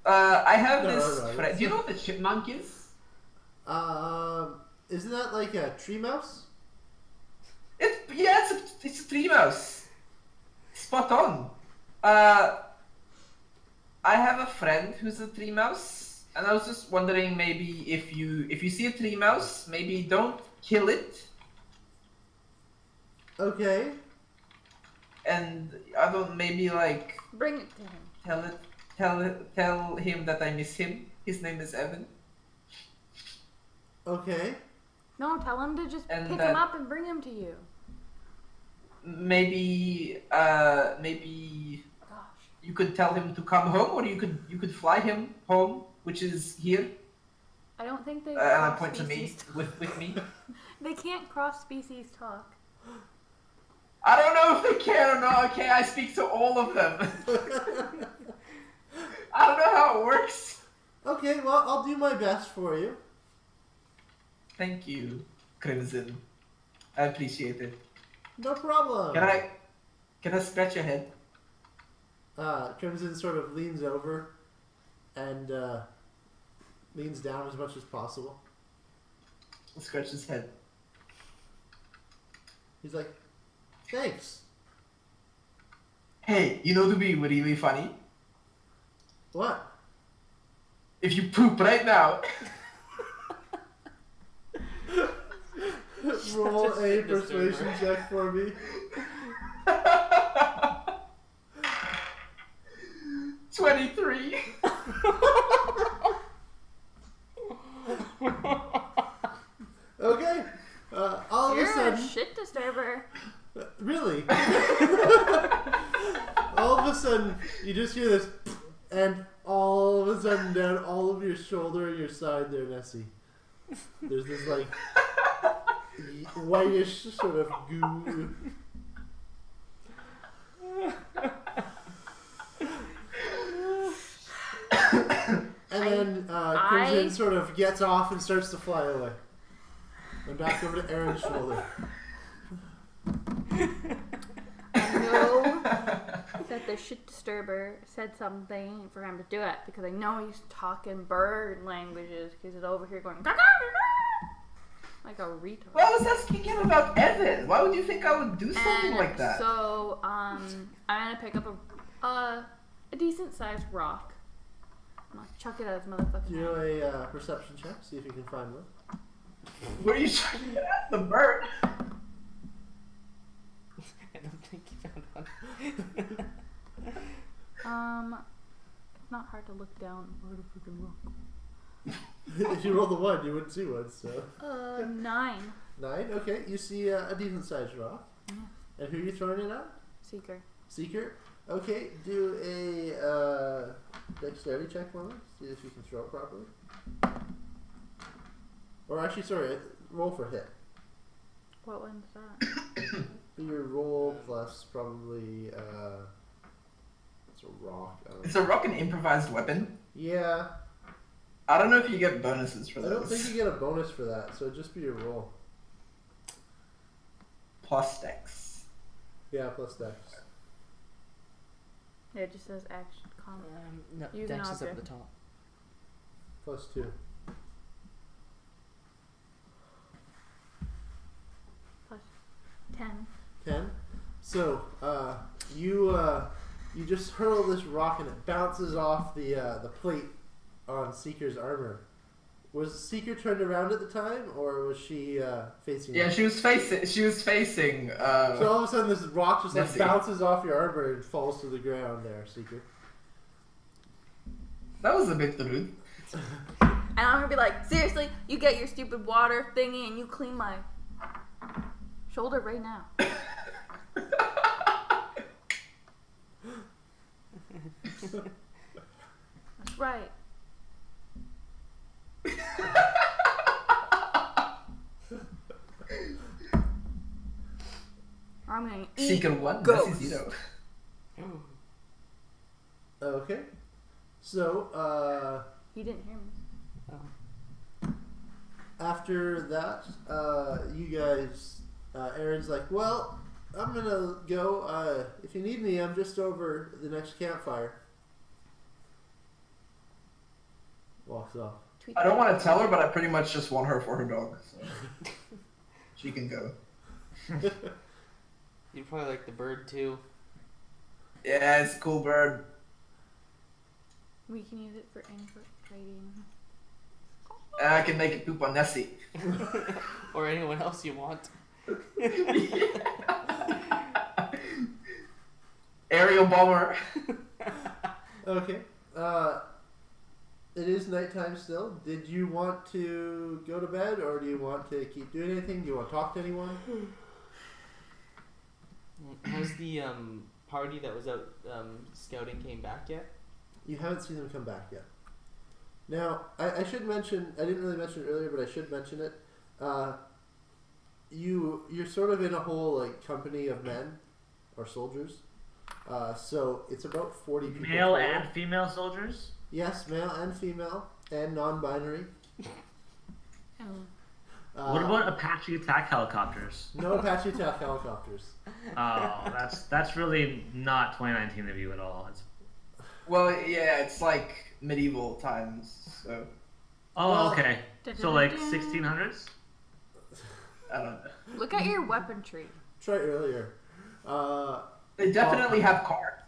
I have No, this no, friend. Do you know what the chipmunk is? Isn't that like a tree mouse? It's a tree mouse. Spot on. I have a friend who's a tree mouse, and I was just wondering maybe if you see a tree mouse, maybe don't kill it, Okay. and I don't maybe like Bring it to him. tell him that I miss him. His name is Evan. Okay. No, tell him to just And pick that- him up and bring him to you. Maybe Gosh. you could tell him to come home, or you could fly him home, which is here. I don't think they And I cross point to me species. with me. They can't cross species talk. I don't know if they can or not. Okay, I speak to all of them. I don't know how it works. Okay, well, I'll do my best for you. Thank you, Crimson. I appreciate it. No problem. Can I scratch your head? Crimson sort of leans over and leans down as much as possible. I'll scratch his head. He's like, thanks. Hey, you know to be really funny? What? If you poop right now. Roll Such a a shit persuasion disturber. check for me. 23. Okay. All of a You're a sudden, shit disturber. really? All of a sudden, you just hear this, and all of a sudden, down all of your shoulder and your side there, Nessie, there's this like whitish sort of goo. And then Crimson sort of gets off and starts to fly away. And back over to Aaron's shoulder. I know that the shit disturber said something for him to do it because I know he's talking bird languages because he's over here going like a retard. Well, I was asking him about Evan. Why would you think I would do something And like that? So I'm gonna pick up a decent sized rock. I'm gonna chuck it at his motherfucking Do head. a perception check, see if you can find one. Where are you trying to get at? The bird? I don't think you found one. It's not hard to look down. Where the freaking rock? If you roll the 1, you wouldn't see one, so. 9. 9, okay, you see a decent sized rock. Yeah. And who are you throwing it at? Seeker. Seeker? Okay, do a dexterity check for me, see if you can throw it properly. Or actually, sorry, roll for hit. What one's that? Do your roll plus probably, it's a rock. I don't Is know. a rock an improvised weapon? Yeah, I don't know if you get bonuses for I those. don't think you get a bonus for that, so it'd just be your roll. Plus dex. Yeah, plus dex. Yeah, it just says action comment. No, Use an Dex is up at object. the top. Plus 2. Plus 10. 10. So, you just hurl this rock and it bounces off the plate on Seeker's armor. Was Seeker turned around at the time, or was she facing? Yeah, you? she was facing. So all of a sudden, this rock just like Nessie. bounces off your armor and falls to the ground. There, Seeker. That was a bit rude. And I'm gonna be like, seriously, you get your stupid water thingy and you clean my Shoulder right now. That's right. Or I'm gonna eat Secret one, ghosts. Necesito. Okay. So, He didn't hear me. after that, you guys, Aaron's like, well, I'm gonna go. If you need me, I'm just over the next campfire. Walks off. Tweet I don't that. want to tell her, but I pretty much just want her for her dog. So. She can go. You'd probably like the bird too. Yeah, it's a cool bird. We can use it for infiltrating. I can make it poop on Nessie. Or anyone else you want. Aerial bomber. Okay. It is nighttime still. Did you want to go to bed, or do you want to keep doing anything? Do you want to talk to anyone? Has the party that was out scouting came back yet? You haven't seen them come back yet. Now, I should mention, I didn't really mention it earlier, but I should mention it. You're sort of in a whole like company of men or soldiers. So it's about 40 people. Male total. and female soldiers? Yes, male and female and non-binary. Oh. What about Apache attack helicopters? No Apache attack helicopters. Oh, that's really not 2019 of you at all. It's, Well, yeah, it's like medieval times. So oh, Well, okay. So like 1600s? I don't know. Look at your weaponry. Try earlier. They definitely have cards,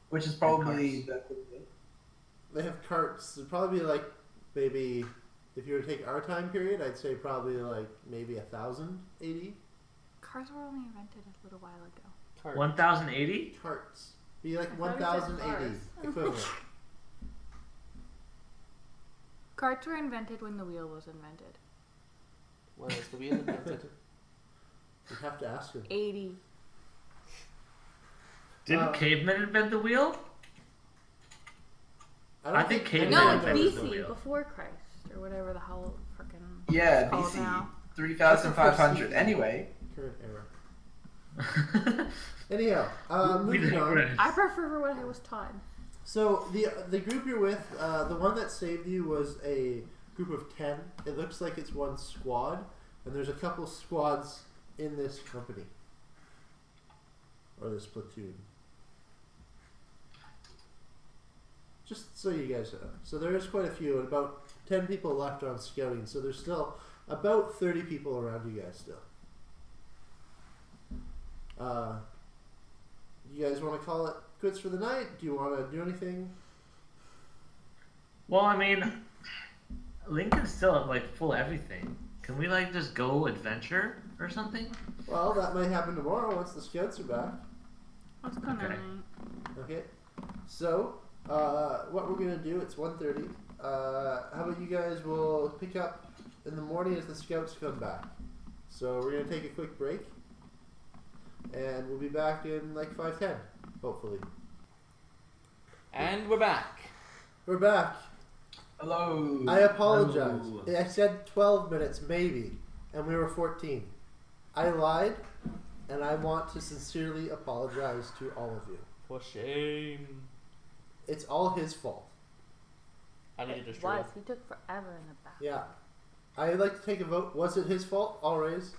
which is probably the. They have carts. It'd probably be like maybe if you were to take our time period, I'd say probably like maybe 1,080 Cars were only invented a little while ago. Cart. 1080? carts. Be like I thought it said 1,080 cars. equivalent. Carts were invented when the wheel was invented. When was the wheel invented? You have to ask him. 80. Didn't cavemen invent the wheel? I think cavemen No, invented it's the BC, wheel. before Christ, or whatever the hell frickin' Yeah, it's called BC now. 3,500. Anyway, Current era. Anyhow, We moving on. digress. I prefer what I was taught. So the group you're with, the one that saved you was a group of 10. It looks like it's one squad, and there's a couple squads in this company or this platoon. Just so you guys know. So there is quite a few, and about 10 people left on scouting. So there's still about 30 people around you guys still. You guys want to call it quits for the night? Do you want to do anything? Well, I mean, Lincoln's still like full of everything. Can we like just go adventure or something? Well, that might happen tomorrow once the scouts are back. What's going Okay. on? Okay. So, what we're gonna do? It's 1:30. How about you guys will pick up in the morning as the scouts come back. So we're gonna take a quick break, and we'll be back in like 5:10, hopefully. And we're back. We're back. hello. I apologize. Hello. I said 12 minutes maybe, and we were 14. I lied, and I want to sincerely apologize to all of you. For shame. It's all his fault. I need to It destroy. was. He took forever in the back. Yeah. I'd like to take a vote. Was it his fault? All raise.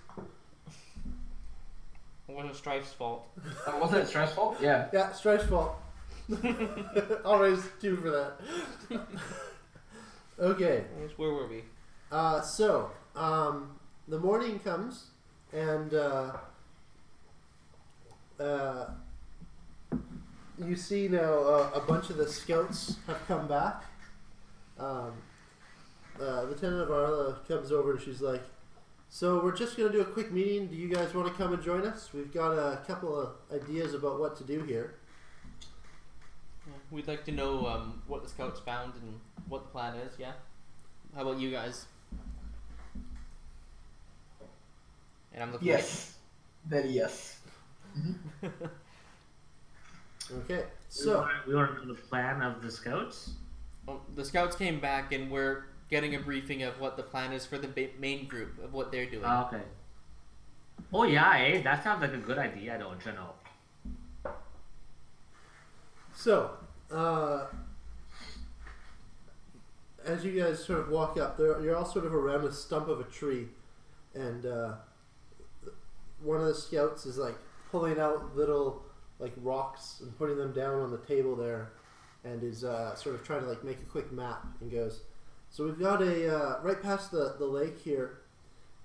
It wasn't Strife's fault. Wasn't it stressful? Yeah. Yeah, Strife's fault. I'll raise 2 for that. Okay. Where were we? So, the morning comes, and you see now a bunch of the scouts have come back. Lieutenant Arla comes over and she's like, so we're just going to do a quick meeting. Do you guys want to come and join us? We've got a couple of ideas about what to do here. Yeah, we'd like to know what the scouts found and what the plan is. Yeah. How about you guys? And I'm looking. Yes. Then yes. Okay, so we want to know the plan of the scouts. Well, the scouts came back and we're getting a briefing of what the plan is for the main group of what they're doing. Okay. Oh yeah, that sounds like a good idea, don't you know? So, as you guys sort of walk up, you're all sort of around a stump of a tree, and one of the scouts is like pulling out little like rocks and putting them down on the table there, and is sort of trying to like make a quick map, and goes, so we've got a right past the lake here.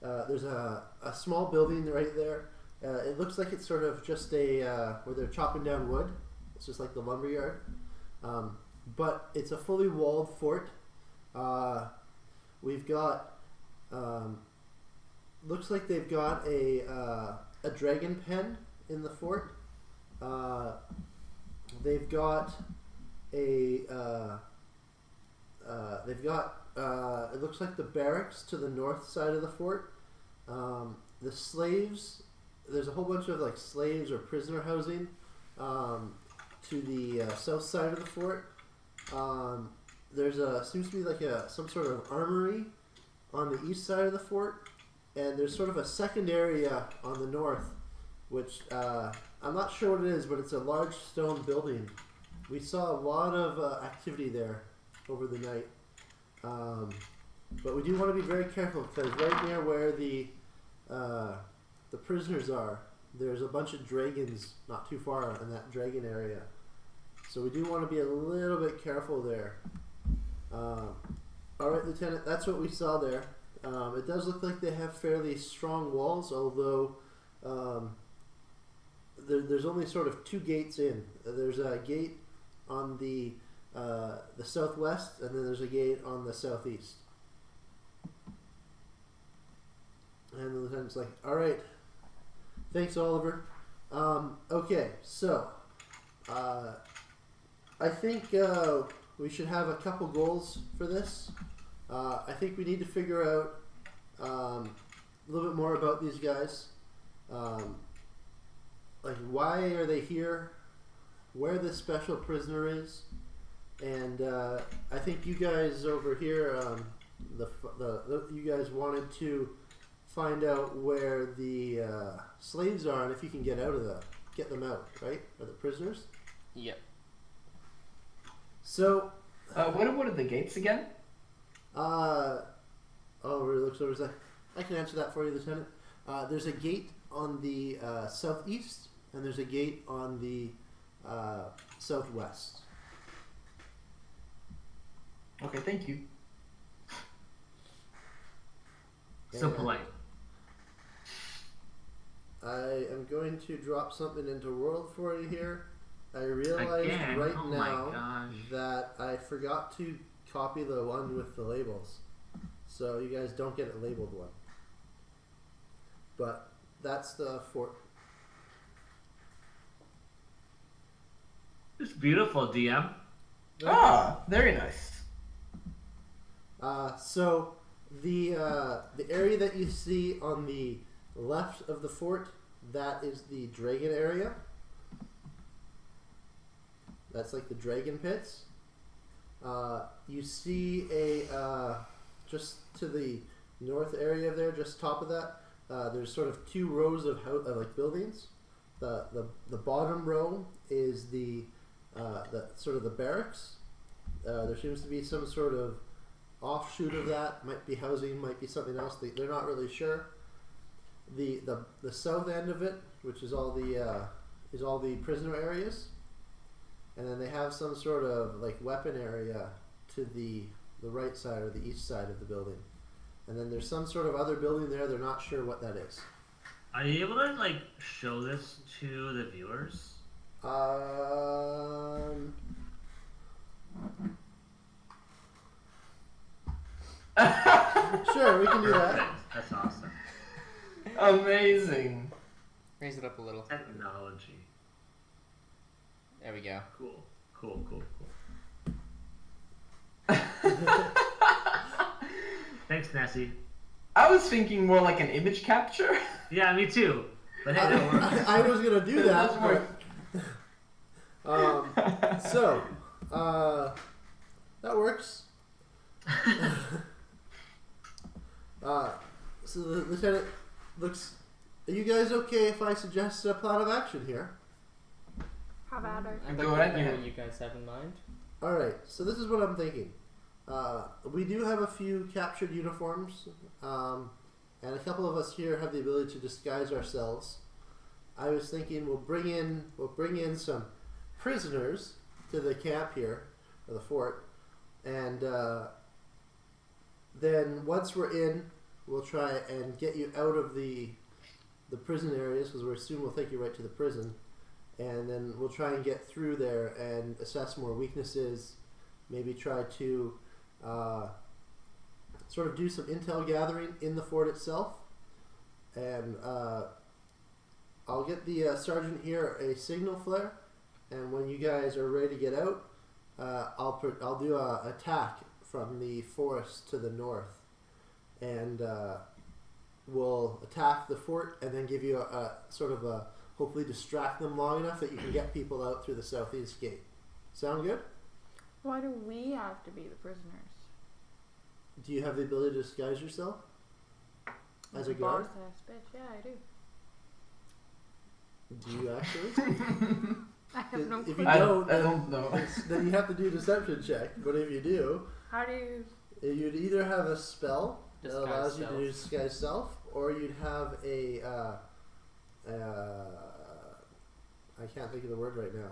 There's a small building right there. It looks like it's sort of just a where they're chopping down wood. It's just like the lumber yard, but it's a fully walled fort. We've got looks like they've got a dragon pen in the fort. They've got a it looks like the barracks to the north side of the fort. The slaves, there's a whole bunch of like slaves or prisoner housing to the south side of the fort. There's seems to be like some sort of armory on the east side of the fort, and there's sort of a second area on the north, which I'm not sure what it is, but it's a large stone building. We saw a lot of activity there over the night, but we do want to be very careful because right near where the prisoners are, there's a bunch of dragons not too far in that dragon area. So we do want to be a little bit careful there. Alright, Lieutenant, that's what we saw there. It does look like they have fairly strong walls, although there's only sort of two gates in. There's a gate on the southwest, and then there's a gate on the southeast. And the lieutenant's like, alright, thanks, Oliver. Okay, so I think we should have a couple goals for this. I think we need to figure out a little bit more about these guys. Like, why are they here? Where this special prisoner is? And I think you guys over here, you guys wanted to find out where the slaves are and if you can get them out, right? Or the prisoners? Yep. So, what are the gates again? Oliver looks over and says, I can answer that for you, Lieutenant. There's a gate on the southeast, and there's a gate on the southwest. Okay, thank you. So polite. I am going to drop something into World for you here. I realized Again? right Oh my now gosh. that I forgot to copy the one with the labels. So you guys don't get a labeled one. But that's the fort. It's beautiful, DM. Ah, very nice. So the area that you see on the left of the fort, that is the dragon area. That's like the dragon pits. You see a just to the north area there, just top of that. There's sort of two rows of like buildings. The bottom row is the sort of the barracks. There seems to be some sort of offshoot of that. Might be housing, might be something else. They're not really sure. The south end of it, which is all the prisoner areas, and then they have some sort of like weapon area to the right side or the east side of the building, and then there's some sort of other building there. They're not sure what that is. Are you able to like show this to the viewers? Sure, we can do that. Perfect. That's awesome. Amazing. Raise it up a little. Technology. There we go. Cool. Cool. Thanks, Nessie. I was thinking more like an image capture. Yeah, me too. But hey, that works. I was gonna do It that. does work. So, that works. So the lieutenant looks. Are you guys okay if I suggest a plan of action here? Have at her. I'd Go like right to hear ahead. what you guys have in mind. All right. So this is what I'm thinking. We do have a few captured uniforms, and a couple of us here have the ability to disguise ourselves. I was thinking we'll bring in some prisoners to the camp here, or the fort, and then once we're in, we'll try and get you out of the prison areas, because we're soon we'll take you right to the prison, and then we'll try and get through there and assess more weaknesses, maybe try to sort of do some intel gathering in the fort itself, and I'll get the sergeant here a signal flare, and when you guys are ready to get out, I'll do a attack from the forest to the north, and we'll attack the fort and then give you a sort of a hopefully distract them long enough that you can get people out through the southeast gate. Sound good? Why do we have to be the prisoners? Do you have the ability to disguise yourself as a guard? Boss ass bitch. Yeah, I do. Do you actually? I have no If clue. you I don't, don't know. then you have to do a deception check. But if you do, How do you? you'd either have a spell that Disguise allows you self. to disguise self, or you'd have a I can't think of the word right now.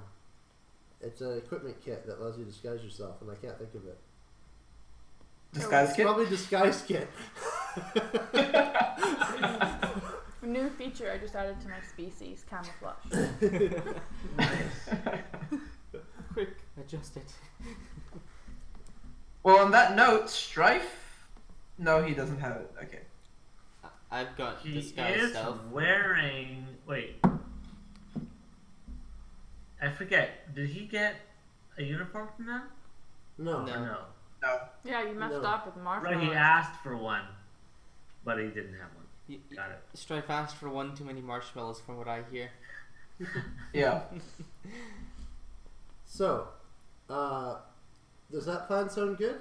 It's an equipment kit that allows you to disguise yourself, and I can't think of it. Disguise It's kit? probably disguise kit. A new feature I just added to my species: camouflage. Quick, adjust it. Well, on that note, Strife. No, he doesn't have it. Okay. I've got He disguise is self. wearing. Wait. I forget. Did he get a uniform from them? No. No. Or no? No. Yeah, you messed No. up with marshmallows. Right, he asked for one, but he didn't have one. Got it. Strife asked for one too many marshmallows, from what I hear. Yeah. So, does that plan sound good?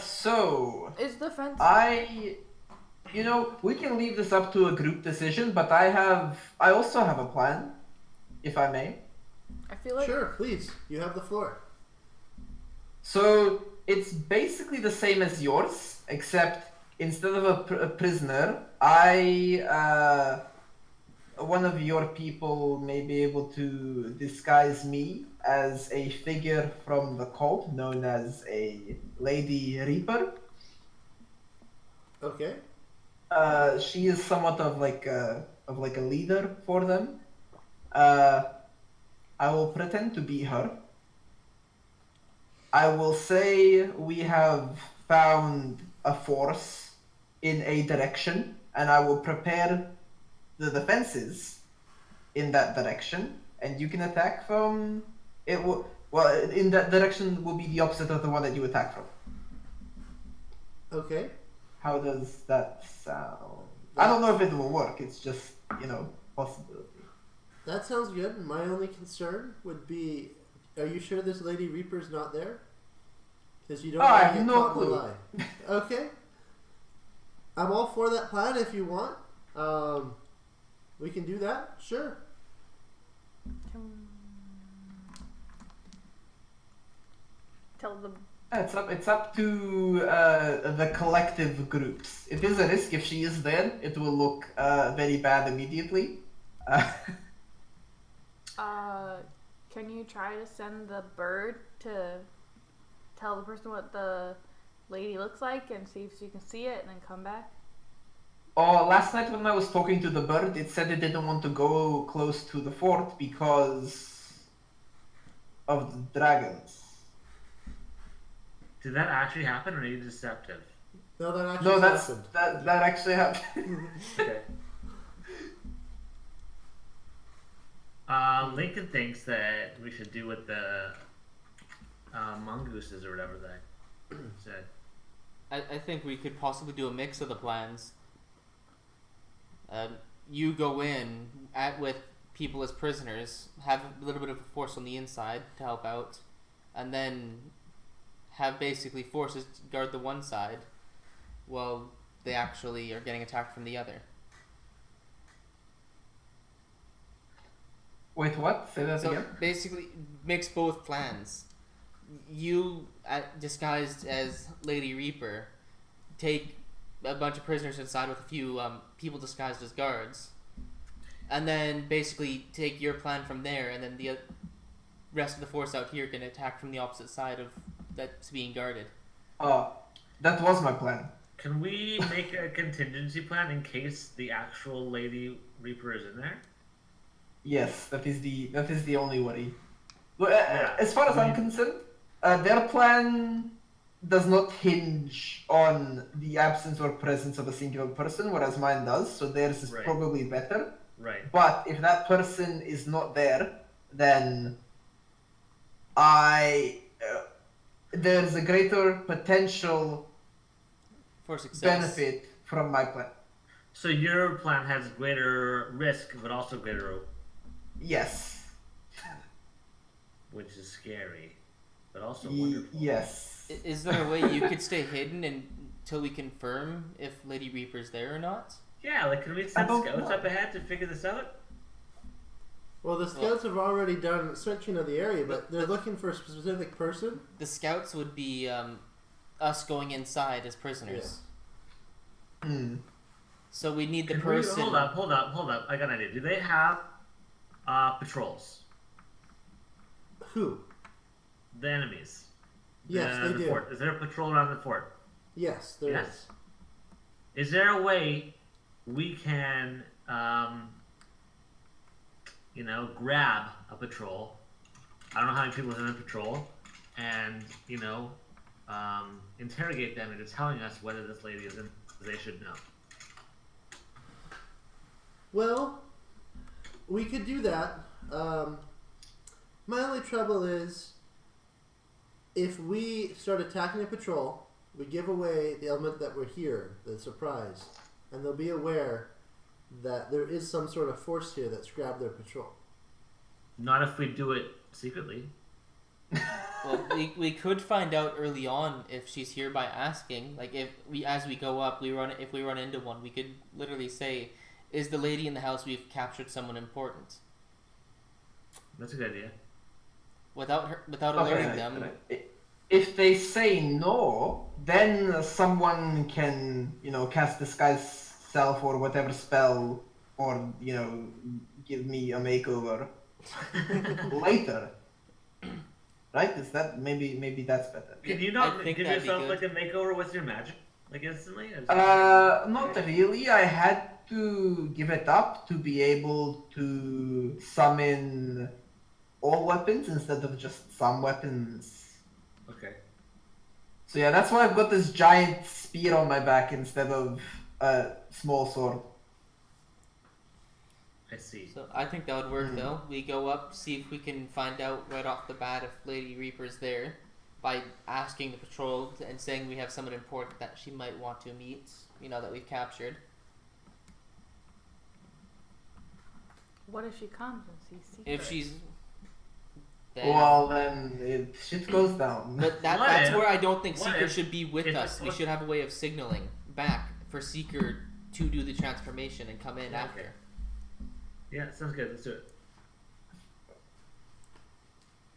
So Is the fence? we can leave this up to a group decision, but I also have a plan, if I may. I feel like Sure, please. You have the floor. So it's basically the same as yours, except instead of a prisoner, one of your people may be able to disguise me as a figure from the cult known as a Lady Reaper. Okay. She is somewhat of like a leader for them. I will pretend to be her. I will say we have found a force in a direction, and I will prepare the defenses in that direction, and you can attack from it. In that direction will be the opposite of the one that you attack from. Okay. How does that sound? I don't know if it will work. It's just possibility. That sounds good. My only concern would be, are you sure this Lady Reaper's not there? Because you don't Oh, I wanna have get no caught in the clue. lie. Okay. I'm all for that plan if you want. We can do that. Sure. tell them. It's up to the collective groups. It is a risk if she is there. It will look very bad immediately. Can you try to send the bird to tell the person what the lady looks like and see if she can see it and then come back? Last night when I was talking to the bird, it said it didn't want to go close to the fort because of the dragons. Did that actually happen, or are you deceptive? No, that actually No, happened. that actually happened. Okay. Lincoln thinks that we should do what the mongooses or whatever they said. I think we could possibly do a mix of the plans. You go in with people as prisoners, have a little bit of force on the inside to help out, and then have basically forces guard the one side while they actually are getting attacked from the other. Wait, what? Say that So again. basically, mix both plans. You, disguised as Lady Reaper, take a bunch of prisoners inside with a few people disguised as guards, and then basically take your plan from there, and then the rest of the force out here can attack from the opposite side of that's being guarded. That was my plan. Can we make a contingency plan in case the actual Lady Reaper is in there? Yes, that is the only worry. Well, Yeah. as far as I'm concerned, their plan does not hinge on the absence or presence of a singular person, whereas mine does. So theirs is Right. probably better. Right. But if that person is not there, then there's a greater potential For success. benefit from my plan. So your plan has greater risk, but also greater hope, Yes. which is scary, but also wonderful. Yes. Is there a way you could stay hidden until we confirm if Lady Reaper's there or not? Yeah, like can we send don't scouts know. up ahead to figure this out? Well, the scouts have already done searching of the area, but they're looking for a specific person. The scouts would be us going inside as prisoners. Hmm. So we need the Can we- person. Hold up. I got an idea. Do they have patrols? Who? The enemies. Yes, The they do. fort. Is there a patrol around the fort? Yes, there is. Yes. Is there a way we can, grab a patrol? I don't know how many people are in a patrol, and interrogate them into telling us whether this lady is in. They should know. Well, we could do that. My only trouble is if we start attacking a patrol, we give away the element that we're here, the surprise, and they'll be aware that there is some sort of force here that's grabbed their patrol. Not if we do it secretly. Well, we could find out early on if she's here by asking. Like as we go up, if we run into one, we could literally say, "Is the lady in the house? We've captured someone important." That's a good idea. Without alerting them. If they say no, then someone can, cast disguise self or whatever spell, or give me a makeover later. Right? Is that maybe that's better? Can you I not think give that'd be yourself good. like a makeover with your magic, like instantly? Not really. I had to give it up to be able to summon all weapons instead of just some weapons. Okay. So yeah, that's why I've got this giant spear on my back instead of a small sword. I see. So I think that would work though. We go up, see if we can find out right off the bat if Lady Reaper's there by asking the patrol and saying we have someone important that she might want to meet, that we've captured. What if she comes and sees secrets? If she's there. Well, then shit goes down. But What that's if- where I don't think what Seeker if- should be with if us. it We was- should have a way of signaling back for Seeker to do the transformation and come in Okay. after. Yeah, sounds good. Let's do it.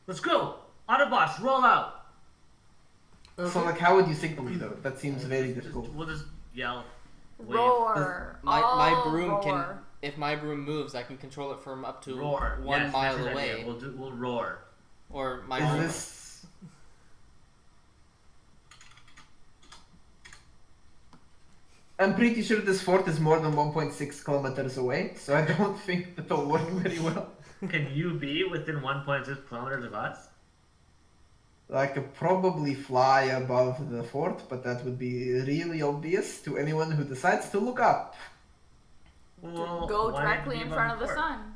Let's go! Autobots, roll out! Okay. So how would you signal me though? That seems very difficult. We'll just yell. wave. Roar. My All broom roar. can. If my broom moves, I can control it from up to Roar. 1 Yes, mile that's an away. idea. We'll roar. Or my Is broom. this? I'm pretty sure this fort is more than 1.6 kilometers away, so I don't think that'll work very well. Can you be within 1.6 kilometers of us? I could probably fly above the fort, but that would be really obvious to anyone who decides to look up. Well, Go why directly be in above front of the fort? sun.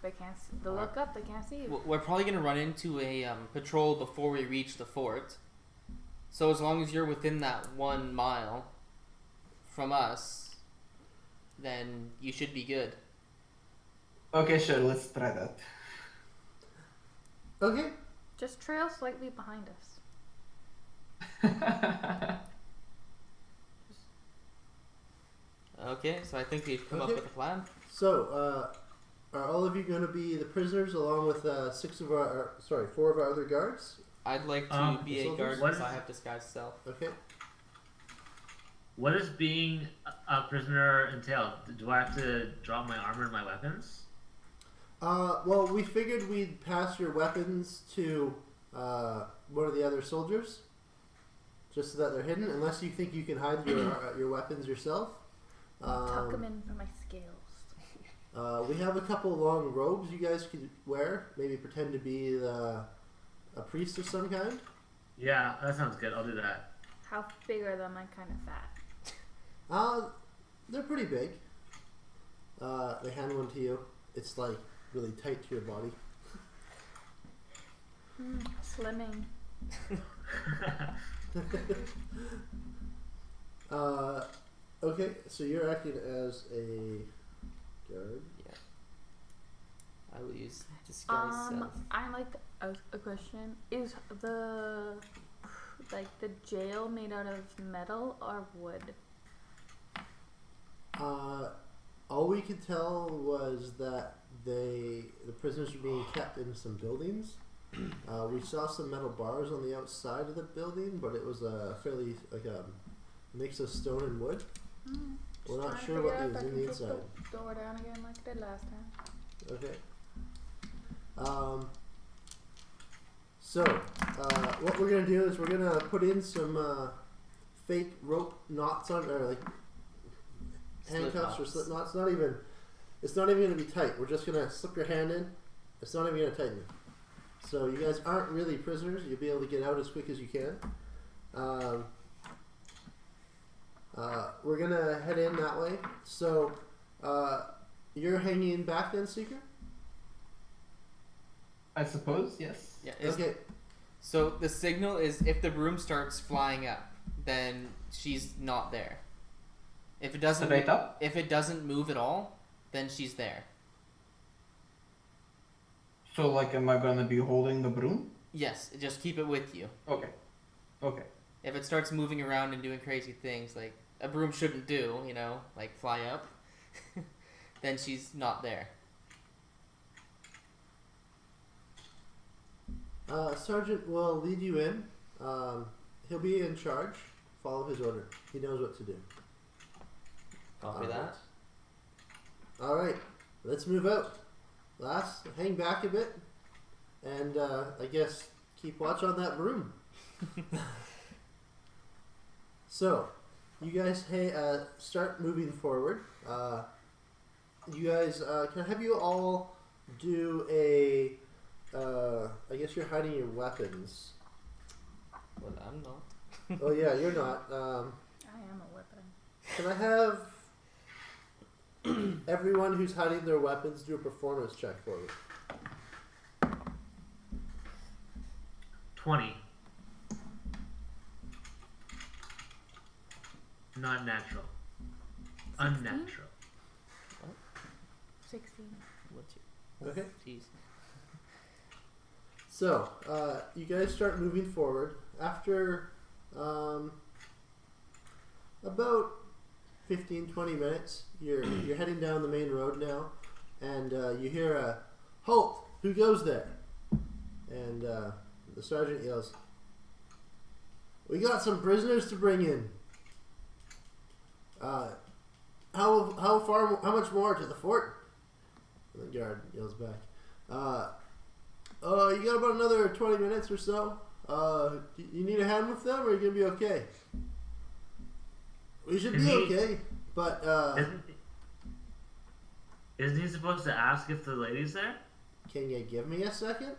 They can't. They look up. They can't see you. We're probably gonna run into a patrol before we reach the fort. So as long as you're within that 1 mile from us, then you should be good. Okay, sure. Let's try that. Okay. Just trail slightly behind us. Okay, so I think we've come up Okay. with a plan. So, are all of you going to be the prisoners along with four of our other guards? I'd like to be a soldiers? guard What because is- I have disguised self. Okay. What does being a prisoner entail? Do I have to drop my armor and my weapons? Well, we figured we'd pass your weapons to one of the other soldiers, just so that they're hidden, unless you think you can hide your weapons yourself. Tuck them in for my scales. We have a couple long robes you guys could wear. Maybe pretend to be a priest of some kind. Yeah, that sounds good. I'll do that. How big are them? I'm kind of fat. They're pretty big. They hand one to you. It's like really tight to your body. Slimming. Okay, so you're acting as a guard. I will use disguise self. I like a question. Is the jail made out of metal or wood? All we could tell was that the prisoners were being kept in some buildings. We saw some metal bars on the outside of the building, but it was a fairly a mix of stone and wood. We're not sure what was in the inside. The door down again like I did last time. Okay. So what we're gonna do is we're gonna put in some fake rope knots on, or like handcuffs or slip knots. It's not even gonna be tight. We're just gonna slip your hand in. It's not even gonna tighten. So you guys aren't really prisoners. You'll be able to get out as quick as you can. We're gonna head in that way. So you're hanging back then, Seeker? I suppose, yes. Yeah. Okay. So the signal is if the broom starts flying up, then she's not there. If it doesn't Straight up? if it doesn't move at all, then she's there. So, like, am I gonna be holding the broom? Yes, just keep it with you. Okay. Okay. If it starts moving around and doing crazy things like a broom shouldn't do, like fly up, then she's not there. Sergeant will lead you in. He'll be in charge. Follow his order. He knows what to do. Copy that. All right, let's move out. Lass, hang back a bit, and I guess keep watch on that broom. So, you guys start moving forward. You guys, can I have you all do a? I guess you're hiding your weapons. Well, I'm not. Oh yeah, you're not. I am a weapon. Can I have everyone who's hiding their weapons do a performance check for me? 20. Not natural. 16? Unnatural. 16. What's your? Okay. Jeez. So, you guys start moving forward. After about 15-20 minutes, you're heading down the main road now, and you hear a halt. Who goes there? And the sergeant yells, "We got some prisoners to bring in. How far? How much more to the fort?" And the guard yells back, "You got about another 20 minutes or so. You need a hand with them, or are you gonna be okay?" "We should be okay, but Isn't he supposed to ask if the lady's there? can you give me a second?"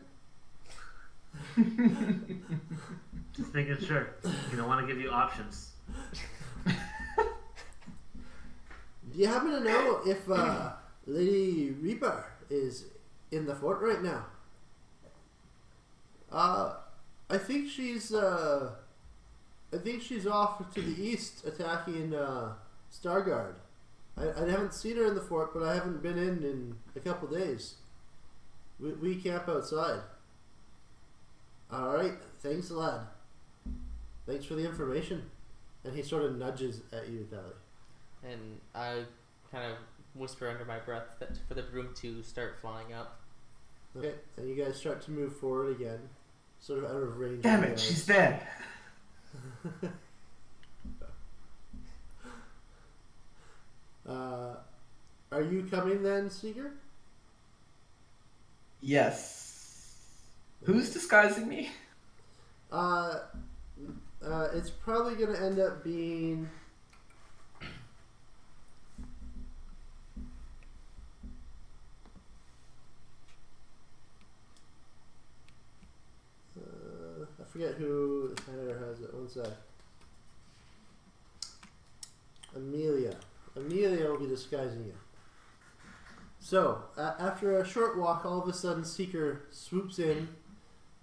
Just making sure. You don't want to give you options. Do you happen to know if Lady Reaper is in the fort right now? I think she's off to the east attacking Starguard. I haven't seen her in the fort, but I haven't been in a couple days. We camp outside. Alright, thanks, lad. Thanks for the information. And he sort of nudges at you, Tally. And I kind of whisper under my breath that for the broom to start flying up. Okay, and you guys start to move forward again, sort of out of range. Damn of it, the she's there. Are you coming then, Seeker? Yes. Who's disguising me? It's probably going to end up being... I forget who the senator has it. One sec. Amelia. Amelia will be disguising you. So, after a short walk, all of a sudden Seeker swoops in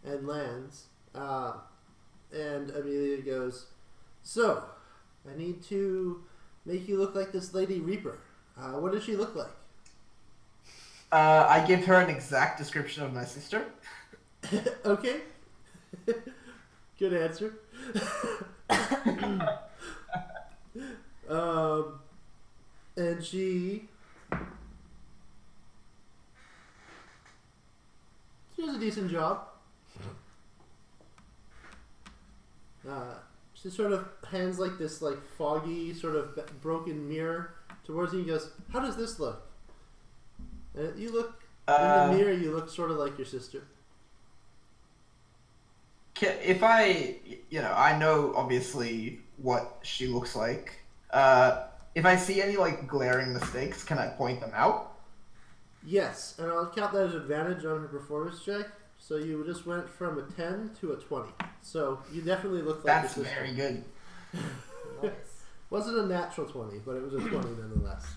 and lands. And Amelia goes, "So, I need to make you look like this Lady Reaper. What does she look like?" I give her an exact description of my sister. Okay. Good answer. And she does a decent job. She sort of hands like this like foggy sort of broken mirror towards you and goes, "How does this look?" And you look in the mirror, you look sort of like your sister. If I know obviously what she looks like. If I see any like glaring mistakes, can I point them out? Yes, and I'll count that as advantage on her performance check. So you just went from a 10 to a 20. So you definitely look like That's your sister. very good. Nice. Wasn't a natural 20, but it was a 20 nonetheless.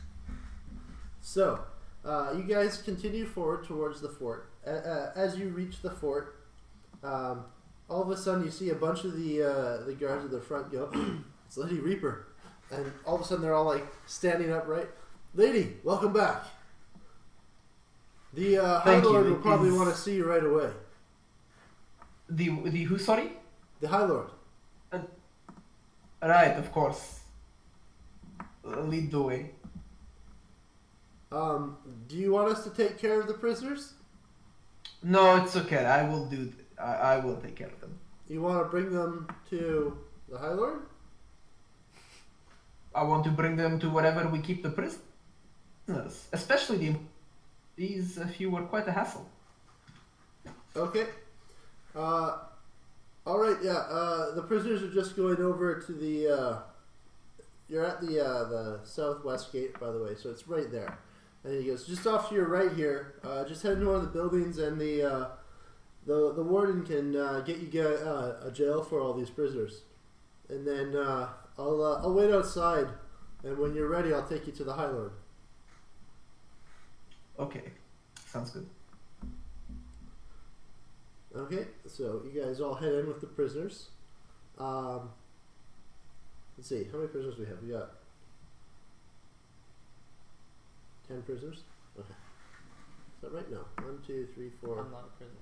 So, you guys continue forward towards the fort. As you reach the fort, all of a sudden you see a bunch of the guards at the front go, "It's Lady Reaper." And all of a sudden they're all like standing upright. "Lady, welcome back. The High Thank you. Lord will probably Is- want to see you right away." The who? Sorry. The High Lord. Right, of course. Lead the way. Do you want us to take care of the prisoners? No, it's okay. I will do. I will take care of them. You want to bring them to the High Lord? I want to bring them to wherever we keep the prisoners, especially these few were quite a hassle. Okay. All right. Yeah. The prisoners are just going over to the. You're at the southwest gate, by the way, so it's right there. And he goes, "Just off to your right here. Just head into one of the buildings, and the warden can get you a jail for all these prisoners. And then I'll wait outside, and when you're ready, I'll take you to the High Lord." Okay, sounds good. Okay, so you guys all head in with the prisoners. Let's see, how many prisoners do we have? We got 10 prisoners? Okay. Is that right? No. 1, 2, 3, 4. I'm not a prisoner.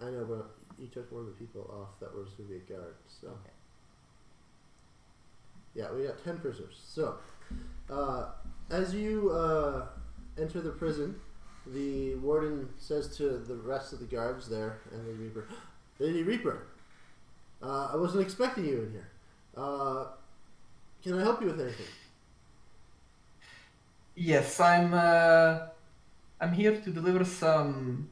I know, but you took one of the people off that was going to be a guard. So Okay. yeah, we got 10 prisoners. So as you enter the prison, the warden says to the rest of the guards there and Lady Reaper, "Lady Reaper, I wasn't expecting you in here. Can I help you with anything?" Yes, I'm here to deliver some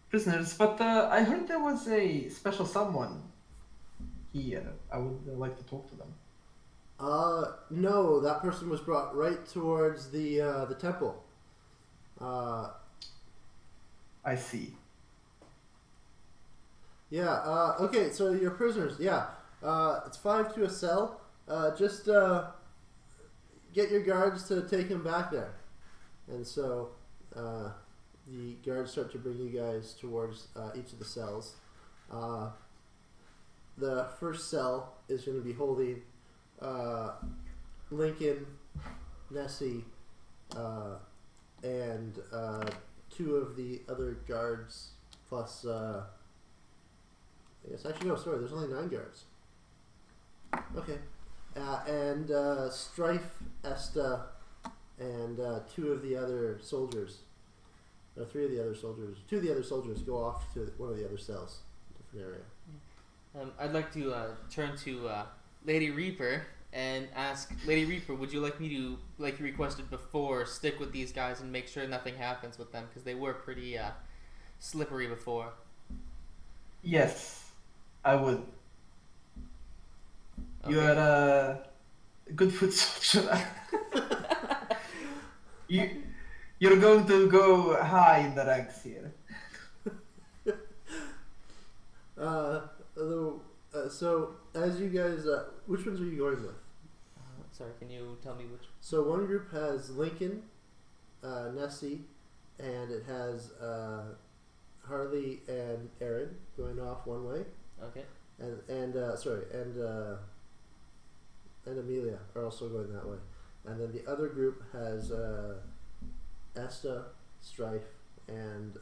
prisoners, but I heard there was a special someone here. I would like to talk to them. No, that person was brought right towards the temple. I see. Yeah, okay, so you're prisoners. Yeah, it's 5 to a cell. Just get your guards to take him back there. And so the guards start to bring you guys towards each of the cells. The first cell is going to be holding Lincoln, Nessie, and 2 of the other guards, plus, I guess, actually, no, sorry, there's only 9 guards. Okay. And Strife, Esta, and 2 of the other soldiers, or 3 of the other soldiers, 2 of the other soldiers go off to one of the other cells, different area. I'd like to turn to Lady Reaper and ask Lady Reaper, would you like me to, like you requested before, stick with these guys and make sure nothing happens with them, because they were pretty slippery before. Yes, I would. Okay. You are a good foot soldier. You're going to go high in the ranks here. So, as you guys, which ones are you going with? Sorry, can you tell me which? So one group has Lincoln, Nessie, and it has Harley and Aaron going off one way, Okay. and Amelia are also going that way, and then the other group has Esta, Strife, and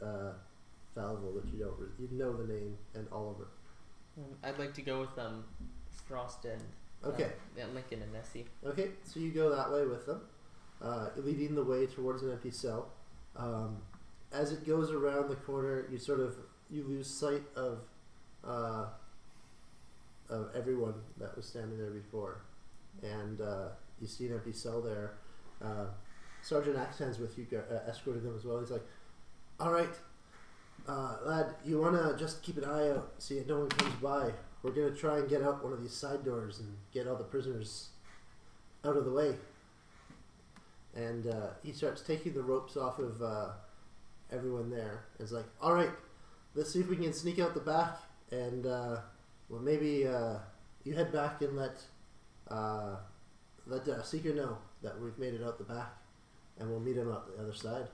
Falvo, which you know the name, and Oliver. I'd like to go with Frost and Okay. Lincoln and Nessie. Okay, so you go that way with them, leading the way towards an empty cell. As it goes around the corner, you lose sight of everyone that was standing there before, and you see an empty cell there. Sergeant Axon's with you, escorting them as well. He's like, "All right, lad, you wanna just keep an eye out, see if no one comes by. We're gonna try and get out one of these side doors and get all the prisoners out of the way." And he starts taking the ropes off of everyone there. It's like, "All right, let's see if we can sneak out the back, and maybe you head back and let Seeker know that we've made it out the back, and we'll meet him out the other side.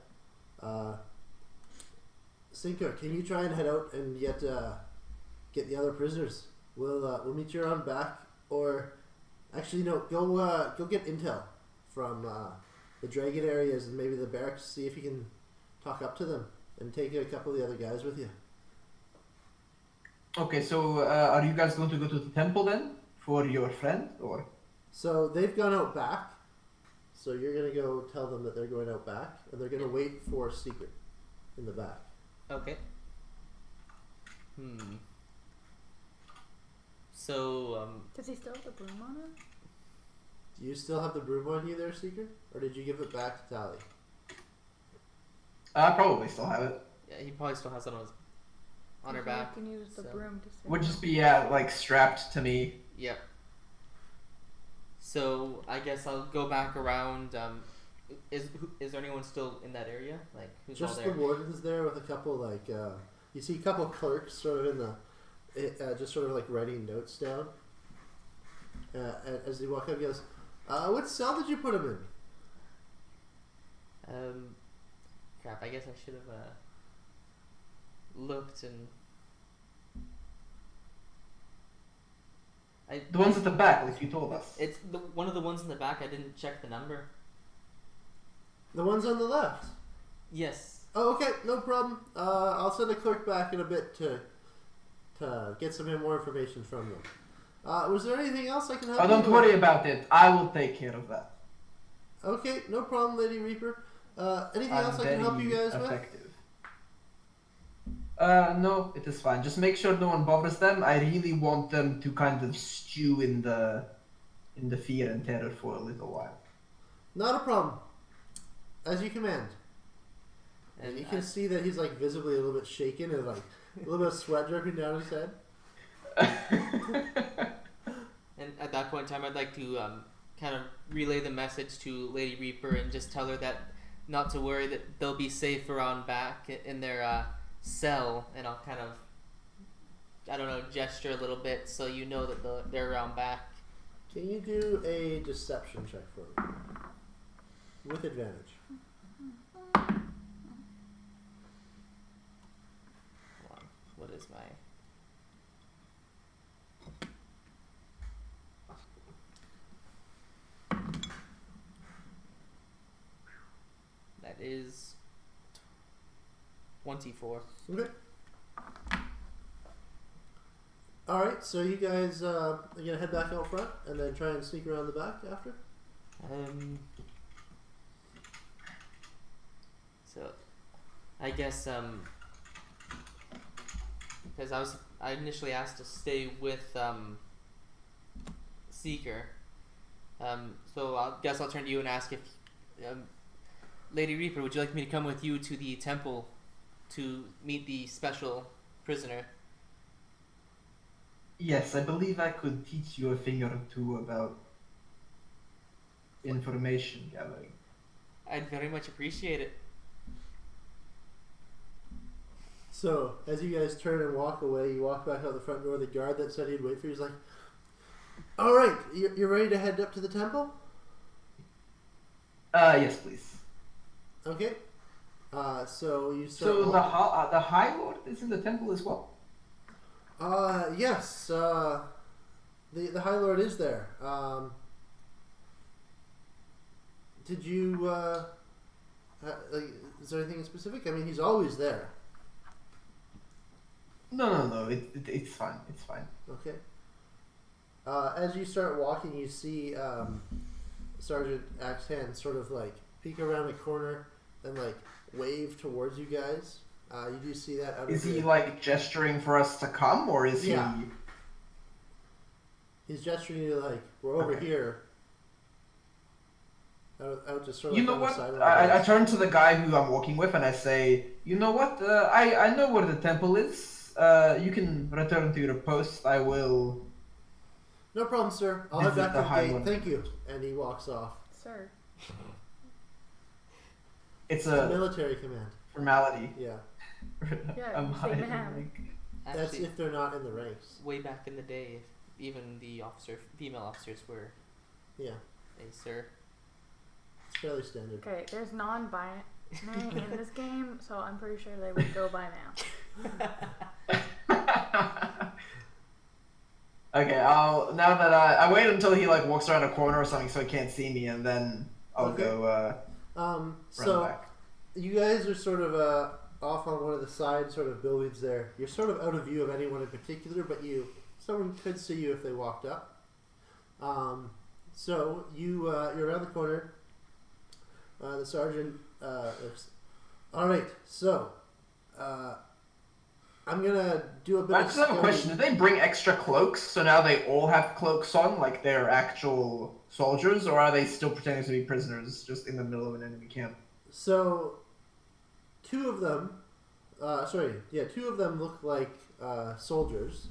Seeker, can you try and head out and get the other prisoners? We'll meet you around back, or actually no, go get intel from the Dragon areas and maybe the barracks. See if you can talk up to them and take a couple of the other guys with you." Okay, so are you guys going to go to the temple then for your friend, or? So they've gone out back. So you're gonna go tell them that they're going out back, and they're gonna wait for Secret in the back. Okay. So, Does he still have the broom on him? Do you still have the broom on you there, Seeker? Or did you give it back to Tally? I probably still have it. yeah, he probably still has it on her So back. You can use the so- broom to sit Would on. just be like strapped to me. Yep. So I guess I'll go back around. Is there anyone still in that area? Like who's Just all the there? warden's there with a couple you see a couple clerks sort of in the just sort of like writing notes down. And as they walk up, he goes, "What cell did you put him in?" Crap. I guess I should have looked and. The ones at the back, like you told us. It's one of the ones in the back. I didn't check the number. The ones on the left. Yes. Oh, okay, no problem. I'll send a clerk back in a bit to get some more information from them. Was there anything else I can help you Don't with? worry about it. I will take care of that. Okay, no problem, Lady Reaper. Anything I'm else I can help you very guys with? effective. No, it is fine. Just make sure no one bothers them. I really want them to kind of stew in the fear and terror for a little while. Not a problem. As you command. And you can I- see that he's like visibly a little bit shaken and like a little bit of sweat dripping down his head. And at that point in time, I'd like to kind of relay the message to Lady Reaper and just tell her that not to worry, that they'll be safe around back in their cell, and I'll kind of, I don't know, gesture a little bit so you know that they're around back. Can you do a deception check for me? With advantage. Hold on. What is my... That is 24. Okay. All right, so you guys are gonna head back out front and then try and sneak around the back after. So, I guess because I initially asked to stay with Seeker. So I guess I'll turn to you and ask if Lady Reaper, would you like me to come with you to the temple to meet the special prisoner? Yes, I believe I could teach you a thing or two about information gathering. I'd very much appreciate it. So as you guys turn and walk away, you walk back out the front door. The guard that said he'd wait for you is like, "All right, you're ready to head up to the temple?" Yes, please. Okay. So you start. So the High Lord is in the temple as well. Yes. The High Lord is there. Did you like? Is there anything specific? I mean, he's always there. No. It's fine. It's fine. Okay. As you start walking, you see Sergeant Axe Hand sort of like peek around a corner and like wave towards you guys. You do see that out Is of he the- like gesturing for us to come, or is Yeah. he? He's gesturing you like, "We're over Okay. here." Out just sort of You know on the what? side of I turn to the guy who I'm walking with and I say, "You know what? I know where the temple is. You can return to your post. I will." No problem, sir. I'll head Visit back to the the High gate. Lord. Thank you. And he walks off. Sir. It's It's a a military command. formality. Yeah. Yeah, I'm you say hiding, ma'am. like- That's Actually, if they're not in the ranks. way back in the day, even the female officers were Yeah. a sir. It's fairly standard. Okay, there's non-binary in this game, so I'm pretty sure they would go by now. Okay, now that I wait until he like walks around a corner or something so he can't see me, and then I'll Okay. go run So back. you guys are sort of off on one of the side sort of buildings there. You're sort of out of view of anyone in particular, but someone could see you if they walked up. So you're around the corner. The sergeant looks. All right, so I'm gonna do a bit. I of just have a scouting. question. Did they bring extra cloaks so now they all have cloaks on, like they're actual soldiers, or are they still pretending to be prisoners just in the middle of an enemy camp? So, two of them look like soldiers.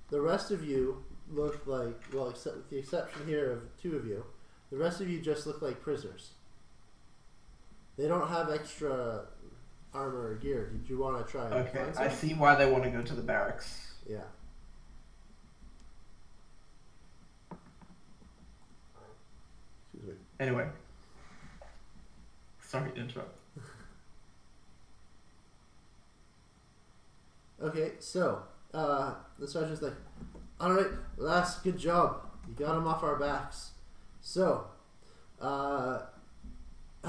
The rest of you look like, well, except with the exception here of two of you, the rest of you just look like prisoners. They don't have extra armor or gear. Did you want to try and Okay, find I some? see why they want to go to the barracks. Yeah. Excuse me. Anyway. Sorry to interrupt. Okay, so the sergeant's like, "All right, last good job. You got him off our backs. So, how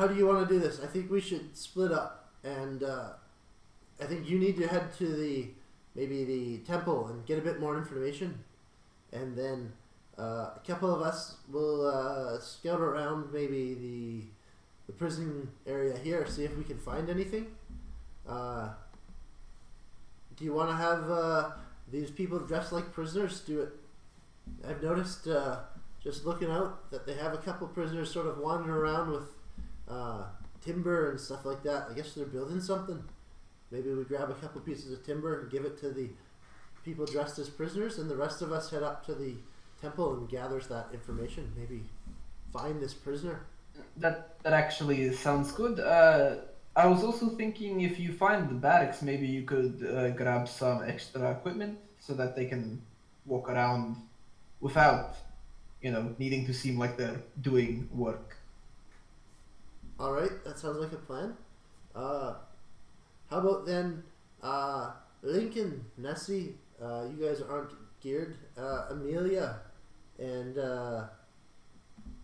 do you want to do this? I think we should split up, and I think you need to head to maybe the temple and get a bit more information, and then a couple of us will scout around maybe the prison area here, see if we can find anything. Do you want to have these people dressed like prisoners do it? I've noticed just looking out that they have a couple prisoners sort of wandering around with timber and stuff like that. I guess they're building something. Maybe we grab a couple pieces of timber and give it to the people dressed as prisoners, and the rest of us head up to the temple and gathers that information. Maybe find this prisoner. That actually sounds good. I was also thinking if you find the barracks, maybe you could grab some extra equipment so that they can walk around without, needing to seem like they're doing work. All right, that sounds like a plan. How about then, Lincoln, Nessie, you guys aren't geared. Amelia and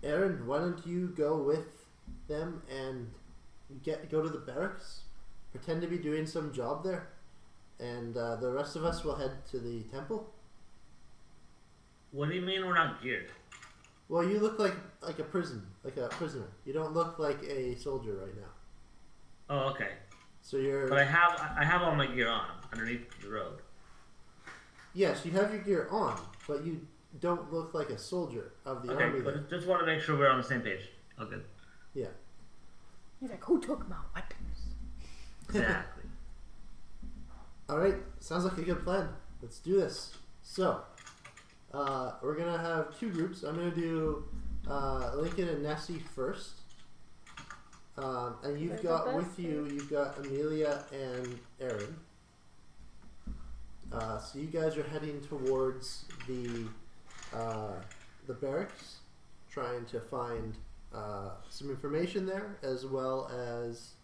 Aaron, why don't you go with them and go to the barracks, pretend to be doing some job there, and the rest of us will head to the temple. What do you mean we're not geared? Well, you look like a prisoner. You don't look like a soldier right now. Oh, okay. So you're. But I have all my gear on underneath the robe. Yes, you have your gear on, but you don't look like a soldier of the Okay, army. There. but just want to make sure we're on the same page. Oh, good. Yeah. He's like, who took my weapons? Exactly. All right. Sounds like a good plan. Let's do this. So, we're gonna have two groups. I'm gonna do Lincoln and Nessie first. And you've got Amelia and Aaron. So you guys are heading towards the barracks, trying to find some information there, as well as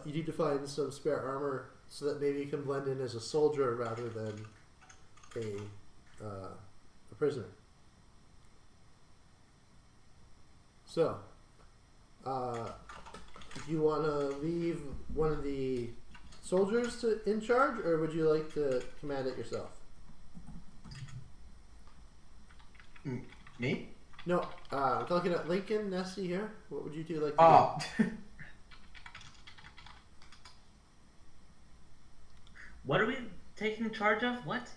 you need to find some spare armor so that maybe you can blend in as a soldier rather than a prisoner. So, do you want to leave one of the soldiers in charge, or would you like to command it yourself? Me? No, I'm talking about Lincoln, Nessie here. What would you two like to Oh. What are we taking charge of? What?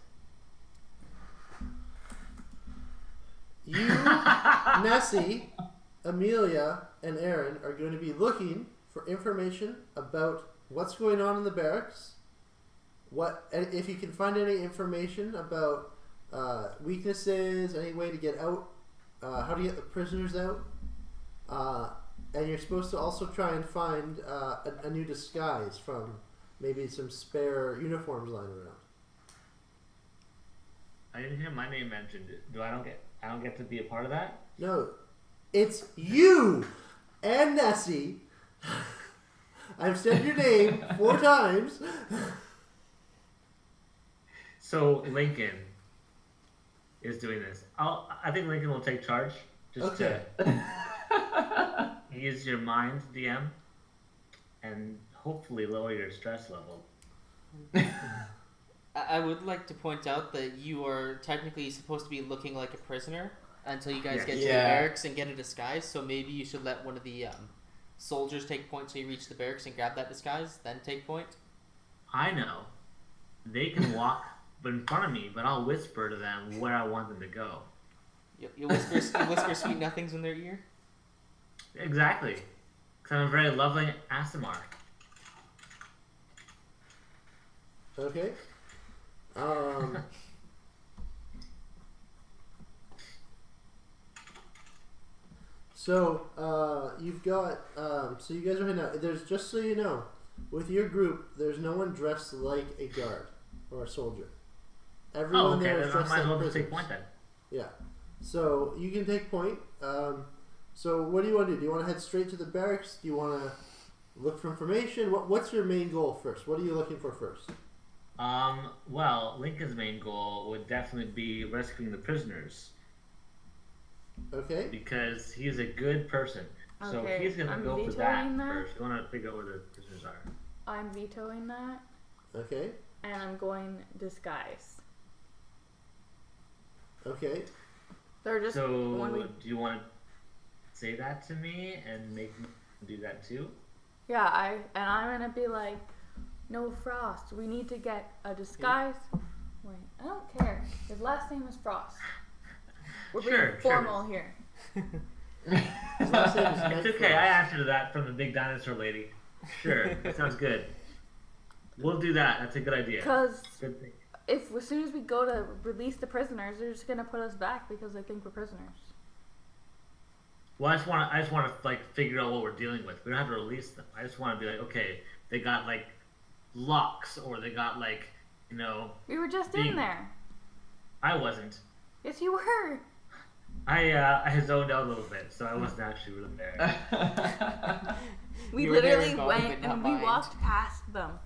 do? You, Nessie, Amelia, and Aaron are going to be looking for information about what's going on in the barracks. If you can find any information about weaknesses, any way to get out, how to get the prisoners out, and you're supposed to also try and find a new disguise from maybe some spare uniforms lying around. I didn't hear my name mentioned. I don't get to be a part of that? No, it's you and Nessie. I've said your name 4 times. So Lincoln is doing this. I think Lincoln will take charge. Just Okay. to use your mind, DM, and hopefully lower your stress level. I would like to point out that you are technically supposed to be looking like a prisoner until you guys get to the barracks and get a disguise. So maybe you should let one of the soldiers take point so you reach the barracks and grab that disguise, then take point. I know. They can walk in front of me, but I'll whisper to them where I want them to go. You whisper sweet nothings in their ear? Exactly. Because I'm a very lovely ASMR. Okay. So you've got so you guys are heading out. There's, just so you know, with your group, there's no one dressed like a guard or a soldier. Everyone there is then I dressed might as like well just take prisoners. point then. Yeah. So you can take point. So what do you want to do? Do you want to head straight to the barracks? Do you want to look for information? What's your main goal first? What are you looking for first? Well, Lincoln's main goal would definitely be rescuing the prisoners. Okay. Because he's a good person. So Okay, he's gonna I'm go for that vetoing that. first. We wanna figure out where the prisoners are. I'm vetoing that, Okay. and I'm going disguise. Okay. They're just So when we, do you wanna say that to me and make me do that too? yeah, I'm gonna be like, no, Frost. We need to get a disguise. Wait, I don't care. His last name is Frost. We're being Sure, formal here. His last name is It's Ned okay, I Frost. answered that from the big dinosaur lady. Sure, that sounds good. We'll do that. That's a good idea. Because Good thing. if as soon as we go to release the prisoners, they're just gonna put us back because they think we're prisoners. Well, I just want to like figure out what we're dealing with. We don't have to release them. I just want to be like, okay, they got like locks, or they got like, you know. We were just Being- in there. I wasn't. Yes, you were. I zoned out a little bit, so I wasn't actually really there. We You were there literally in body, went but not and we mind. walked past them.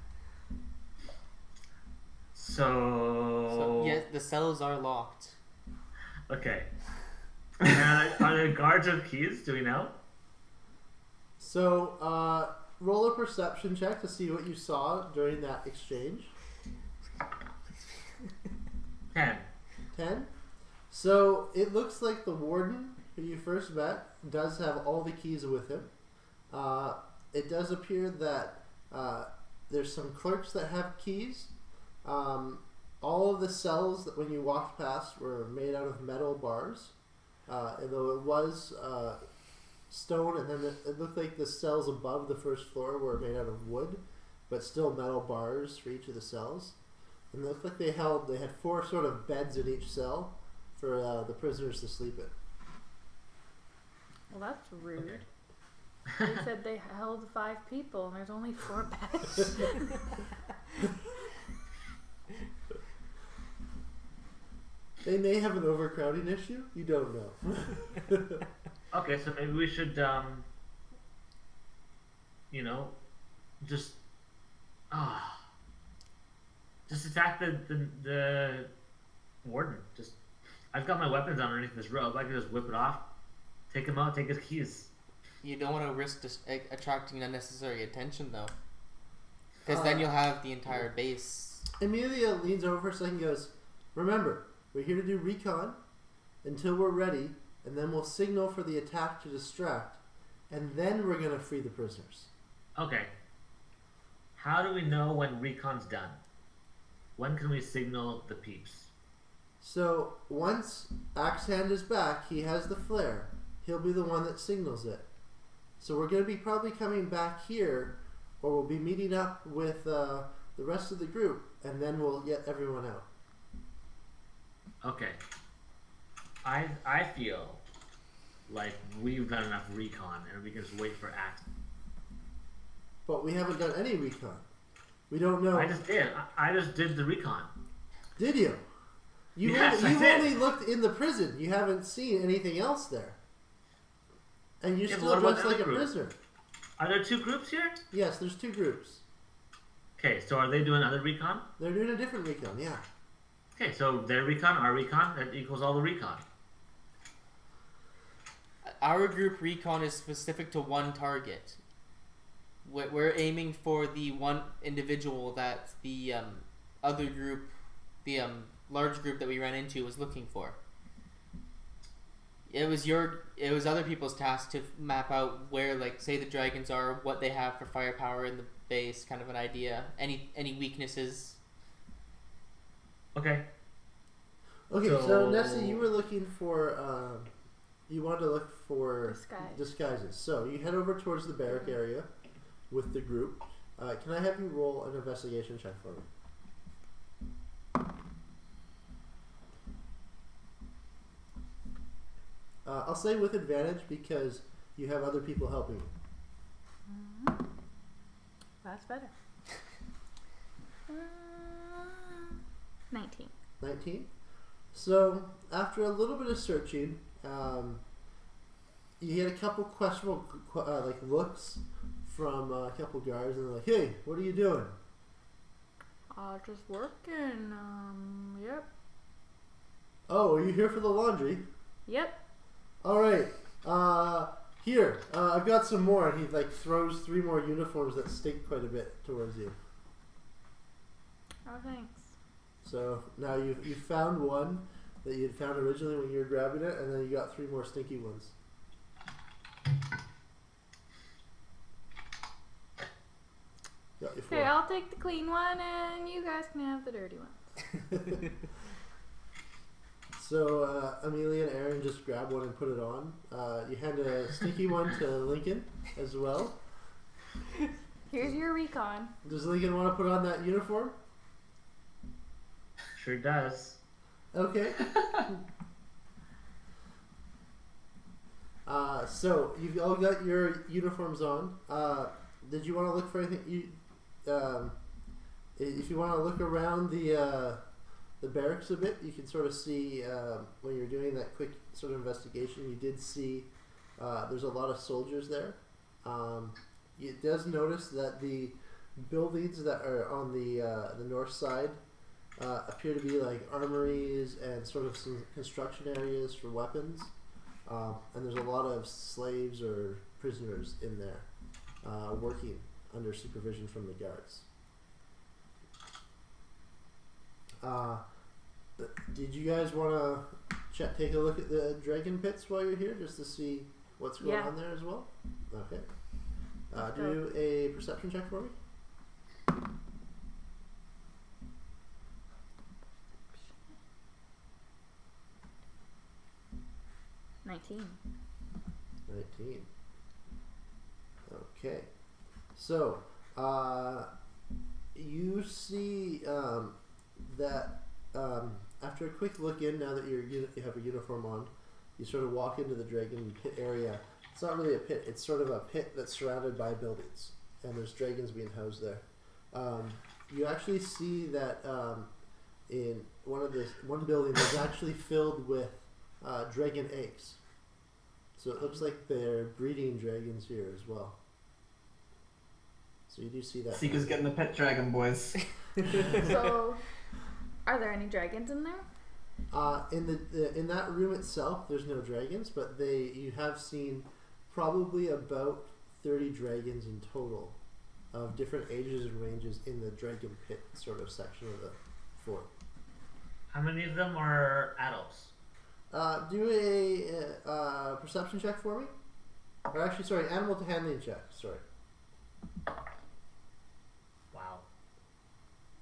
So yes, the cells are locked. Okay. And are there guards with keys? Do we know? So, roll a perception check to see what you saw during that exchange. 10. 10. So, it looks like the warden, who you first met, does have all the keys with him. It does appear that there's some clerks that have keys. All of the cells that when you walked past were made out of metal bars. Although it was stone, and then it looked like the cells above the first floor were made out of wood, but still metal bars for each of the cells. And it looked like they had 4 sort of beds in each cell for the prisoners to sleep in. Well, that's rude. Okay. They said they held 5 people, and there's only 4 beds. They may have an overcrowding issue. You don't know. Okay, so maybe we should, just attack the warden. I've got my weapons underneath this robe. I can just whip it off, take him out, take his keys. You don't want to risk attracting unnecessary attention, though. Because then you'll have the entire base. Amelia leans over for a second and goes, "Remember, we're here to do recon until we're ready, and then we'll signal for the attack to distract, and then we're going to free the prisoners." Okay. How do we know when recon's done? When can we signal the peeps? So, once Axehand is back, he has the flare. He'll be the one that signals it. So we're going to be probably coming back here, or we'll be meeting up with the rest of the group, and then we'll get everyone out. Okay. I feel like we've done enough recon and we can just wait for Axe. But we haven't done any recon. We don't know. I just did. I just did the recon. Did you? Yes, I You've did. only looked in the prison. You haven't seen anything else there. And you're Yeah, but still what about dressed the like a other group? prisoner. Are there 2 groups here? Yes, there's 2 groups. Okay, so are they doing other recon? They're doing a different recon, yeah. Okay, so their recon, our recon, that equals all the recon. Our group recon is specific to one target. We're aiming for the one individual that the other group, the large group that we ran into, was looking for. It was other people's task to map out where, like, say the dragons are, what they have for firepower in the base, kind of an idea. Any weaknesses. Okay. Okay, so So- Nessie, you were looking for, you wanted to look for Disguise. disguises. So you head over towards the barrack area with the group. Can I have you roll an investigation check for me? I'll say with advantage because you have other people helping you. That's better. 19. 19. So after a little bit of searching, you get a couple questionable looks from a couple guards, and they're like, "Hey, what are you doing?" Just working. Yep. "Oh, are you here for the laundry?" Yep. "All right. Here, I've got some more." And he throws 3 more uniforms that stink quite a bit towards you. Oh, thanks. So now you've found one that you had found originally when you were grabbing it, and then you got 3 more stinky ones. Got you 4. Okay, I'll take the clean one, and you guys can have the dirty one. So Amelia and Aaron just grab one and put it on. You hand a stinky one to Lincoln as well. Here's your recon. Does Lincoln want to put on that uniform? Sure does. Okay. So you've all got your uniforms on. Did you want to look for anything? If you want to look around the barracks a bit, you can sort of see when you're doing that quick sort of investigation. You did see there's a lot of soldiers there. It does notice that the buildings that are on the north side appear to be like armories and sort of some construction areas for weapons. And there's a lot of slaves or prisoners in there. working under supervision from the guards. Did you guys want to take a look at the dragon pits while you're here, just to see what's going on there as well? Okay. Do a perception check for me. 19. 19. Okay. So, you see that after a quick look in, now that you have a uniform on, you sort of walk into the dragon pit area. It's not really a pit, it's sort of a pit that's surrounded by buildings, and there's dragons being housed there. You actually see that in one building is actually filled with dragon eggs. So it looks like they're breeding dragons here as well. So you do see that. Seeker's getting the pet dragon, boys. So, are there any dragons in there? In that room itself, there's no dragons, but you have seen probably about 30 dragons in total, of different ages and ranges in the dragon pit sort of section of the fort. How many of them are adults? Do a perception check for me. Or actually, sorry, animal to handling check. Sorry. Wow.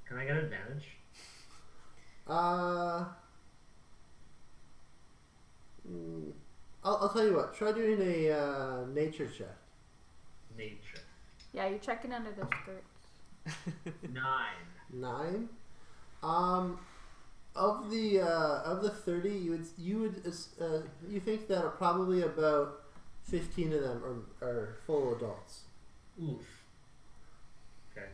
Can I get advantage? I'll tell you what. Try doing a nature check. Nature. Yeah, you're checking under their skirts. 9. 9. Of the 30, you think that probably about 15 of them are full adults. Oof. Okay.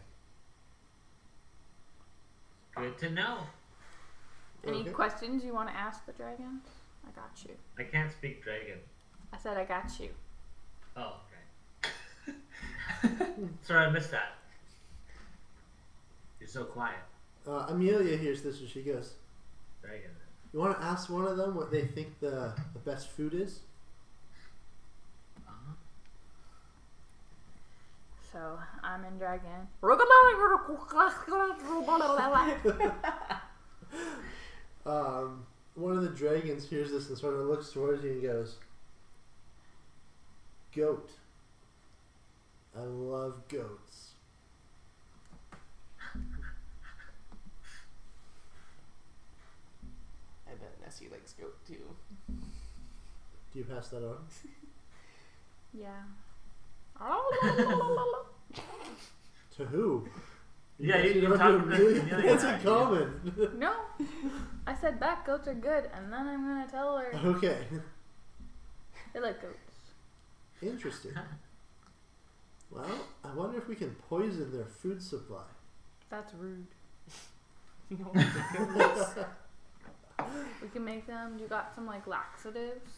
Good to know. Any Okay. questions you want to ask the dragons? I got you. I can't speak dragon. I said I got you. Oh, okay. Sorry, I missed that. You're so quiet. Amelia hears this and she goes, Dragon. "You want to ask one of them what they think the best food is?" Uh-huh. So, I'm in dragon. One of the dragons hears this and sort of looks towards you and goes, "Goat. I love goats." I bet Nessie likes goat too. Do you pass that on? Yeah. To who? Yeah, You you don't talk do about Amelia? Amelia. That's a common. No. I said back goats are good, and then I'm gonna tell her Okay. they like goats. Interesting. Well, I wonder if we can poison their food supply. That's rude. No, goodness. We can make them. You got some like laxatives?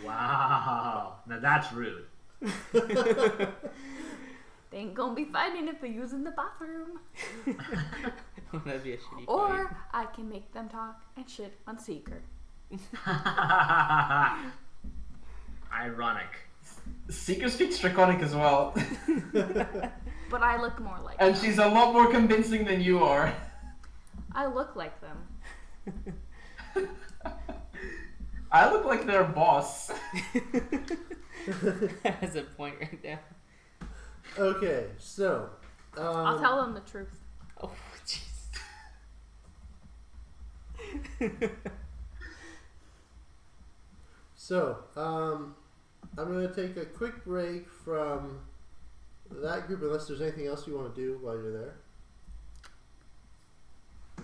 Wow. Now that's rude. They ain't gonna be fighting if they use in the bathroom. That'd be a shitty Or fight. I can make them talk and shit on Seeker. Ironic. Seeker speaks Draconic as well. But I look more like And them. she's a lot more convincing than you are. I look like them. I look like their boss. Has a point right there. Okay, so I'll tell them the truth. Oh, jeez. So, I'm going to take a quick break from that group unless there's anything else you want to do while you're there. Do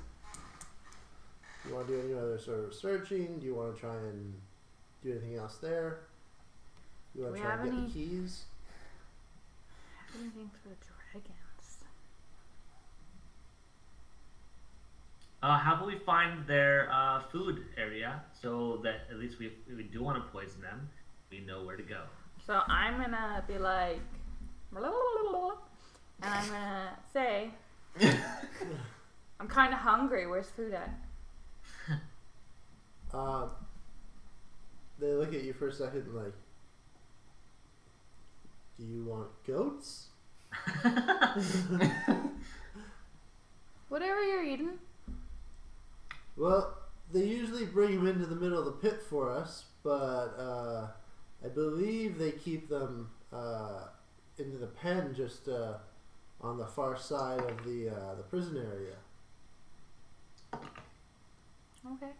you want to do any other sort of searching? Do you want to try and do anything else there? Do you want Do to we try and have get any- the keys? Anything for the dragons? How about we find their food area so that at least if we do want to poison them, we know where to go. So I'm gonna be like, and I'm gonna say, I'm kind of hungry. Where's food at? They look at you for a second like, Do you want goats? Whatever you're eating. Well, they usually bring them into the middle of the pit for us, but I believe they keep them into the pen just on the far side of the prison area. Okay.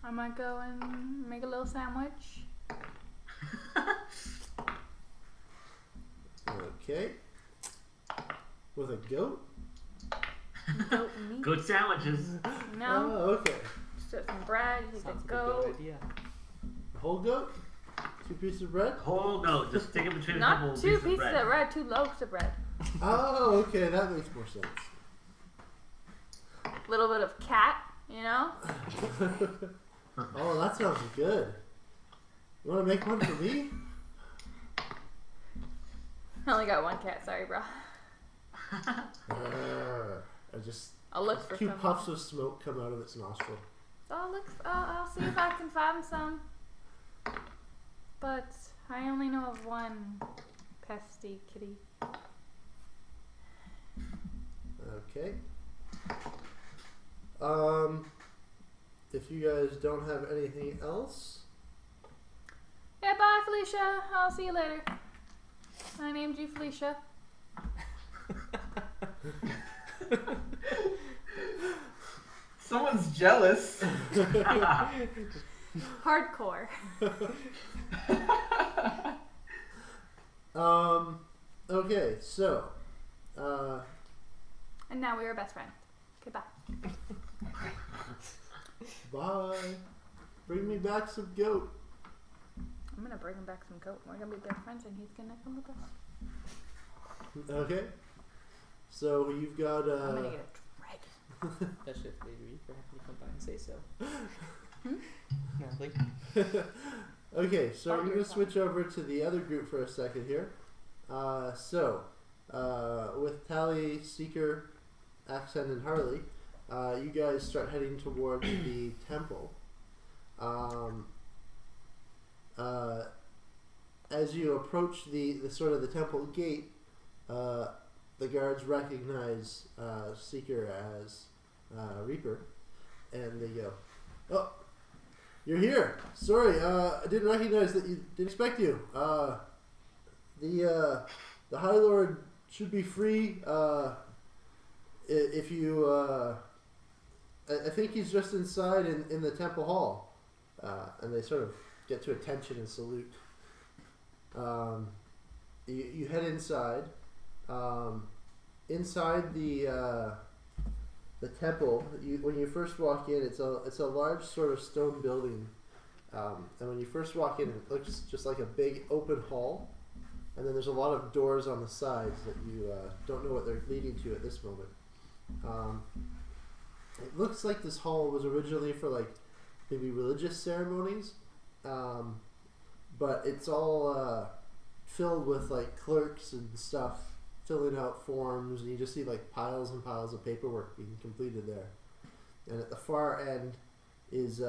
I might go and make a little sandwich. Okay. With a goat? Goat meat. Good sandwiches. No. Oh, okay. Just some bread. You Sounds can like a go. good idea. A whole goat? 2 pieces of bread? Whole goat. Just stick it between a Not couple 2 pieces of bread. of bread, 2 loaves of bread. Oh, okay. That makes more sense. A little bit of cat, you know? Oh, that sounds good. You want to make one for me? I only got 1 cat, sorry, bro. I just I'll look for 2 some. puffs of smoke come out of its nostril. I'll see if I can find some. But I only know of 1 pesty kitty. Okay. If you guys don't have anything else, Yeah, bye, Felicia. I'll see you later. I named you Felicia. Someone's jealous. Hardcore. Okay, so, And now we are best friends. Goodbye. bye. Bring me back some goat. I'm gonna bring him back some goat. We're gonna be best friends, and he's gonna come with us. Okay. So you've got I'm gonna get a dragon. That's just Lady Reaper. Have you come by and say so? Nothing. Okay, so Oh, we're you're gonna fine. switch over to the other group for a second here. With Tally, Seeker, Accent, and Harley, you guys start heading towards the temple. As you approach the sort of the temple gate, the guards recognize Seeker as Reaper, and they go, "Oh, you're here. Sorry, I didn't recognize that. You didn't expect you. The High Lord should be free. If you, I think he's just inside in the temple hall." And they sort of get to attention and salute. You head inside. Inside the temple, when you first walk in, it's a large sort of stone building, and when you first walk in, it looks just like a big open hall, and then there's a lot of doors on the sides that you don't know what they're leading to at this moment. It looks like this hall was originally for like maybe religious ceremonies, but it's all filled with like clerks and stuff filling out forms, and you just see like piles and piles of paperwork being completed there. And at the far end is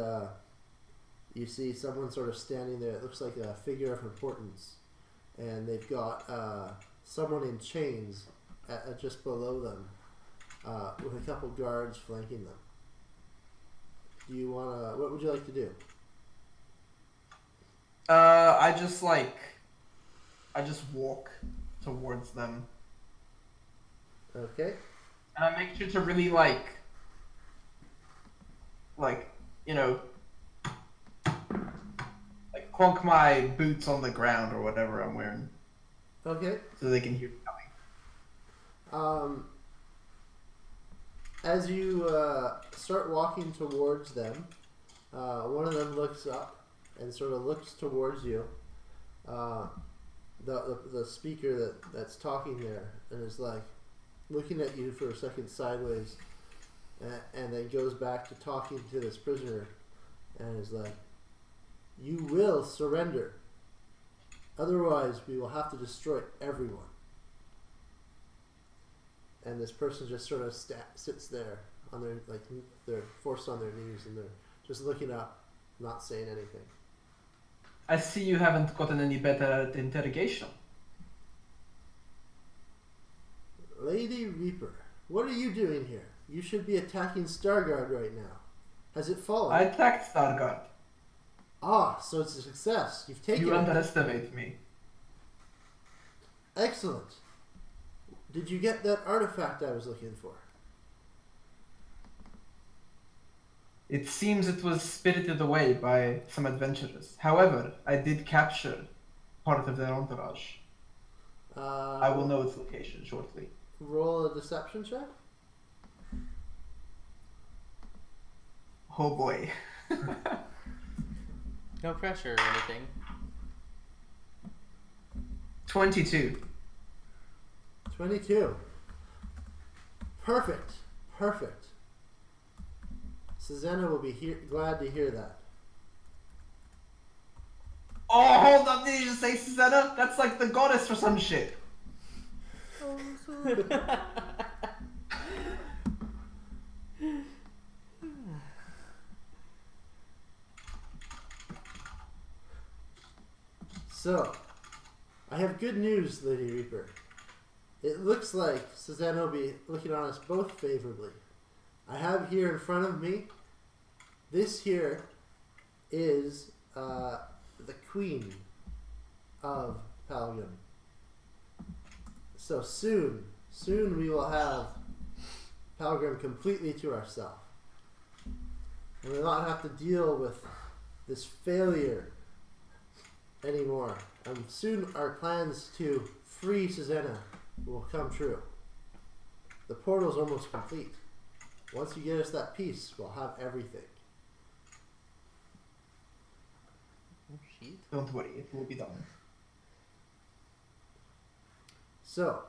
you see someone sort of standing there. It looks like a figure of importance, and they've got someone in chains just below them, with a couple guards flanking them. Do you wanna? What would you like to do? I just walk towards them. Okay. And I make sure to really like you know, like clunk my boots on the ground or whatever I'm wearing, Okay. so they can hear me coming. As you start walking towards them, one of them looks up and sort of looks towards you. The speaker that's talking there, and is like looking at you for a second sideways, and then goes back to talking to this prisoner, and is like, "You will surrender. Otherwise, we will have to destroy everyone." And this person just sort of sits there on their they're forced on their knees, and they're just looking up, not saying anything. I see you haven't gotten any better at interrogation. Lady Reaper, what are you doing here? You should be attacking Starguard right now. Has it fallen? I attacked Stargard. Ah, so it's a success. You've taken You it. underestimate me. Excellent. Did you get that artifact I was looking for? It seems it was spirited away by some adventurers. However, I did capture part of their entourage. I will know its location shortly. Roll a deception check. Oh boy. No pressure or anything. 22. 22. Perfect. Perfect. Susanna will be glad to hear that. Oh, hold up, did you just say Susanna? That's like the goddess or some shit. Oh, so So, I have good news, Lady Reaper. It looks like Susanna will be looking on us both favorably. I have here in front of me, this here is the Queen of Palgrim. So soon we will have Palgrim completely to ourselves. And we'll not have to deal with this failure anymore. And soon our plans to free Susanna will come true. The portal's almost complete. Once you get us that piece, we'll have everything. Oh, shit. Don't worry, it will be done. So,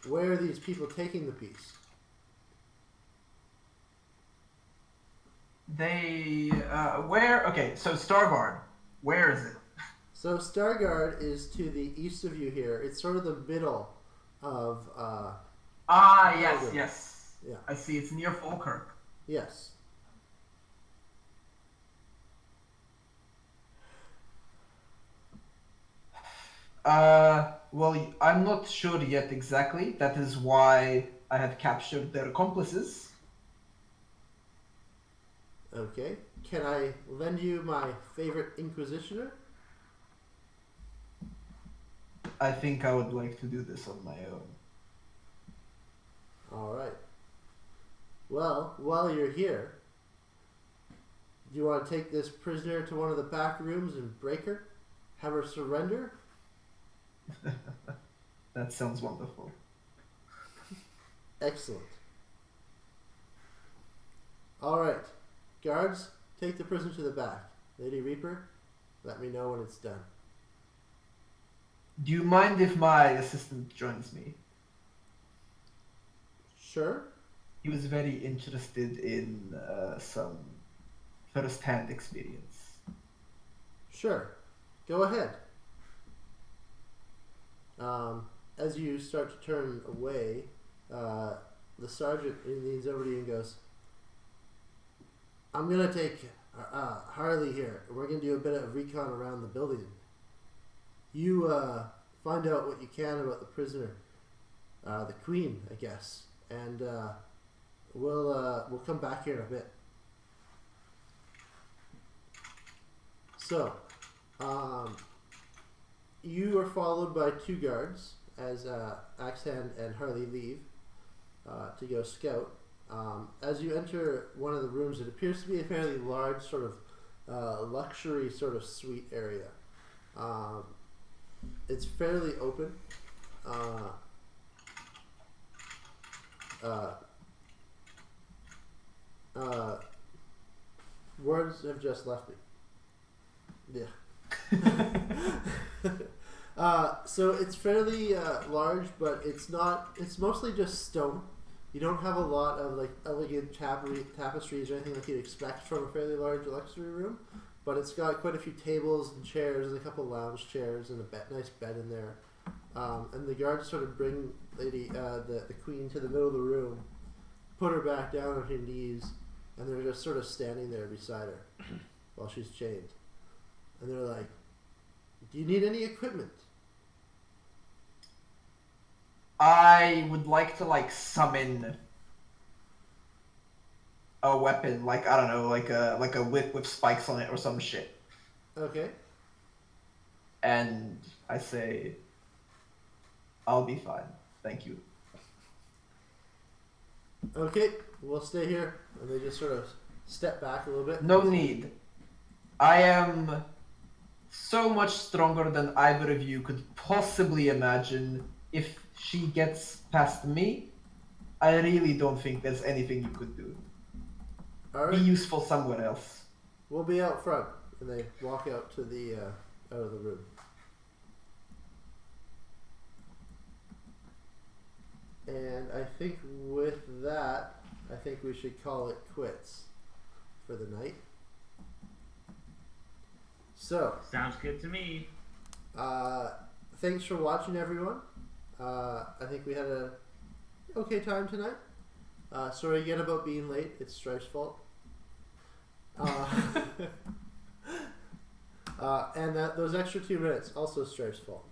where are these people taking the piece? They, where? Okay, so Starguard, where is it? So Starguard is to the east of you here. It's sort of the middle of, Ah, yes, Palgrim. yes. Yeah. I see, it's near Falkirk. Yes. Well, I'm not sure yet exactly. That is why I have captured their accomplices. Okay. Can I lend you my favorite Inquisitioner? I think I would like to do this on my own. Alright. Well, while you're here, do you want to take this prisoner to one of the back rooms and break her? Have her surrender? That sounds wonderful. Excellent. Alright. Guards, take the prisoner to the back. Lady Reaper, let me know when it's done. Do you mind if my assistant joins me? Sure? He was very interested in some first-hand experience. Sure. Go ahead. As you start to turn away, the sergeant leans over to you and goes, I'm going to take Harley here. We're going to do a bit of recon around the building. You find out what you can about the prisoner, the queen, I guess, and we'll come back here in a bit. So, you are followed by two guards as Axehand and Harley leave to go scout. As you enter one of the rooms, it appears to be a fairly large sort of luxury sort of suite area. It's fairly open. Words have just left me. Yeah. So it's fairly large, but it's not. It's mostly just stone. You don't have a lot of like elegant tapestries or anything like you'd expect from a fairly large luxury room. But it's got quite a few tables and chairs and a couple lounge chairs and a nice bed in there. And the guards sort of bring the queen to the middle of the room, put her back down on her knees, and they're just sort of standing there beside her while she's chained. And they're like, "Do you need any equipment?" I would like to like summon a weapon, like I don't know, like a whip with spikes on it or some shit. Okay. And I say, I'll be fine. Thank you. Okay, we'll stay here. And they just sort of step back a little bit. No need. I am so much stronger than either of you could possibly imagine. If she gets past me, I really don't think there's anything you could do. All Be right. useful somewhere else. We'll be out front. And they walk out to the out of the room. And I think with that, I think we should call it quits for the night. So, Sounds good to me. thanks for watching, everyone. I think we had a okay time tonight. Sorry again about being late. It's Strife's fault. And those extra 2 minutes, also Strife's fault.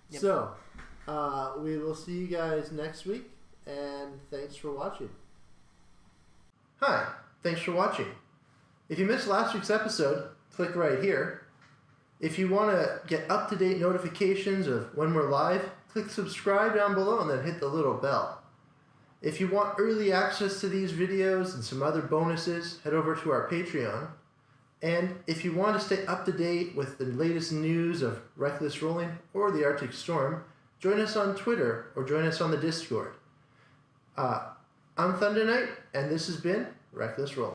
Yep. So, we will see you guys next week, and thanks for watching. Hi, thanks for watching. If you missed last week's episode, click right here. If you want to get up-to-date notifications of when we're live, click subscribe down below and then hit the little bell. If you want early access to these videos and some other bonuses, head over to our Patreon. And if you want to stay up to date with the latest news of Reckless Rolling or the Arctic Storm, join us on Twitter or join us on the Discord. I'm Thunder Knight, and this has been Reckless Rolling.